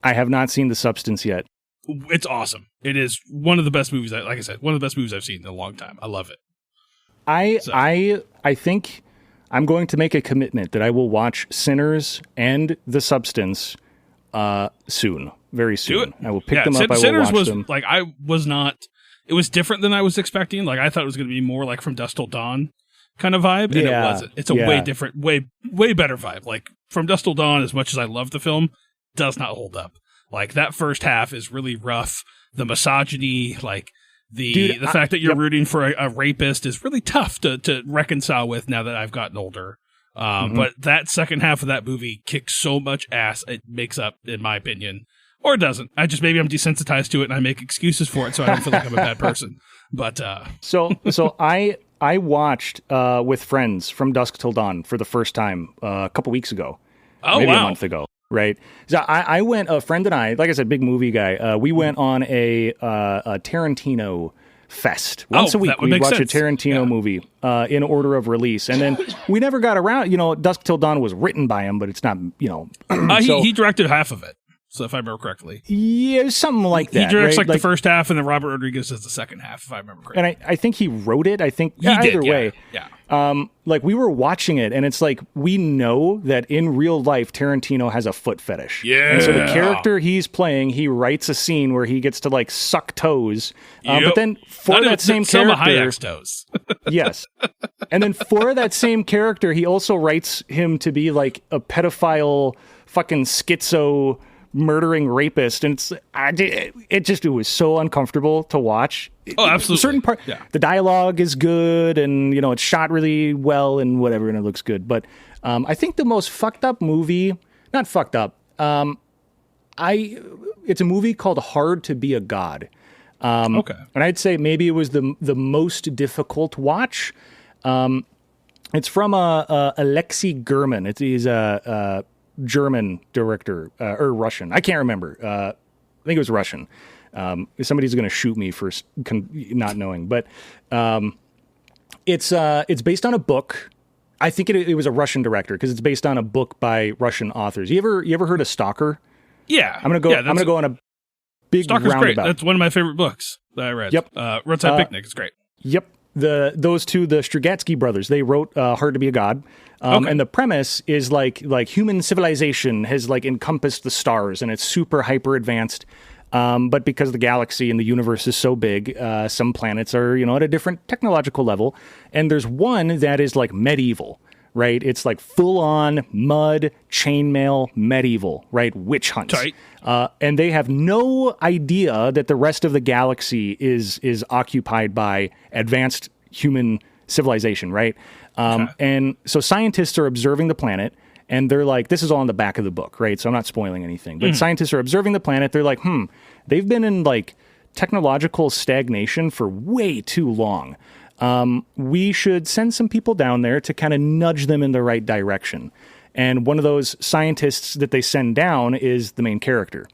I have not seen The Substance yet. It's awesome. It is one of the best movies. Like I said, one of the best movies I've seen in a long time. I love it. I think I'm going to make a commitment that I will watch Sinners and The Substance soon, very soon. Do it. I will pick them up. Sinners I will watch them. Like, I was not. It was different than I was expecting. Like, I thought it was going to be more like From Dusk Till Dawn kind of vibe, and it wasn't. It's a way different, way better vibe. Like, From Dusk Till Dawn, as much as I love the film, does not hold up. Like, that first half is really rough. The misogyny, like, the fact that you're rooting for a rapist is really tough to reconcile with now that I've gotten older. But that second half of that movie kicks so much ass, it makes up, in my opinion. Or it doesn't. Maybe I'm desensitized to it and I make excuses for it so I don't feel like I'm a bad person. But So I watched with friends From Dusk Till Dawn for the first time a couple weeks ago. Oh, maybe wow. a month ago. Right. So I went, a friend and I, like I said, big movie guy. We went on a Tarantino fest. Once a week, we'd watch a Tarantino movie in order of release. And then we never got around, Dusk Till Dawn was written by him, but it's not, he directed half of it. So if I remember correctly. Yeah, something like that. He directs like the first half, and then Robert Rodriguez does the second half, if I remember correctly. And I think he wrote it. I think either way. Yeah. Like, we were watching it, and it's like, we know that in real life, Tarantino has a foot fetish. Yeah. And so the character he's playing, he writes a scene where he gets to, like, suck toes. But then for that same character... Selma Hayek's toes. Yes. And then for that same character, he also writes him to be, like, a pedophile, fucking schizo... murdering rapist, and it was so uncomfortable to watch. Oh, absolutely. Certain part, the dialogue is good, and it's shot really well, and whatever, and it looks good. But I think the most fucked up movie, not fucked up. it's a movie called Hard to Be a God. Okay. And I'd say maybe it was the most difficult watch. It's from Alexei German. He's a German director or Russian. I can't remember. I think it was Russian. Somebody's going to shoot me for not knowing, but it's based on a book. I think it was a Russian director because it's based on a book by Russian authors. You ever heard of Stalker? Yeah, I'm gonna go on a big Stalker's roundabout. great. That's one of my favorite books that I read. Yep. Roadside Picnic is great. Yep. Those two, the Strugatsky brothers, they wrote Hard to Be a God. And the premise is like human civilization has like encompassed the stars and it's super hyper advanced. But because the galaxy and the universe is so big, some planets are, at a different technological level. And there's one that is like medieval, right? It's like full on mud, chainmail, medieval, right? Witch hunts. Tight. And they have no idea that the rest of the galaxy is occupied by advanced human civilization, right? And so scientists are observing the planet, and they're like, this is all in the back of the book, right? So I'm not spoiling anything. But scientists are observing the planet. They're like, they've been in like technological stagnation for way too long. We should send some people down there to kind of nudge them in the right direction. And one of those scientists that they send down is the main character.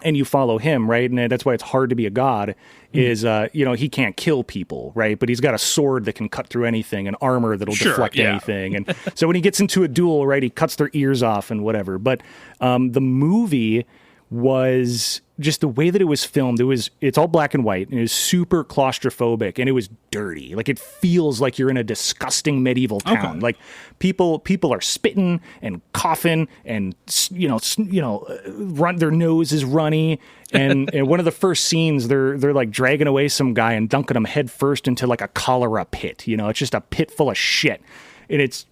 And you follow him, right? And that's why it's hard to be a god, is, he can't kill people, right? But he's got a sword that can cut through anything, and armor that'll deflect anything. And so when he gets into a duel, right, he cuts their ears off and whatever. But the movie was just the way that it was filmed. It's all black and white, and it was super claustrophobic, and it was dirty. Like, it feels like you're in a disgusting medieval town. Okay. Like people are spitting and coughing, and their nose is runny. And one of the first scenes, they're like dragging away some guy and dunking him head first into like a cholera pit. It's just a pit full of shit, and it's.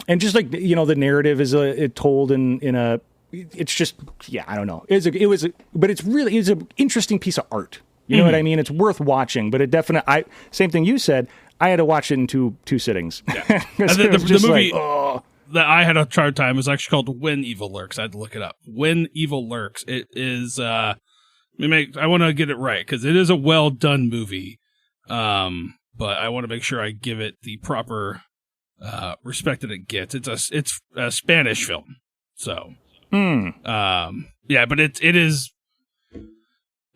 And just like, the narrative is told in a, it's just, I don't know. But it's an interesting piece of art. You know what I mean? It's worth watching, but it definitely, same thing you said, I had to watch it in two sittings. Yeah. The movie that I had a hard time was actually called When Evil Lurks. I had to look it up. When Evil Lurks. It is, I want to get it right because it is a well done movie. But I want to make sure I give it the proper respect that it gets. It's a Spanish film, so but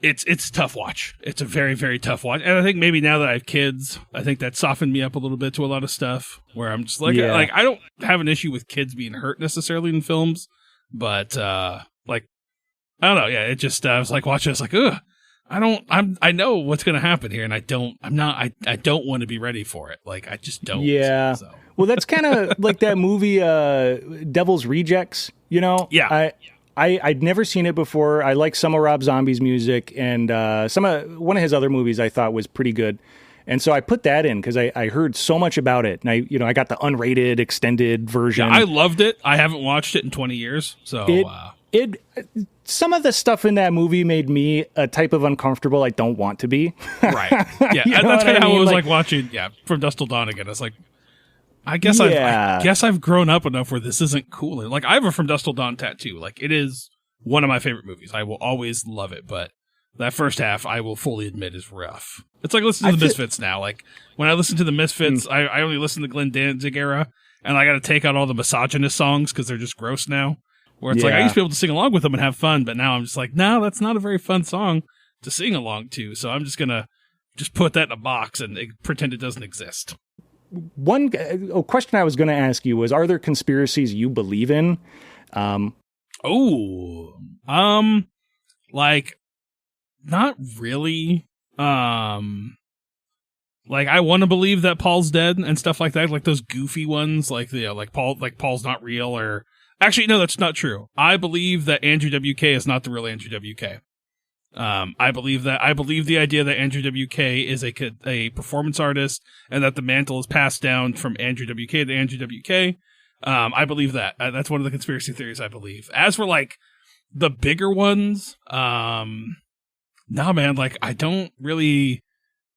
it's a tough watch. It's a very, very tough watch, and I think maybe now that I have kids, I think that softened me up a little bit to a lot of stuff where I'm just like I don't have an issue with kids being hurt necessarily in films, but I don't know. Yeah, it just I was like watching. I was like, ugh. I know what's going to happen here, and I don't want to be ready for it. Like, I just don't. Yeah. So. Well, that's kind of like that movie, Devil's Rejects, Yeah. I'd never seen it before. I like some of Rob Zombie's music, and one of his other movies I thought was pretty good. And so I put that in because I heard so much about it, and I got the unrated extended version. Yeah, I loved it. I haven't watched it in 20 years, so some of the stuff in that movie made me a type of uncomfortable I don't want to be. Right. Yeah, that's kind of how it was like watching. Yeah, From Dusk Till Dawn again. It's like, I guess I've grown up enough where this isn't cool. Like, I have a From Dusk Till Dawn tattoo. Like, it is one of my favorite movies. I will always love it, but that first half, I will fully admit, is rough. It's like listening to the Misfits now. Like, when I listen to the Misfits, I only listen to the Glenn Danzig era, and I got to take out all the misogynist songs because they're just gross now. Where it's like, I used to be able to sing along with them and have fun, but now I'm just like, no, that's not a very fun song to sing along to. So I'm just going to put that in a box and pretend it doesn't exist. One question I was going to ask you was, are there conspiracies you believe in? Like, not really. Like, I want to believe that Paul's dead and stuff like that, like those goofy ones, like Paul's not real, or actually, no, that's not true. I believe that Andrew WK is not the real Andrew WK. I believe the idea that Andrew WK is a performance artist and that the mantle is passed down from Andrew WK to Andrew WK. I believe that. That's one of the conspiracy theories I believe. As for like the bigger ones, no, man, like I don't really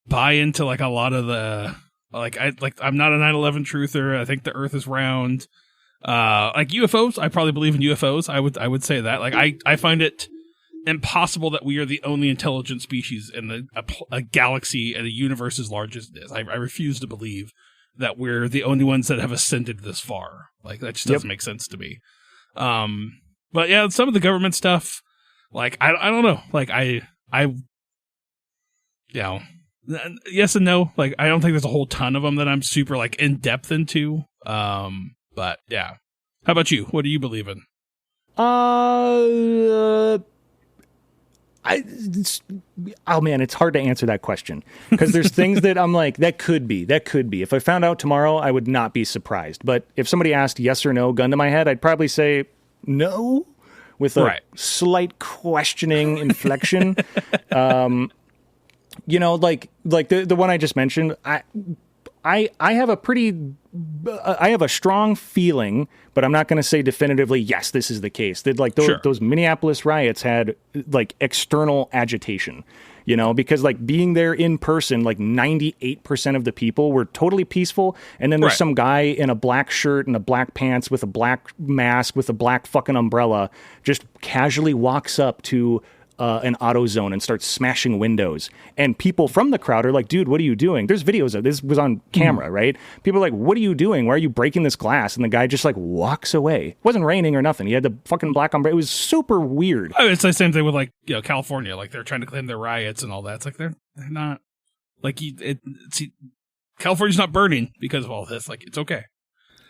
buy into like a lot of the I'm not a 9/11 truther. I think the Earth is round. Like UFOs, I probably believe in UFOs. I would say that. Like I find it impossible that we are the only intelligent species in a galaxy and a universe as large as this. I refuse to believe that we're the only ones that have ascended this far. Like that just doesn't make sense to me. But yeah, some of the government stuff, like I don't know. Like I you know, yes and no. Like I don't think there's a whole ton of them that I'm super like in depth into. But yeah. How about you? What do you believe in? Oh man, it's hard to answer that question because there's things that I'm like, that could be. If I found out tomorrow, I would not be surprised. But if somebody asked yes or no, gun to my head, I'd probably say no with a slight questioning inflection. You know, like the one I just mentioned, I have a strong feeling, but I'm not going to say definitively, yes, this is the case. That like those Minneapolis riots had like external agitation, you know, because like being there in person, like 98% of the people were totally peaceful. And then there's some guy in a black shirt and a black pants with a black mask with a black fucking umbrella just casually walks up to an AutoZone and starts smashing windows. And people from the crowd are like, dude, what are you doing? There's videos of this, was on camera, right? People are like, what are you doing? Why are you breaking this glass? And the guy just like walks away. It wasn't raining or nothing. He had the fucking black umbrella. It was super weird. Oh, it's the same thing with like, you know, California. Like they're trying to claim their riots and all that. It's like they're not like California's not burning because of all this. Like it's okay.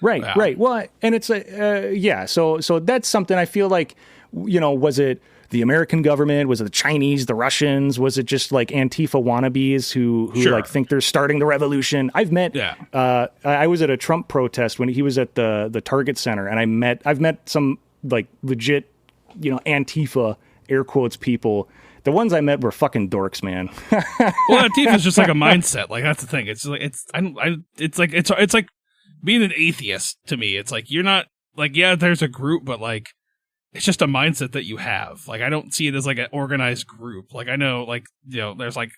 Right, right. Well, and it's So that's something I feel like, you know, was it the American government? Was it the Chinese, the Russians? Was it just like Antifa wannabes who like think they're starting the revolution? I've met, I was at a Trump protest when he was at the Target Center, and I've met some like legit, you know, Antifa air quotes people. The ones I met were fucking dorks, man. Well, Antifa is just like a mindset. Like that's the thing. It's like it's like being an atheist to me. It's like you're not like, yeah, there's a group, but like it's just a mindset that you have. Like I don't see it as like an organized group. Like I know, like, you know, there's like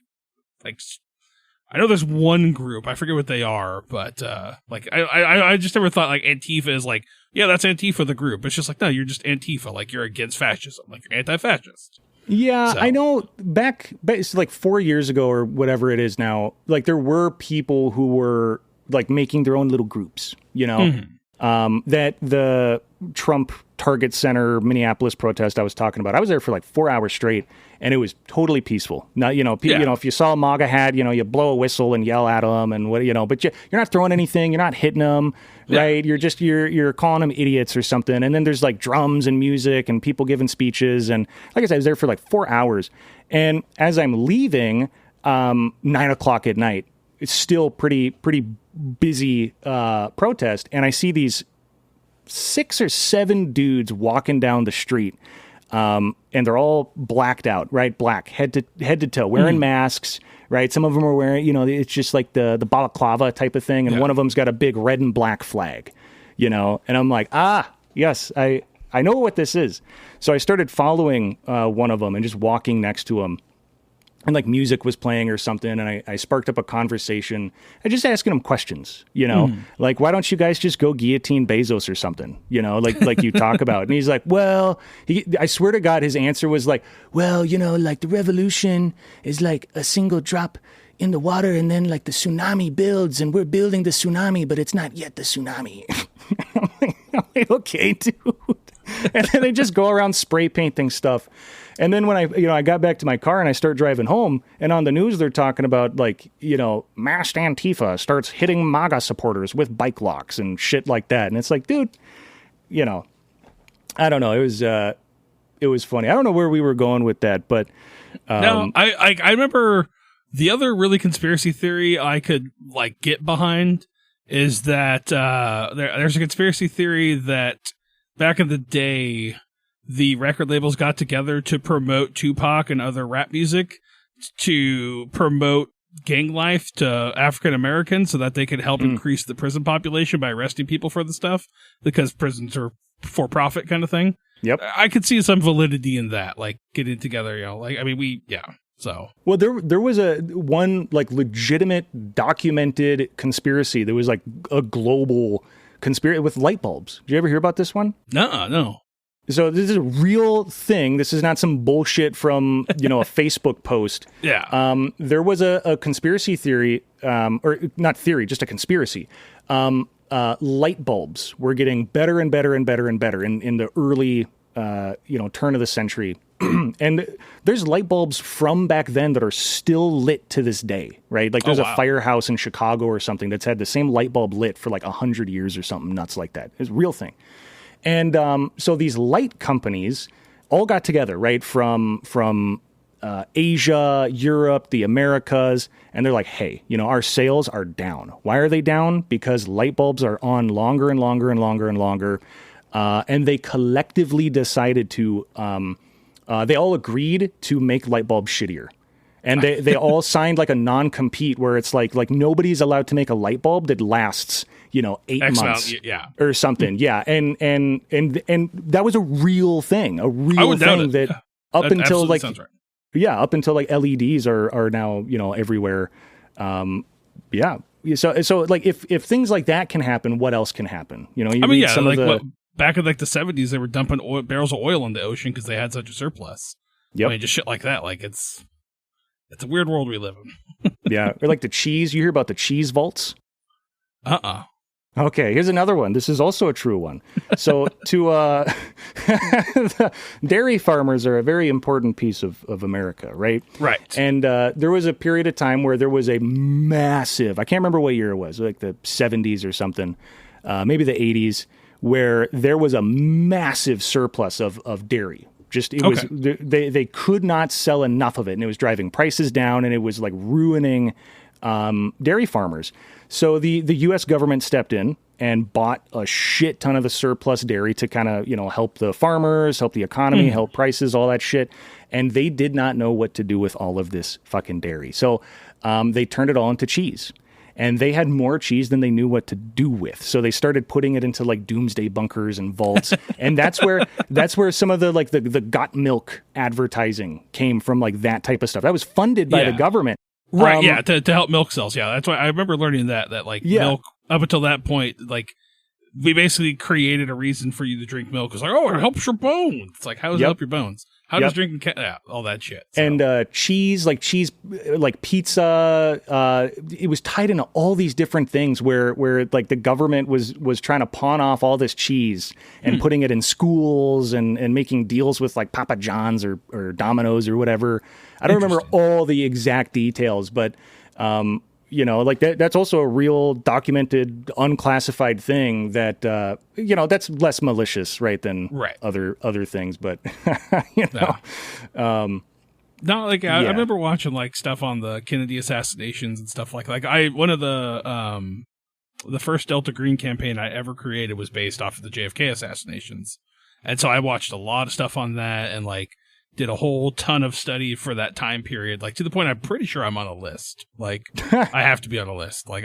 I know there's one group, I forget what they are, but like I just never thought like Antifa is like, yeah, that's Antifa the group. It's just like, no, you're just Antifa. Like you're against fascism. Like you're anti-fascist. Yeah, so. I know back like 4 years ago or whatever it is now, like there were people who were like making their own little groups, you know, that the Trump Target Center Minneapolis protest I was talking about. I was there for like 4 hours straight, and it was totally peaceful. Not, you know, you know, if you saw a MAGA hat, you know, you blow a whistle and yell at them, and what, you know, but you're not throwing anything, you're not hitting them, right? You're just you're calling them idiots or something. And then there's like drums and music and people giving speeches, and like I said, I was there for like 4 hours. And as I'm leaving, 9 o'clock at night, it's still pretty busy protest, and I see these 6 or 7 dudes walking down the street, and they're all blacked out, right? Black, head to toe, wearing masks, right? Some of them are wearing, you know, it's just like the balaclava type of thing, and one of them's got a big red and black flag, you know, and I'm like, yes, I know what this is. So I started following one of them and just walking next to him. And like music was playing or something, and I sparked up a conversation. I just asking him questions, you know, like, why don't you guys just go guillotine Bezos or something, you know, like you talk about. And he's like, well, I swear to God, his answer was like, well, you know, like the revolution is like a single drop in the water, and then like the tsunami builds, and we're building the tsunami, but it's not yet the tsunami. I'm like, okay, dude. And then they just go around spray painting stuff. And then when I got back to my car and I start driving home, and on the news they're talking about like, you know, masked Antifa starts hitting MAGA supporters with bike locks and shit like that. And it's like, dude, you know, I don't know. It was funny. I don't know where we were going with that, but no, I remember the other really conspiracy theory I could like get behind is that there's a conspiracy theory that back in the day, the record labels got together to promote Tupac and other rap music to promote gang life to African Americans so that they could help increase the prison population by arresting people for the stuff, because prisons are for profit kind of thing. Yep. I could see some validity in that, like getting together, you know, like, I mean, so. Well, there was one like legitimate documented conspiracy. There was like a global conspiracy with light bulbs. Did you ever hear about this one? No. So this is a real thing. This is not some bullshit from, a Facebook post. Yeah. There was a conspiracy theory, or not theory, just a conspiracy. Light bulbs were getting better and better and better and better in the early, turn of the century. And there's light bulbs from back then that are still lit to this day, right? Like there's a firehouse in Chicago or something that's had the same light bulb lit for like 100 years or something nuts like that. It's a real thing. And so these light companies all got together, right, from Asia, Europe, the Americas, and they're like, hey, our sales are down. Why are they down? Because light bulbs are on longer and longer and longer and longer. And they collectively decided to, they all agreed to make light bulbs shittier. And they all signed like a non-compete where it's like nobody's allowed to make a light bulb that lasts 8 months or something. Yeah. And that was a real thing, that up until like, right. Yeah, up until like LEDs are now, everywhere. So like if things like that can happen, what else can happen? Back in like the 70s, they were dumping barrels of oil in the ocean because they had such a surplus. Yep. I mean, just shit like that. Like it's a weird world we live in. Yeah. Or like the cheese. You hear about the cheese vaults? Okay, here's another one. This is also a true one. So the dairy farmers are a very important piece of America, right? Right. And there was a period of time where there was a massive, I can't remember what year it was, like the 70s or something, maybe the 80s, where there was a massive surplus of dairy. Was they could not sell enough of it, and it was driving prices down, and it was like ruining dairy farmers. So the U.S. government stepped in and bought a shit ton of the surplus dairy to kind of, help the farmers, help the economy, help prices, all that shit. And they did not know what to do with all of this fucking dairy. So they turned it all into cheese. And they had more cheese than they knew what to do with. So they started putting it into like doomsday bunkers and vaults. And that's where some of the got milk advertising came from, like that type of stuff. That was funded by the government. Right, to help milk sales. Yeah, that's why I remember learning that milk, up until that point, like, we basically created a reason for you to drink milk. It's like, it helps your bones. It's like, how does it help your bones? How does drinking all that shit? So. And cheese, like pizza, it was tied into all these different things where like the government was trying to pawn off all this cheese and putting it in schools and making deals with like Papa John's or Domino's or whatever. I don't remember all the exact details, but like that's also a real documented, unclassified thing that that's less malicious, right, than other things. But I remember watching like stuff on the Kennedy assassinations and stuff like one of the first Delta Green campaign I ever created was based off of the JFK assassinations, and so I watched a lot of stuff on that and like did a whole ton of study for that time period, like to the point I'm pretty sure I'm on a list. Like I have to be on a list. Like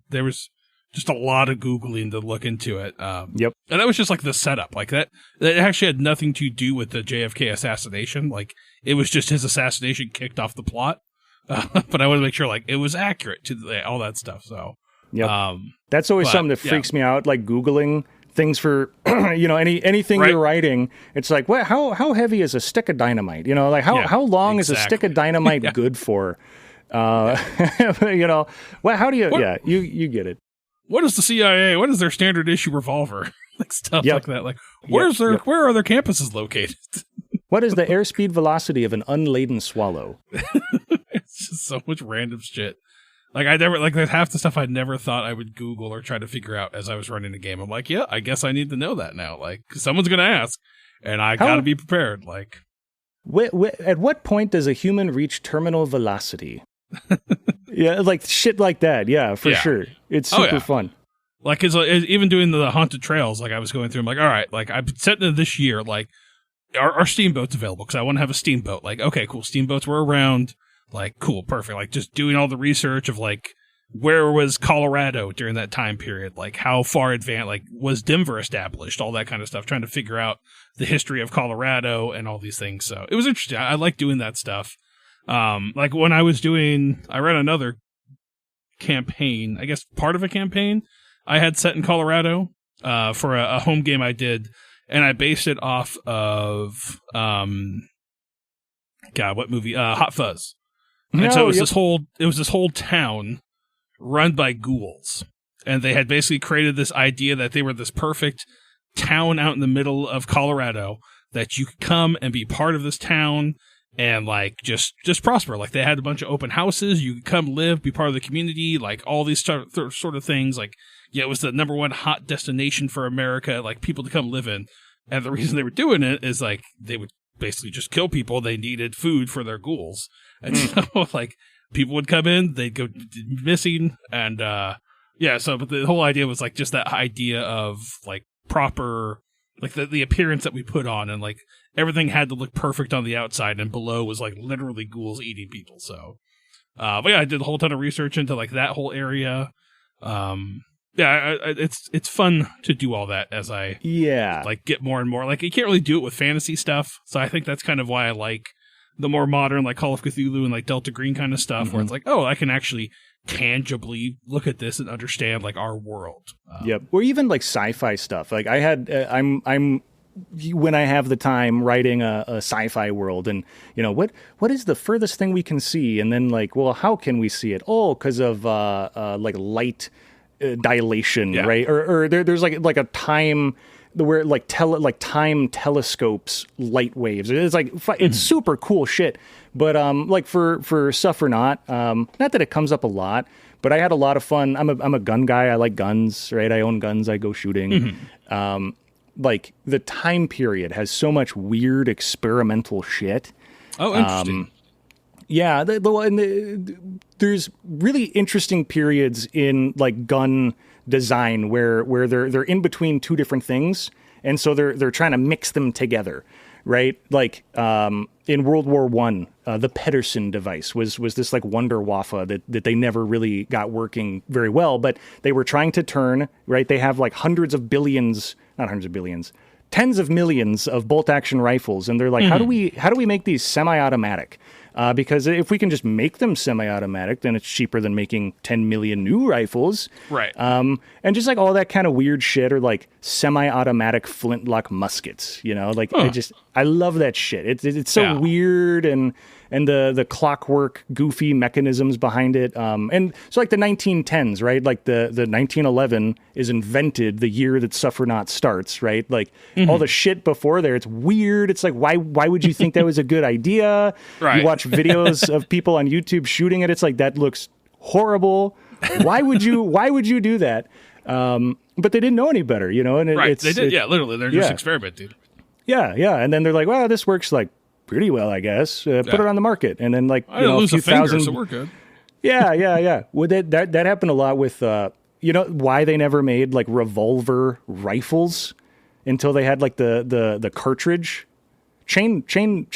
there was just a lot of Googling to look into it. Yep. And that was just like the setup. Like that actually had nothing to do with the JFK assassination. Like it was just his assassination kicked off the plot. But I want to make sure like it was accurate to all that stuff. So that's always something that freaks me out. Like Googling things for anything you're writing, it's like, well, how heavy is a stick of dynamite? How long is a stick of dynamite good for? Well, how do you? You get it. What is the CIA? What is their standard issue revolver? Like stuff like that. Like where are their campuses located? What is the airspeed velocity of an unladen swallow? It's just so much random shit. Like there's half the stuff I never thought I would Google or try to figure out as I was running the game. I'm like, yeah, I guess I need to know that now. Like, 'cause someone's gonna ask, and I gotta be prepared. Like, at what point does a human reach terminal velocity? Yeah, like shit like that. Yeah, for sure. It's super fun. Like, cause even doing the haunted trails, like I was going through, I'm like, all right, like I've set into this year, like, are steamboats available? Because I want to have a steamboat. Like, okay, cool, steamboats were around. Like, cool, perfect. Like, just doing all the research of, like, where was Colorado during that time period? Like, how far advanced, like, was Denver established? All that kind of stuff. Trying to figure out the history of Colorado and all these things. So, it was interesting. I like doing that stuff. Like, when I ran another campaign, I guess part of a campaign I had set in Colorado. for a home game I did, and I based it off of what movie? Hot Fuzz. And so it was this whole town run by ghouls, and they had basically created this idea that they were this perfect town out in the middle of Colorado, that you could come and be part of this town and like just prosper. Like they had a bunch of open houses, you could come live, be part of the community, like all these sort of things. Like, yeah, it was the number one hot destination for America, like people to come live in. And the reason they were doing it is like they would basically just kill people. They needed food for their ghouls. And so like people would come in, they'd go missing. And but the whole idea was like just that idea of like proper, like the appearance that we put on, and like everything had to look perfect on the outside, and below was like literally ghouls eating people. So, but yeah, I did a whole ton of research into like that whole area. It's fun to do all that as I like get more and more. Like you can't really do it with fantasy stuff, so I think that's kind of why I like the more modern like Call of Cthulhu and like Delta Green kind of stuff, where it's like, oh, I can actually tangibly look at this and understand like our world. Or even like sci-fi stuff. Like I had, I'm when I have the time writing a sci-fi world, and you know what is the furthest thing we can see, and then like, well, how can we see it? Oh, because of like light dilation, right? Or there's like a time where like time telescopes light waves. It's like it's super cool shit. But like for Suffer Not, not that it comes up a lot, but I had a lot of fun. I'm a gun guy. I like guns, right? I own guns. I go shooting. Like the time period has so much weird experimental shit. Oh, interesting. There's really interesting periods in like gun design where they're in between two different things, and so they're trying to mix them together, right? Like in World War I, the Pedersen device was this like wonder waffe that they never really got working very well, but they were trying to turn, right? They have like tens of millions of bolt action rifles, and they're like, how do we make these semi-automatic? Because if we can just make them semi-automatic, then it's cheaper than making 10 million new rifles. Right. And just like all that kind of weird shit, or like semi-automatic flintlock muskets, you know, like I love that shit. It's so weird, and the clockwork goofy mechanisms behind it. And so like the 1910s, right? Like the 1911 is invented the year that Suffer Not starts, right? Like all the shit before there, it's weird. It's like, why would you think that was a good idea? Right. You watch videos of people on YouTube shooting it. It's like, that looks horrible. Why would you do that? But they didn't know any better, you know? And they did. Literally. They're just experimenting. Yeah. And then they're like, well, this works like pretty well, I guess. Put it on the market. And then like, I didn't lose a finger, so we're good. Yeah. Well, that happened a lot with, you know, why they never made like revolver rifles until they had like the cartridge chain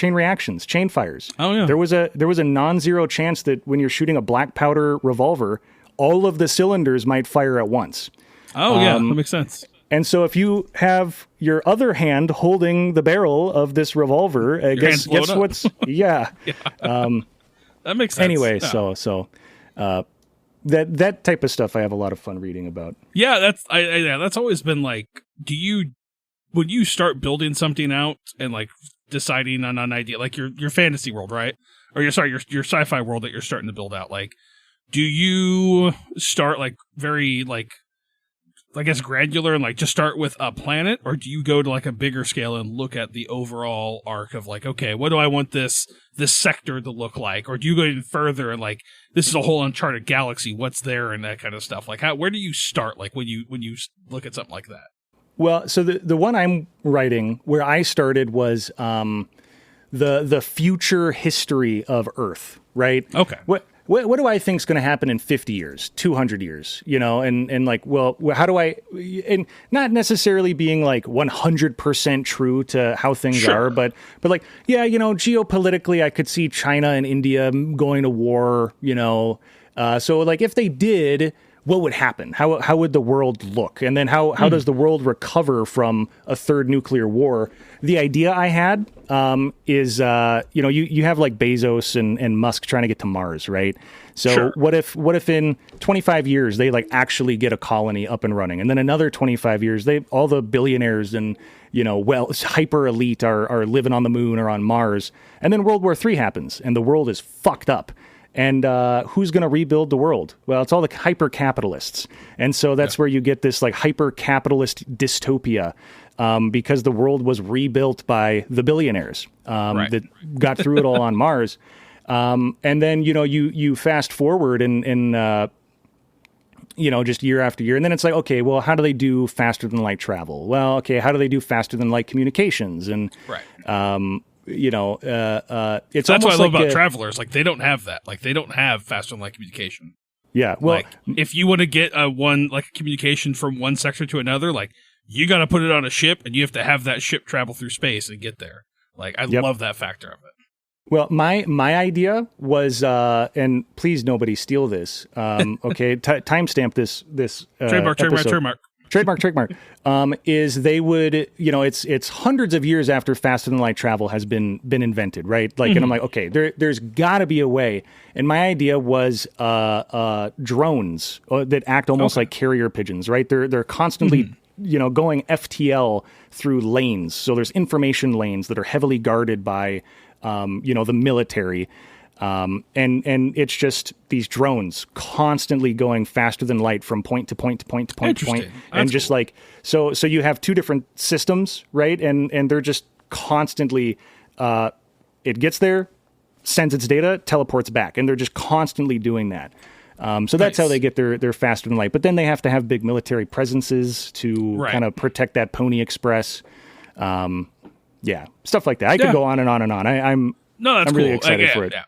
reactions, chain fires. Oh yeah. There was a non-zero chance that when you're shooting a black powder revolver, all of the cylinders might fire at once. Oh yeah, that makes sense. And so if you have your other hand holding the barrel of this revolver, guess what's that makes sense. Anyway, so that type of stuff I have a lot of fun reading about. Yeah, that's always been like, when you start building something out and like deciding on an idea, like your fantasy world, right? Or your sci-fi world that you're starting to build out, like, do you start like very like, I guess, granular and like just start with a planet, or do you go to like a bigger scale and look at the overall arc of like, okay, what do I want this sector to look like? Or do you go even further and like, this is a whole uncharted galaxy, what's there, and that kind of stuff? Like, where do you start? Like when you look at something like that? Well, so the one I'm writing, where I started, was the future history of Earth, right? Okay. What do I think is going to happen in 50 years, 200 years, you know? And like, well, how do I, and not necessarily being like 100% true to how things are, but like, yeah, you know, geopolitically, I could see China and India going to war, you know? So like, if they did, what would happen? How would the world look? And then how does the world recover from a third nuclear war? The idea I had is, you have like Bezos and Musk trying to get to Mars, right? So Sure. what if in 25 years they like actually get a colony up and running, and then another 25 years all the billionaires and hyper elite are living on the moon or on Mars, and then World War III happens and the world is fucked up. And who's going to rebuild the world? Well, it's all the hyper-capitalists. And so that's where you get this like hyper-capitalist dystopia because the world was rebuilt by the billionaires that got through it all on Mars. And then, you fast forward and just year after year. And then it's like, okay, well, how do they do faster than light travel? Well, okay, how do they do faster than light communications? And it's that's what I love like about travelers. Like they don't have that. Like they don't have faster than light communication. Yeah. Well, like, if you want to get a communication from one sector to another, like you got to put it on a ship and you have to have that ship travel through space and get there. Like I love that factor of it. Well, my idea was, and please nobody steal this. Okay, timestamp this. Trademark. Is they would, it's hundreds of years after faster than light travel has been invented, right? Like, and I'm like, okay, there's got to be a way. And my idea was drones that act almost like carrier pigeons, right? They're constantly, going FTL through lanes. So there's information lanes that are heavily guarded by, the military. And it's just these drones constantly going faster than light from point to point to point to point to point. And just cool. Like, so you have two different systems, right? And they're just constantly, it gets there, sends its data, teleports back. And they're just constantly doing that. So that's how they get their faster than light. But then they have to have big military presences to kind of protect that Pony Express. Stuff like that. I could go on and on and on. I'm really excited for it. Yeah.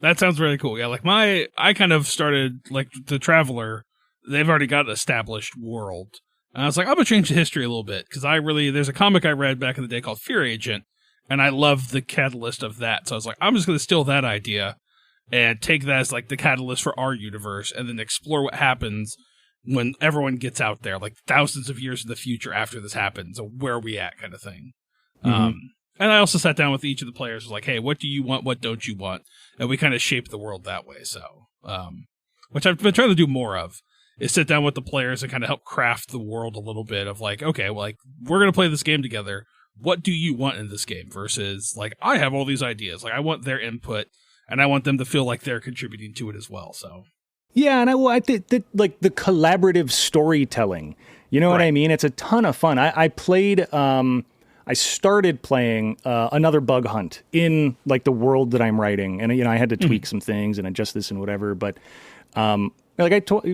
That sounds really cool. Yeah, like I kind of started like the Traveler. They've already got an established world. And I was like, I'm going to change the history a little bit because there's a comic I read back in the day called Fear Agent, and I love the catalyst of that. So I was like, I'm just going to steal that idea and take that as like the catalyst for our universe and then explore what happens when everyone gets out there, like thousands of years in the future after this happens. So where are we at kind of thing. Mm-hmm. And I also sat down with each of the players, was like, hey, what do you want? What don't you want? And we kind of shaped the world that way. So, which I've been trying to do more of, is sit down with the players and kind of help craft the world a little bit of like, okay, well, like we're going to play this game together. What do you want in this game? Versus like, I have all these ideas. Like I want their input and I want them to feel like they're contributing to it as well. So. Yeah. And I think that like the collaborative storytelling, you know what I mean? It's a ton of fun. I played, I started playing another bug hunt in like the world that I'm writing, and I had to tweak some things and adjust this and whatever. But like I told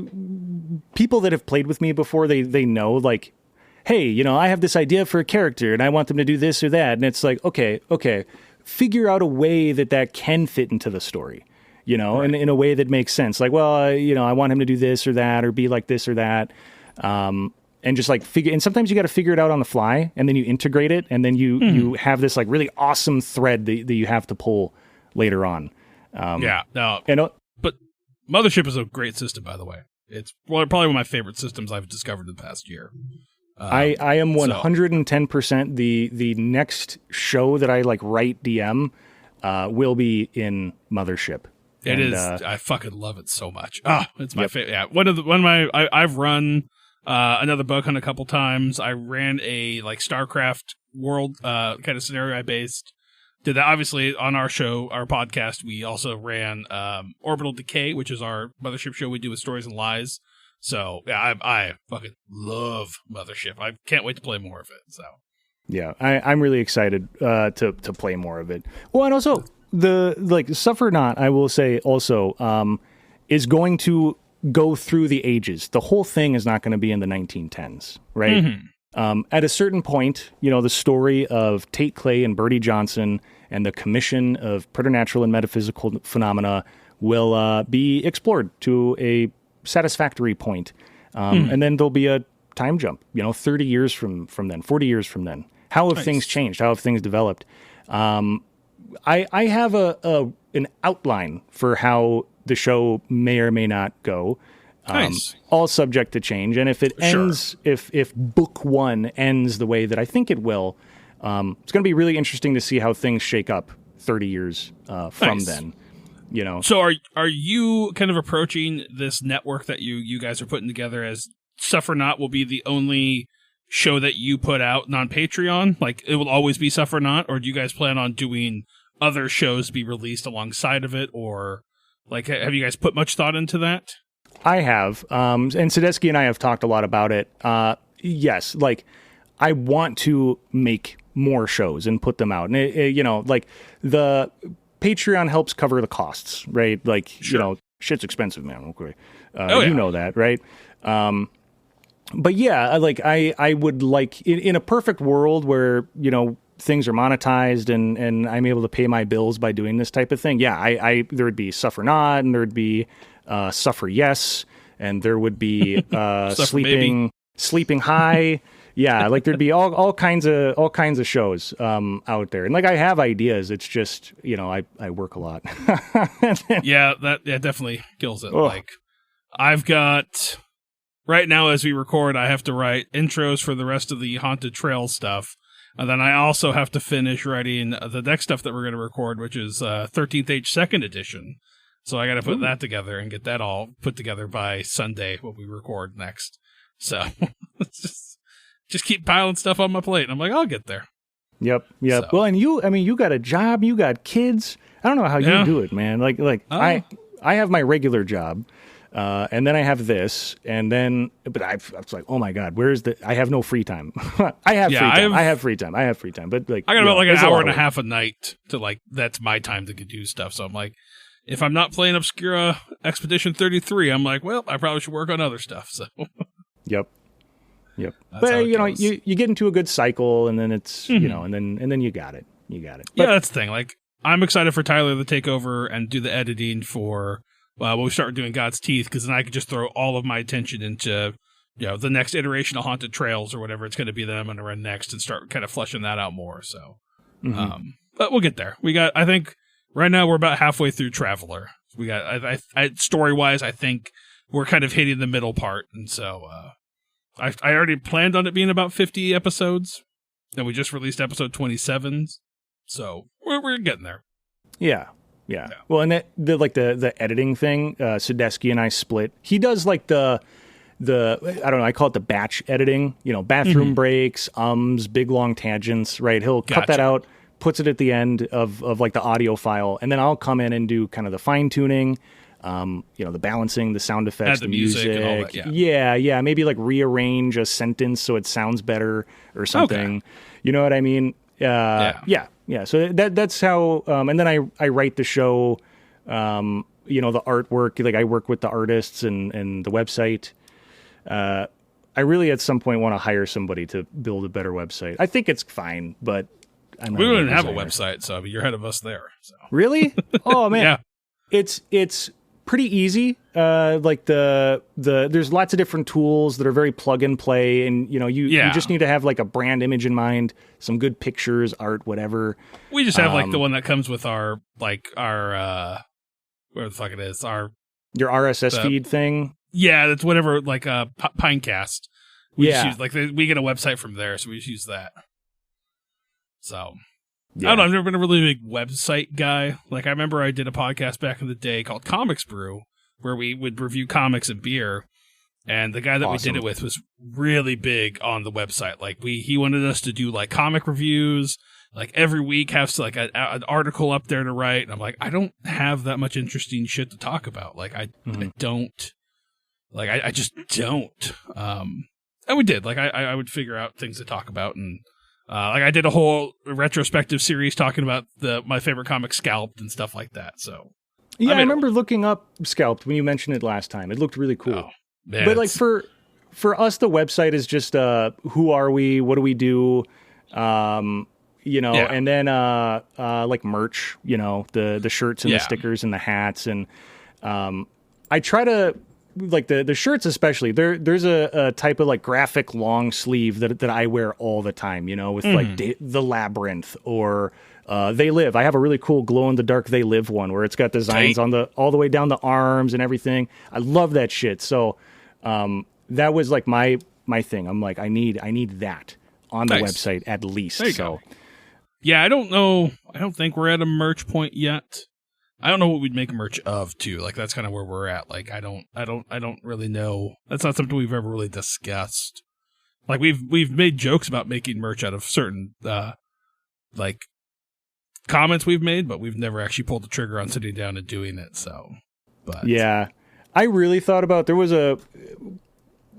people that have played with me before, they know like, hey, I have this idea for a character and I want them to do this or that, and it's like, okay, figure out a way that can fit into the story, and in a way that makes sense. Like, well, I want him to do this or that or be like this or that. And just like and sometimes you got to figure it out on the fly, and then you integrate it, and then you have this like really awesome thread that you have to pull later on. But Mothership is a great system, by the way. It's probably one of my favorite systems I've discovered in the past year. I am 110% the next show that I like write DM will be in Mothership. It is. I fucking love it so much. It's my favorite. Yeah, I've run. Another bug hunt a couple times. I ran a like StarCraft world kind of scenario I based. Did that obviously on our show, our podcast. We also ran Orbital Decay, which is our Mothership show we do with Stories and Lies. So yeah, I fucking love Mothership. I can't wait to play more of it. So yeah, I'm really excited to play more of it. Well, and also the like Suffer Not, I will say also is going to go through the ages. The whole thing is not going to be in the 1910s, right? Mm-hmm. At a certain point, the story of Tate Clay and Bertie Johnson and the commission of preternatural and metaphysical phenomena will be explored to a satisfactory point. And then there'll be a time jump, 30 years from then, 40 years from then. How have things changed? How have things developed? I have an outline for how the show may or may not go. Nice. All subject to change. And if it ends, if book 1 ends the way that I think it will, it's going to be really interesting to see how things shake up 30 years from then. You know. So are you kind of approaching this network that you guys are putting together as Suffer Not will be the only show that you put out on Patreon? Like, it will always be Suffer Not, or do you guys plan on doing other shows be released alongside of it, or like have you guys put much thought into that? I have, and Sadesky and I have talked a lot about it. Yes, like I want to make more shows and put them out, and you know, like the Patreon helps cover the costs, right? Like, you know, shit's expensive, man. Okay, you know that, right? But yeah, like I would like in a perfect world where, you know, things are monetized and I'm able to pay my bills by doing this type of thing. Yeah, I there would be Suffer Not, and there would be Suffer Yes, and there would be Sleeping High. Yeah, like there'd be all kinds of shows out there, and like I have ideas. It's just, you know, I work a lot. Yeah, that definitely kills it. Like I've got right now as we record, I have to write intros for the rest of the Haunted Trail stuff, and then I also have to finish writing the next stuff that we're going to record, which is 13th Age Second Edition. So I got to put that together and get that all put together by Sunday when we record next. So it's just keep piling stuff on my plate. And I'm like, I'll get there. Yep. So. Well, and you got a job, you got kids. I don't know how you do it, man. Like I have my regular job, and then I have this, and then, but I was like, oh my God, I have no free time. I have free time, but like, I got about like an hour and a half a night to like, that's my time to do stuff. So I'm like, if I'm not playing Obscura Expedition 33, I'm like, well, I probably should work on other stuff. So. Yep. But you know, you get into a good cycle, and then it's you know, and then you got it. But, yeah, that's the thing. Like, I'm excited for Tyler to take over and do the editing for when we start doing God's Teeth, because then I can just throw all of my attention into, you know, the next iteration of Haunted Trails or whatever it's going to be that I'm going to run next, and start kind of fleshing that out more. So, but we'll get there. I think right now we're about halfway through Traveler. We got story wise, I think we're kind of hitting the middle part, and so. I already planned on it being about 50 episodes, and we just released episode 27, so we're getting there. Yeah. Well, and the editing thing, Sadesky and I split. He does like the I don't know, I call it the batch editing. You know, bathroom breaks, big long tangents. Right? He'll cut that out, puts it at the end of like the audio file, and then I'll come in and do kind of the fine tuning. You know, the balancing, the sound effects, the music and all that, yeah. Maybe like rearrange a sentence so it sounds better or something. Okay. You know what I mean? Yeah. So that's how. And then I write the show. You know, the artwork. Like I work with the artists and the website. I really at some point want to hire somebody to build a better website. I think it's fine, but we don't even have a website, so you're ahead of us there. So. Really? Oh man, it's pretty easy. Like there's lots of different tools that are very plug and play, and you know you just need to have like a brand image in mind, some good pictures, art, whatever. We just have like the one that comes with our where the fuck it is, your RSS feed thing. Yeah, that's whatever, like Pinecast. We just use, like we get a website from there, so we just use that. So. Yeah. I don't know, I've never been a really big website guy. Like, I remember I did a podcast back in the day called Comics Brew, where we would review comics and beer, and the guy that we did it with was really big on the website. Like, he wanted us to do, like, comic reviews, like, every week have, like, an article up there to write, and I'm like, I don't have that much interesting shit to talk about. Like, I don't. Like, I just don't. And we did. Like, I would figure out things to talk about, and like I did a whole retrospective series talking about my favorite comic, Scalped, and stuff like that. So yeah, I remember looking up Scalped when you mentioned it last time. It looked really cool. Oh, man, but like for us, the website is just who are we? What do we do? You know, and then like merch. You know, the shirts and the stickers and the hats, and I try to. Like the shirts especially, there's a type of like graphic long sleeve that I wear all the time, you know, with like the Labyrinth or They Live. I have a really cool glow in the dark They Live one where it's got designs on all the way down the arms and everything. I love that shit. So that was like my thing. I'm like, I need that on the website at least. So yeah, I don't know. I don't think we're at a merch point yet. I don't know what we'd make merch of too. Like that's kind of where we're at. Like I don't really know. That's not something we've ever really discussed. Like we've made jokes about making merch out of certain like comments we've made, but we've never actually pulled the trigger on sitting down and doing it. So, but yeah, I really thought about there was a.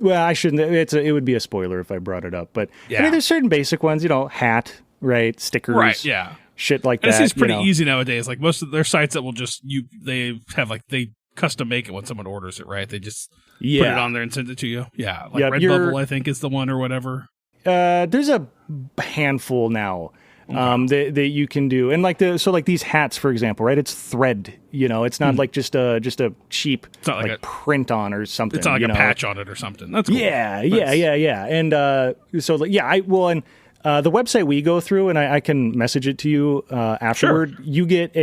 Well, I shouldn't. It would be a spoiler if I brought it up, but I mean, there's certain basic ones. hat, right? Stickers, right? Yeah. Shit like and that. It's pretty easy nowadays. Like most of their sites that will just they have like they custom make it when someone orders it, right? They just put it on there and send it to you. Yeah, like Redbubble, I think is the one or whatever. There's a handful now that you can do, and like these hats, for example, right? It's thread. It's not like just a cheap like print on or something. It's not like a patch on it or something. That's cool. Yeah. And the website we go through, and I can message it to you afterward. Sure. You get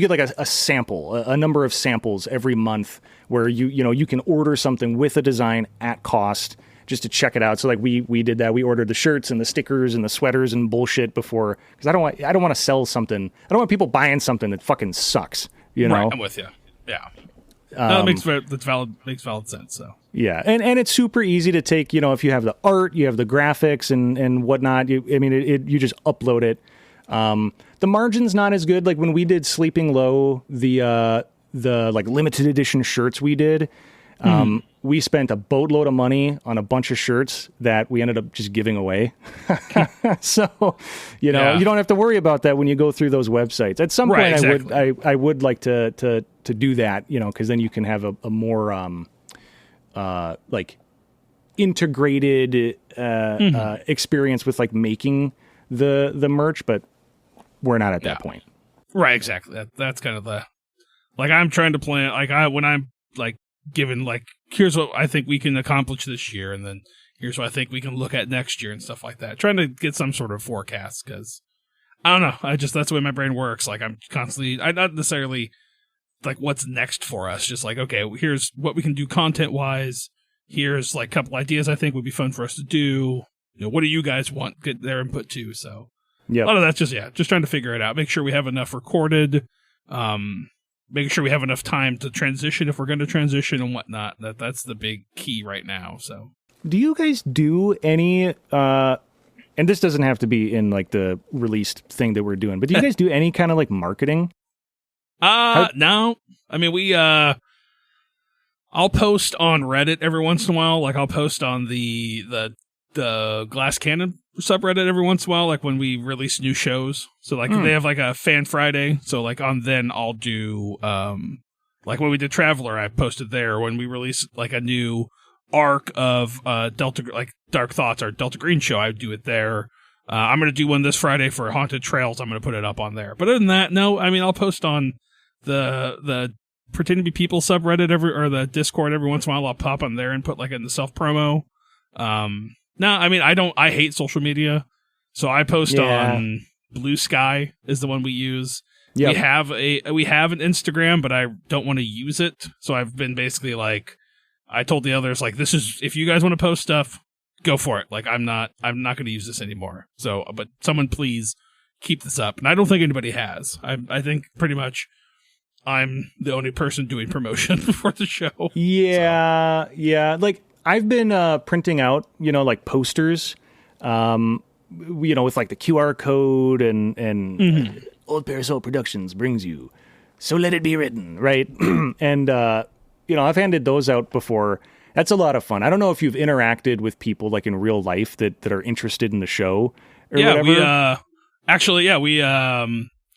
like a sample, a number of samples every month where you can order something with a design at cost just to check it out. So like we did that. We ordered the shirts and the stickers and the sweaters and bullshit before because I don't want to sell something. I don't want people buying something that fucking sucks. Right, I'm with you. Yeah. That makes valid sense. So yeah, and it's super easy to take. If you have the art, you have the graphics and whatnot. You just upload it. The margin's not as good. Like when we did Sleeping Low, the like limited edition shirts we did. We spent a boatload of money on a bunch of shirts that we ended up just giving away. So, you don't have to worry about that when you go through those websites. At some point, exactly. I would like to do that, because then you can have a more like integrated experience with like making the merch, but we're not at that point. Right, exactly. That's kind of the like I'm trying to plan when I'm like given like here's what I think we can accomplish this year, and then here's what I think we can look at next year and stuff like that. Trying to get some sort of forecast because I don't know. That's the way my brain works. Like I'm constantly, I not necessarily like what's next for us. Just like okay, here's what we can do content wise. Here's like a couple ideas I think would be fun for us to do. What do you guys want? Get their input too. So a lot of that's just trying to figure it out. Make sure we have enough recorded. Making sure we have enough time to transition if we're going to transition and whatnot. That's the big key right now. So, do you guys do any? And this doesn't have to be in like the released thing that we're doing, but do you guys do any kind of like marketing? No. I mean, I'll post on Reddit every once in a while. Like I'll post on the Glass Cannon subreddit every once in a while, like when we release new shows. So like they have like a Fan Friday. So like on then I'll do like when we did Traveler, I posted there. When we release like a new arc of Delta, like Dark Thoughts, our Delta Green show, I do it there. I'm gonna do one this Friday for Haunted Trails. I'm gonna put it up on there. But other than that, no. I mean, I'll post on the Pretend to Be People subreddit or the Discord every once in a while. I'll pop on there and put like in the self promo. No, I mean, I hate social media, so I post on Blue Sky is the one we use. Yep. We have an Instagram, but I don't want to use it. So I've been basically like, I told the others like, this is, if you guys want to post stuff, go for it. Like I'm not going to use this anymore. So, but someone please keep this up. And I don't think anybody has. I think pretty much I'm the only person doing promotion for the show. Yeah. So. Yeah. Like, I've been printing out, like posters, with like the QR code and Old Parasol Productions brings you, so let it be written, right? And, I've handed those out before. That's a lot of fun. I don't know if you've interacted with people like in real life that are interested in the show or whatever.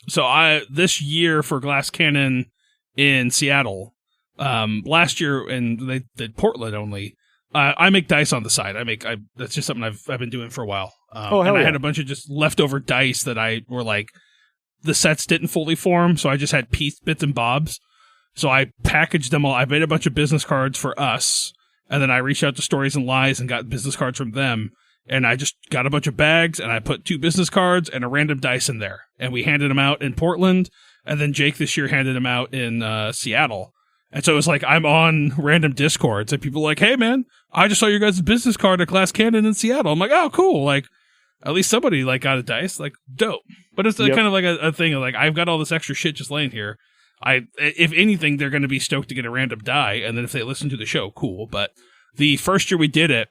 So this year for Glass Cannon in Seattle, last year, and they did Portland only. I make dice on the side. That's just something I've been doing for a while. I had a bunch of just leftover dice that I were like, the sets didn't fully form, so I just had bits and bobs. So I packaged them all. I made a bunch of business cards for us, and then I reached out to Stories and Lies and got business cards from them. And I just got a bunch of bags and I put 2 business cards and a random dice in there. And we handed them out in Portland. And then Jake this year handed them out in Seattle. And so it was like, I'm on random Discords and people are like, hey man, I just saw your guys' business card at Glass Cannon in Seattle. I'm like, oh, cool. Like, at least somebody like got a dice. Like, dope. But it's kind of like a thing of like, I've got all this extra shit just laying here. If anything, they're going to be stoked to get a random die. And then if they listen to the show, cool. But the first year we did it,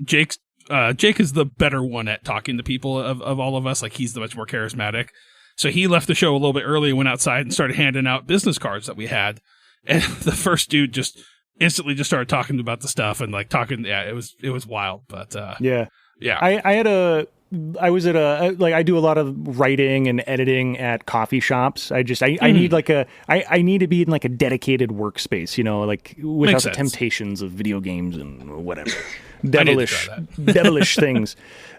Jake is the better one at talking to people of all of us. Like, he's the much more charismatic. So he left the show a little bit early, went outside and started handing out business cards that we had. And the first dude just instantly just started talking about the stuff and like talking. Yeah, it was wild. But yeah. I was at I do a lot of writing and editing at coffee shops. I need I need to be in like a dedicated workspace, like without the temptations of video games and whatever devilish things.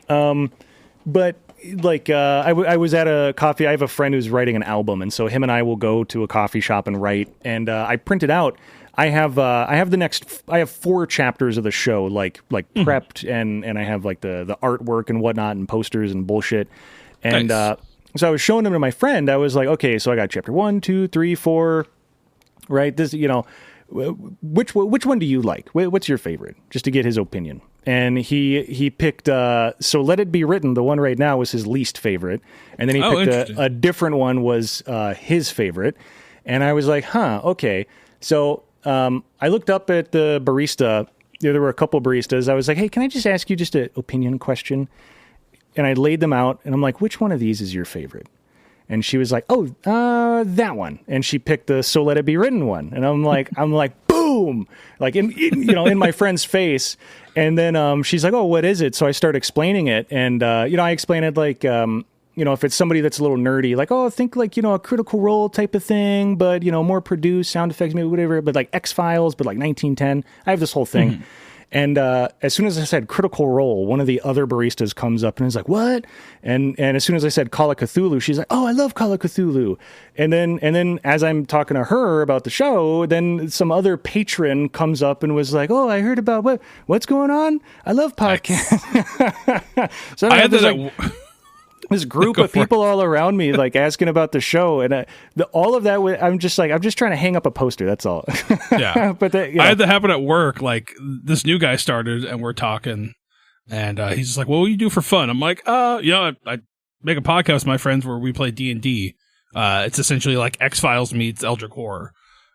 But like I was at a coffee. I have a friend who's writing an album, and so him and I will go to a coffee shop and write. And I printed out. I have 4 chapters of the show like prepped, and I have like the artwork and whatnot and posters and bullshit. And nice. So I was showing them to my friend. I was like, okay, so I got chapter 1, 2, 3, 4. Right, this which one do you like? What's your favorite? Just to get his opinion. And he picked So Let It Be Written, the one right now, was his least favorite. And then he picked a different one was his favorite. And I was like, huh, okay. So I looked up at the barista. There were a couple baristas. I was like, hey, can I just ask you just an opinion question? And I laid them out, and I'm like, which one of these is your favorite? And she was like, oh, that one. And she picked the So Let It Be Written one. And I'm like, boom, like in my friend's face. And then she's like, oh, what is it? So I start explaining it. And, I explain it like, if it's somebody that's a little nerdy, like, oh, think like, a Critical Role type of thing, but, more produced, sound effects, maybe whatever, but like X-Files, but like 1910. I have this whole thing. Mm-hmm. And as soon as I said Critical Role, one of the other baristas comes up and is like, what? And as soon as I said Call of Cthulhu, she's like, oh, I love Call of Cthulhu. And then as I'm talking to her about the show, then some other patron comes up and was like, oh, I heard about what's going on? I love podcasts. So I had this group of people all around me, like asking about the show, and all of that. I'm just trying to hang up a poster. That's all. Yeah, but I had that happen at work. Like this new guy started, and we're talking, and he's just like, "What will you do for fun?" I'm like, I make a podcast with my friends where we play D&D. It's essentially like X-Files meets Eldritch Horror."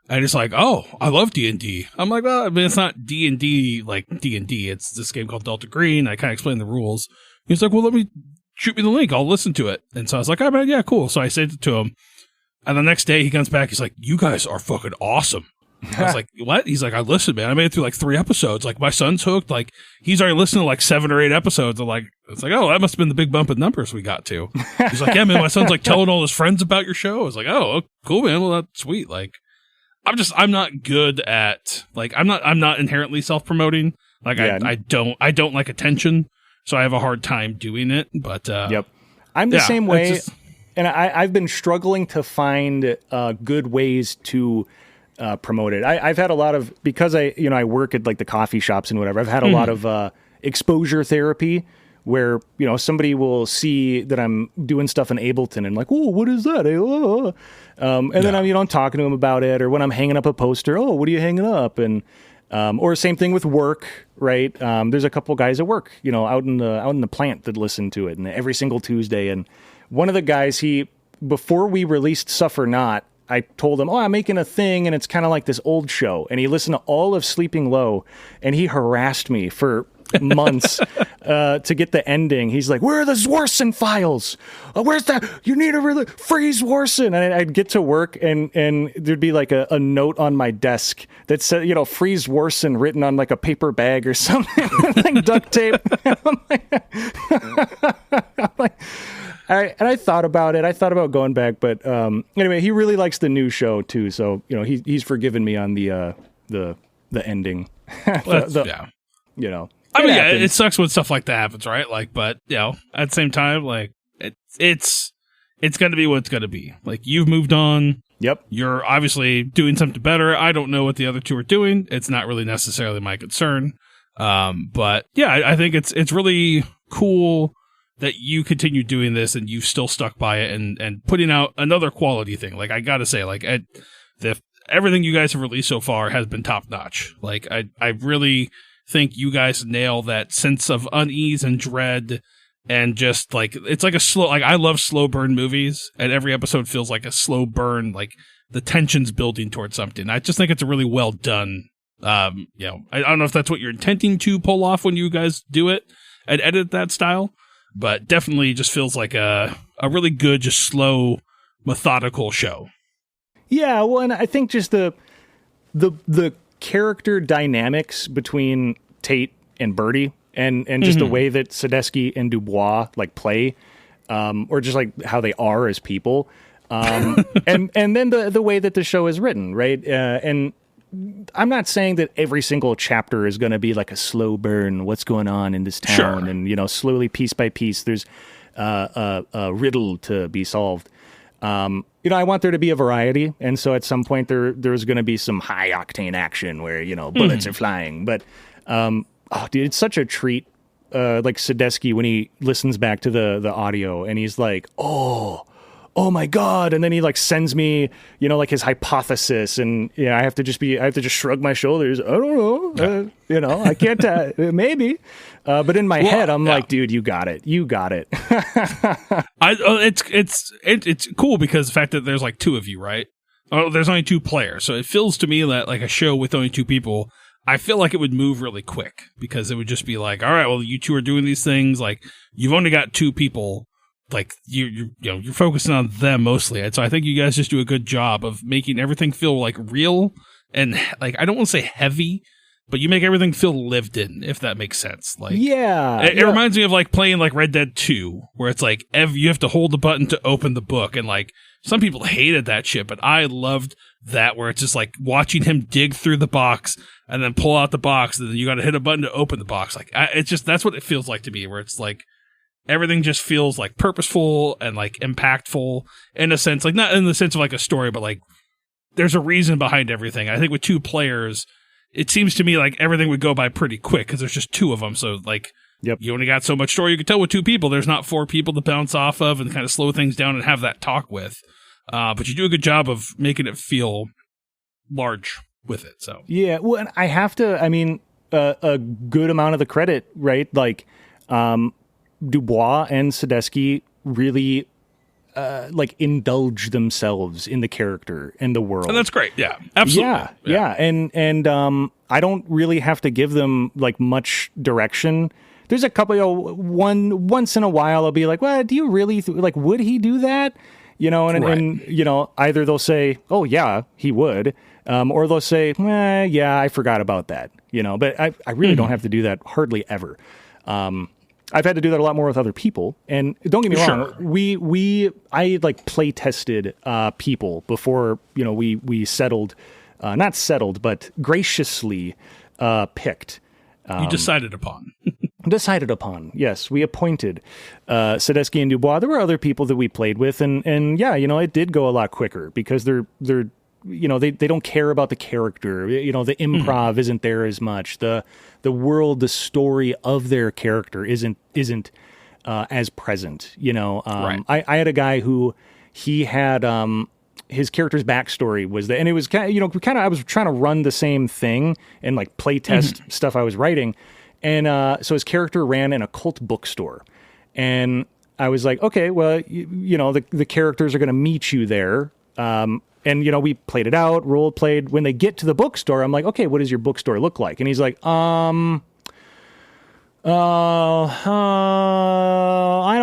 And he's like, "Oh, I love D&D." I'm like, "Well, I mean, it's not D&D like D&D. It's this game called Delta Green." I kind of explain the rules. He's like, "Well, let me." Shoot me the link. I'll listen to it. And so I was like, oh, man, yeah, cool. So I sent it to him. And the next day he comes back. He's like, you guys are fucking awesome. I was like, what? He's like, I listened, man. I made it through like 3 episodes. Like my son's hooked. Like he's already listened to like 7 or 8 episodes. I'm like, it's like, oh, that must have been the big bump in numbers we got to. He's like, yeah, man, my son's like telling all his friends about your show. I was like, oh, cool, man. Well, that's sweet. Like I'm not good at like, I'm not inherently self-promoting. Like yeah. I don't like attention. So I have a hard time doing it, but yep, I'm the same way, and I've been struggling to find good ways to promote it. I've had a lot of because I work at like the coffee shops and whatever. I've had a lot of exposure therapy where somebody will see that I'm doing stuff in Ableton and like, oh, what is that? Then I'm talking to them about it, or when I'm hanging up a poster, oh, what are you hanging up? And or same thing with work, right? There's a couple guys at work, out in the plant that listen to it, and every single Tuesday. And one of the guys, before we released Suffer Not, I told him, oh, I'm making a thing, and it's kind of like this old show. And he listened to all of Sleeping Low, and he harassed me for months to get the ending. He's like, where are the Zwarson files? Where's that? You need to really freeze Zwarson. And I'd get to work and there'd be like a note on my desk that said, freeze Zwarson written on like a paper bag or something, like duct tape. And I thought about it. I thought about going back, but anyway, he really likes the new show too. So he's forgiven me on the ending. It sucks when stuff like that happens, right? Like, but at the same time, like it's going to be what it's going to be. Like you've moved on. Yep. You're obviously doing something better. I don't know what the other two are doing. It's not really necessarily my concern. But yeah, I think it's really cool that you continue doing this and you've still stuck by it and putting out another quality thing. Like, I gotta say, like, everything you guys have released so far has been top notch. Like, I really think you guys nail that sense of unease and dread, and just like, it's like a slow, like, I love slow burn movies, and every episode feels like a slow burn, like the tension's building towards something. I just think it's a really well done. I don't know if that's what you're intending to pull off when you guys do it and edit that style, but definitely just feels like a really good, just slow, methodical show. Yeah, well, and I think just the character dynamics between Tate and Birdie, and just the way that Sadesky and Dubois like play, or just like how they are as people, and then the way that the show is written, right? And I'm not saying that every single chapter is going to be like a slow burn. What's going on in this town? Sure. And slowly, piece by piece, there's a riddle to be solved. I want there to be a variety, and so at some point there's going to be some high octane action where bullets are flying. But dude, it's such a treat. Like Sadesky when he listens back to the audio and he's like, oh my God. And then he like sends me, like his hypothesis, and I have to just shrug my shoulders. I don't know. I can't, maybe. But in my head, I'm like, dude, you got it. It's cool because the fact that there's like two of you, right? Oh, there's only two players. So it feels to me that like a show with only two people, I feel like it would move really quick because it would just be like, all right, well, you two are doing these things. Like, you've only got two people. Like, you're focusing on them mostly. And so I think you guys just do a good job of making everything feel like real and like, I don't want to say heavy, but you make everything feel lived in, if that makes sense. Like, it reminds me of like playing like Red Dead 2, where it's like you have to hold the button to open the book, and like some people hated that shit, but I loved that, where it's just like watching him dig through the box and then pull out the box, and then you got to hit a button to open the box. Like, it's just, that's what it feels like to me, where it's like everything just feels like purposeful and like impactful in a sense, like not in the sense of like a story, but like there's a reason behind everything. I think with two players, it seems to me like everything would go by pretty quick because there's just two of them. So like, you only got so much story you can tell with two people. There's not four people to bounce off of and kind of slow things down and have that talk with. But you do a good job of making it feel large with it. So yeah, well, and I have to, a good amount of the credit, right? Like, Dubois and Sadesky really like indulge themselves in the character and the world, and that's great. Yeah, absolutely. Yeah. And I don't really have to give them like much direction. There's a couple, once in a while I'll be like, well, do you really like, would he do that? And either they'll say, oh yeah, he would, or they'll say, yeah, I forgot about that. But I really don't have to do that hardly ever. I've had to do that a lot more with other people, and don't get me wrong. I like play tested people before we settled, not settled, but graciously picked. You decided upon. Decided upon. Yes, we appointed Sadesky and Dubois. There were other people that we played with, and it did go a lot quicker because they're they don't care about the character. The improv isn't there as much. The world, the story of their character isn't as present. Right. I had a guy who he had his character's backstory was that, and it was kind of I was trying to run the same thing and like play test stuff I was writing, and so his character ran an occult bookstore, and I was like, okay, well, the characters are going to meet you there. And, we played it out, role played. When they get to the bookstore, I'm like, okay, what does your bookstore look like? And he's like, I don't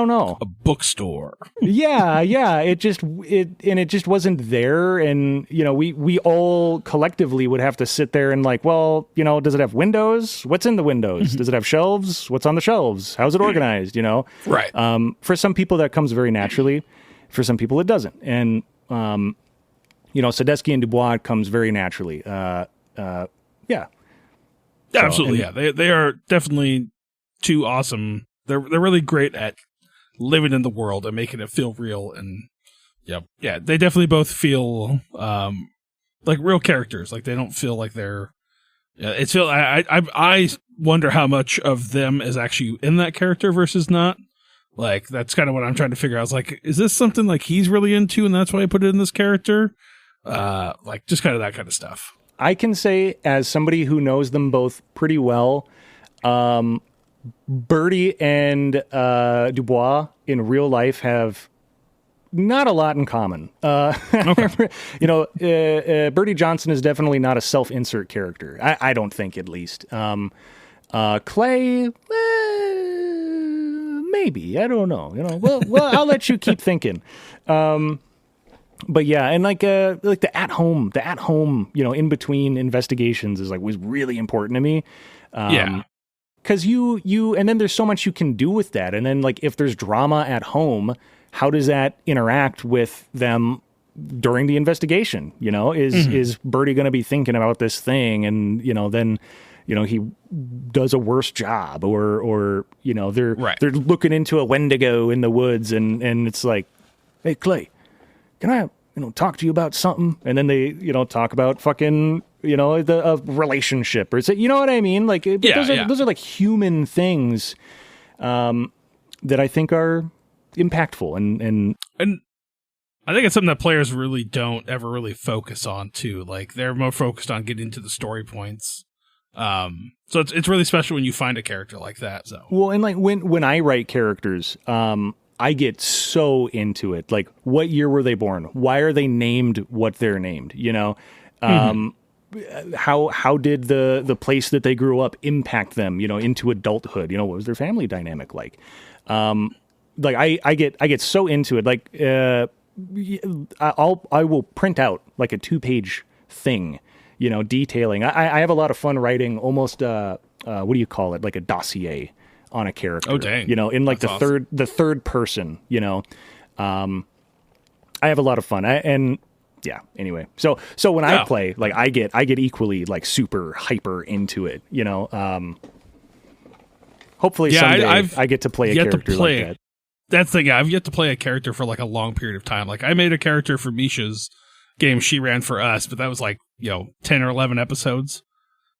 know. A bookstore. Yeah. It just wasn't there. And, we all collectively would have to sit there and like, well, does it have windows? What's in the windows? Does it have shelves? What's on the shelves? How's it organized? Right. For some people that comes very naturally. For some people it doesn't. And, Sadesky and Dubois comes very naturally. Yeah. Absolutely, yeah. They are definitely two awesome. They're really great at living in the world and making it feel real. And yeah, they definitely both feel like real characters. Like they don't feel like they're Yeah, it's I wonder how much of them is actually in that character versus not. Like, that's kind of what I'm trying to figure out. I was like, is this something like he's really into and that's why I put it in this character? Like, just kind of that kind of stuff. I can say, as somebody who knows them both pretty well, Birdie and Dubois in real life have not a lot in common. Okay. Birdie Johnson is definitely not a self-insert character. I don't think, at least. Clay, maybe. I don't know. Well, I'll let you keep thinking. But yeah, and like the at home, in between investigations was really important to me. Yeah. Because you, and then there's so much you can do with that. And then, like, if there's drama at home, how does that interact with them during the investigation? Is Birdie going to be thinking about this thing, and then he does a worse job, or they're looking into a Wendigo in the woods, and it's like, hey, Clay, can I talk to you about something? And then they talk about fucking a relationship, or is it, what I mean? Like, those are like human things that I think are impactful, and I think it's something that players really don't ever really focus on too. Like, they're more focused on getting to the story points. So it's really special when you find a character like that. So, well, and like when I write characters, I get so into it. Like, what year were they born? Why are they named what they're named? How did the place that they grew up impact them, into adulthood? What was their family dynamic like? I get so into it. Like, I will print out like a 2-page thing, detailing. I have a lot of fun writing almost what do you call it? Like a dossier on a character. Oh, dang. In like That's the third person, I have a lot of fun. Yeah. Anyway, so when I play, like, I get equally like super hyper into it. Hopefully someday I get to play a character like that. That's the thing. I've yet to play a character for like a long period of time. Like, I made a character for Misha's game she ran for us, but that was like 10 or 11 episodes.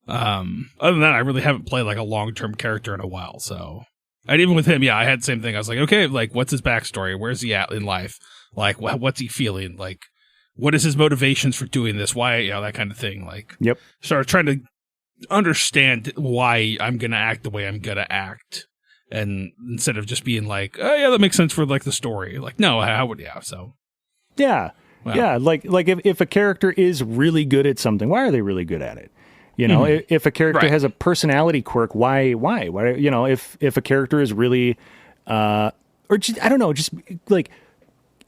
Other than that, I really haven't played like a long-term character in a while. So, and even with him, I had the same thing. I was like, okay, like, what's his backstory? Where's he at in life? Like, what's he feeling? Like, what is his motivations for doing this? Why, that kind of thing. Like, yep. Started trying to understand why I'm going to act the way I'm going to act. And instead of just being like, oh yeah, that makes sense for like the story. Like, no, how would so? Yeah. Well, yeah. Like if a character is really good at something, why are they really good at it? If a character has a personality quirk, why? If a character is really, or just, I don't know, just like,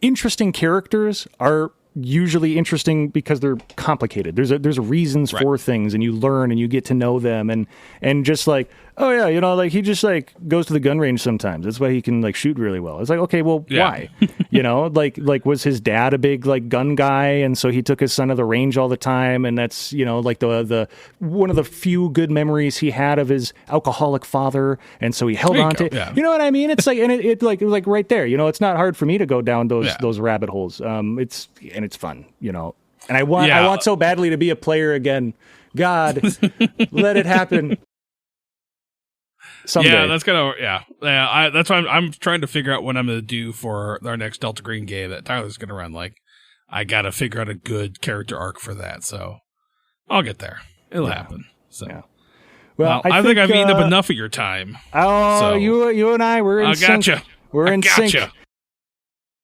interesting characters are usually interesting because they're complicated. There's reasons for things, and you learn and you get to know them, and just like, oh yeah, like, he just like goes to the gun range sometimes. That's why he can like shoot really well. It's like, okay, well, why? like was his dad a big like gun guy, and so he took his son to the range all the time, and that's like the one of the few good memories he had of his alcoholic father, and so he held on to. Yeah. You know what I mean? It's like, and it like right there. It's not hard for me to go down those rabbit holes. It's fun. And I want so badly to be a player again. God, let it happen. Someday. Yeah, that's that's why I'm trying to figure out what I'm going to do for our next Delta Green game that Tyler's going to run. Like, I got to figure out a good character arc for that. So I'll get there. It'll happen. So, well, I think I've eaten up enough of your time. Oh, so you and I, we're in sync. Gotcha. We're in sync.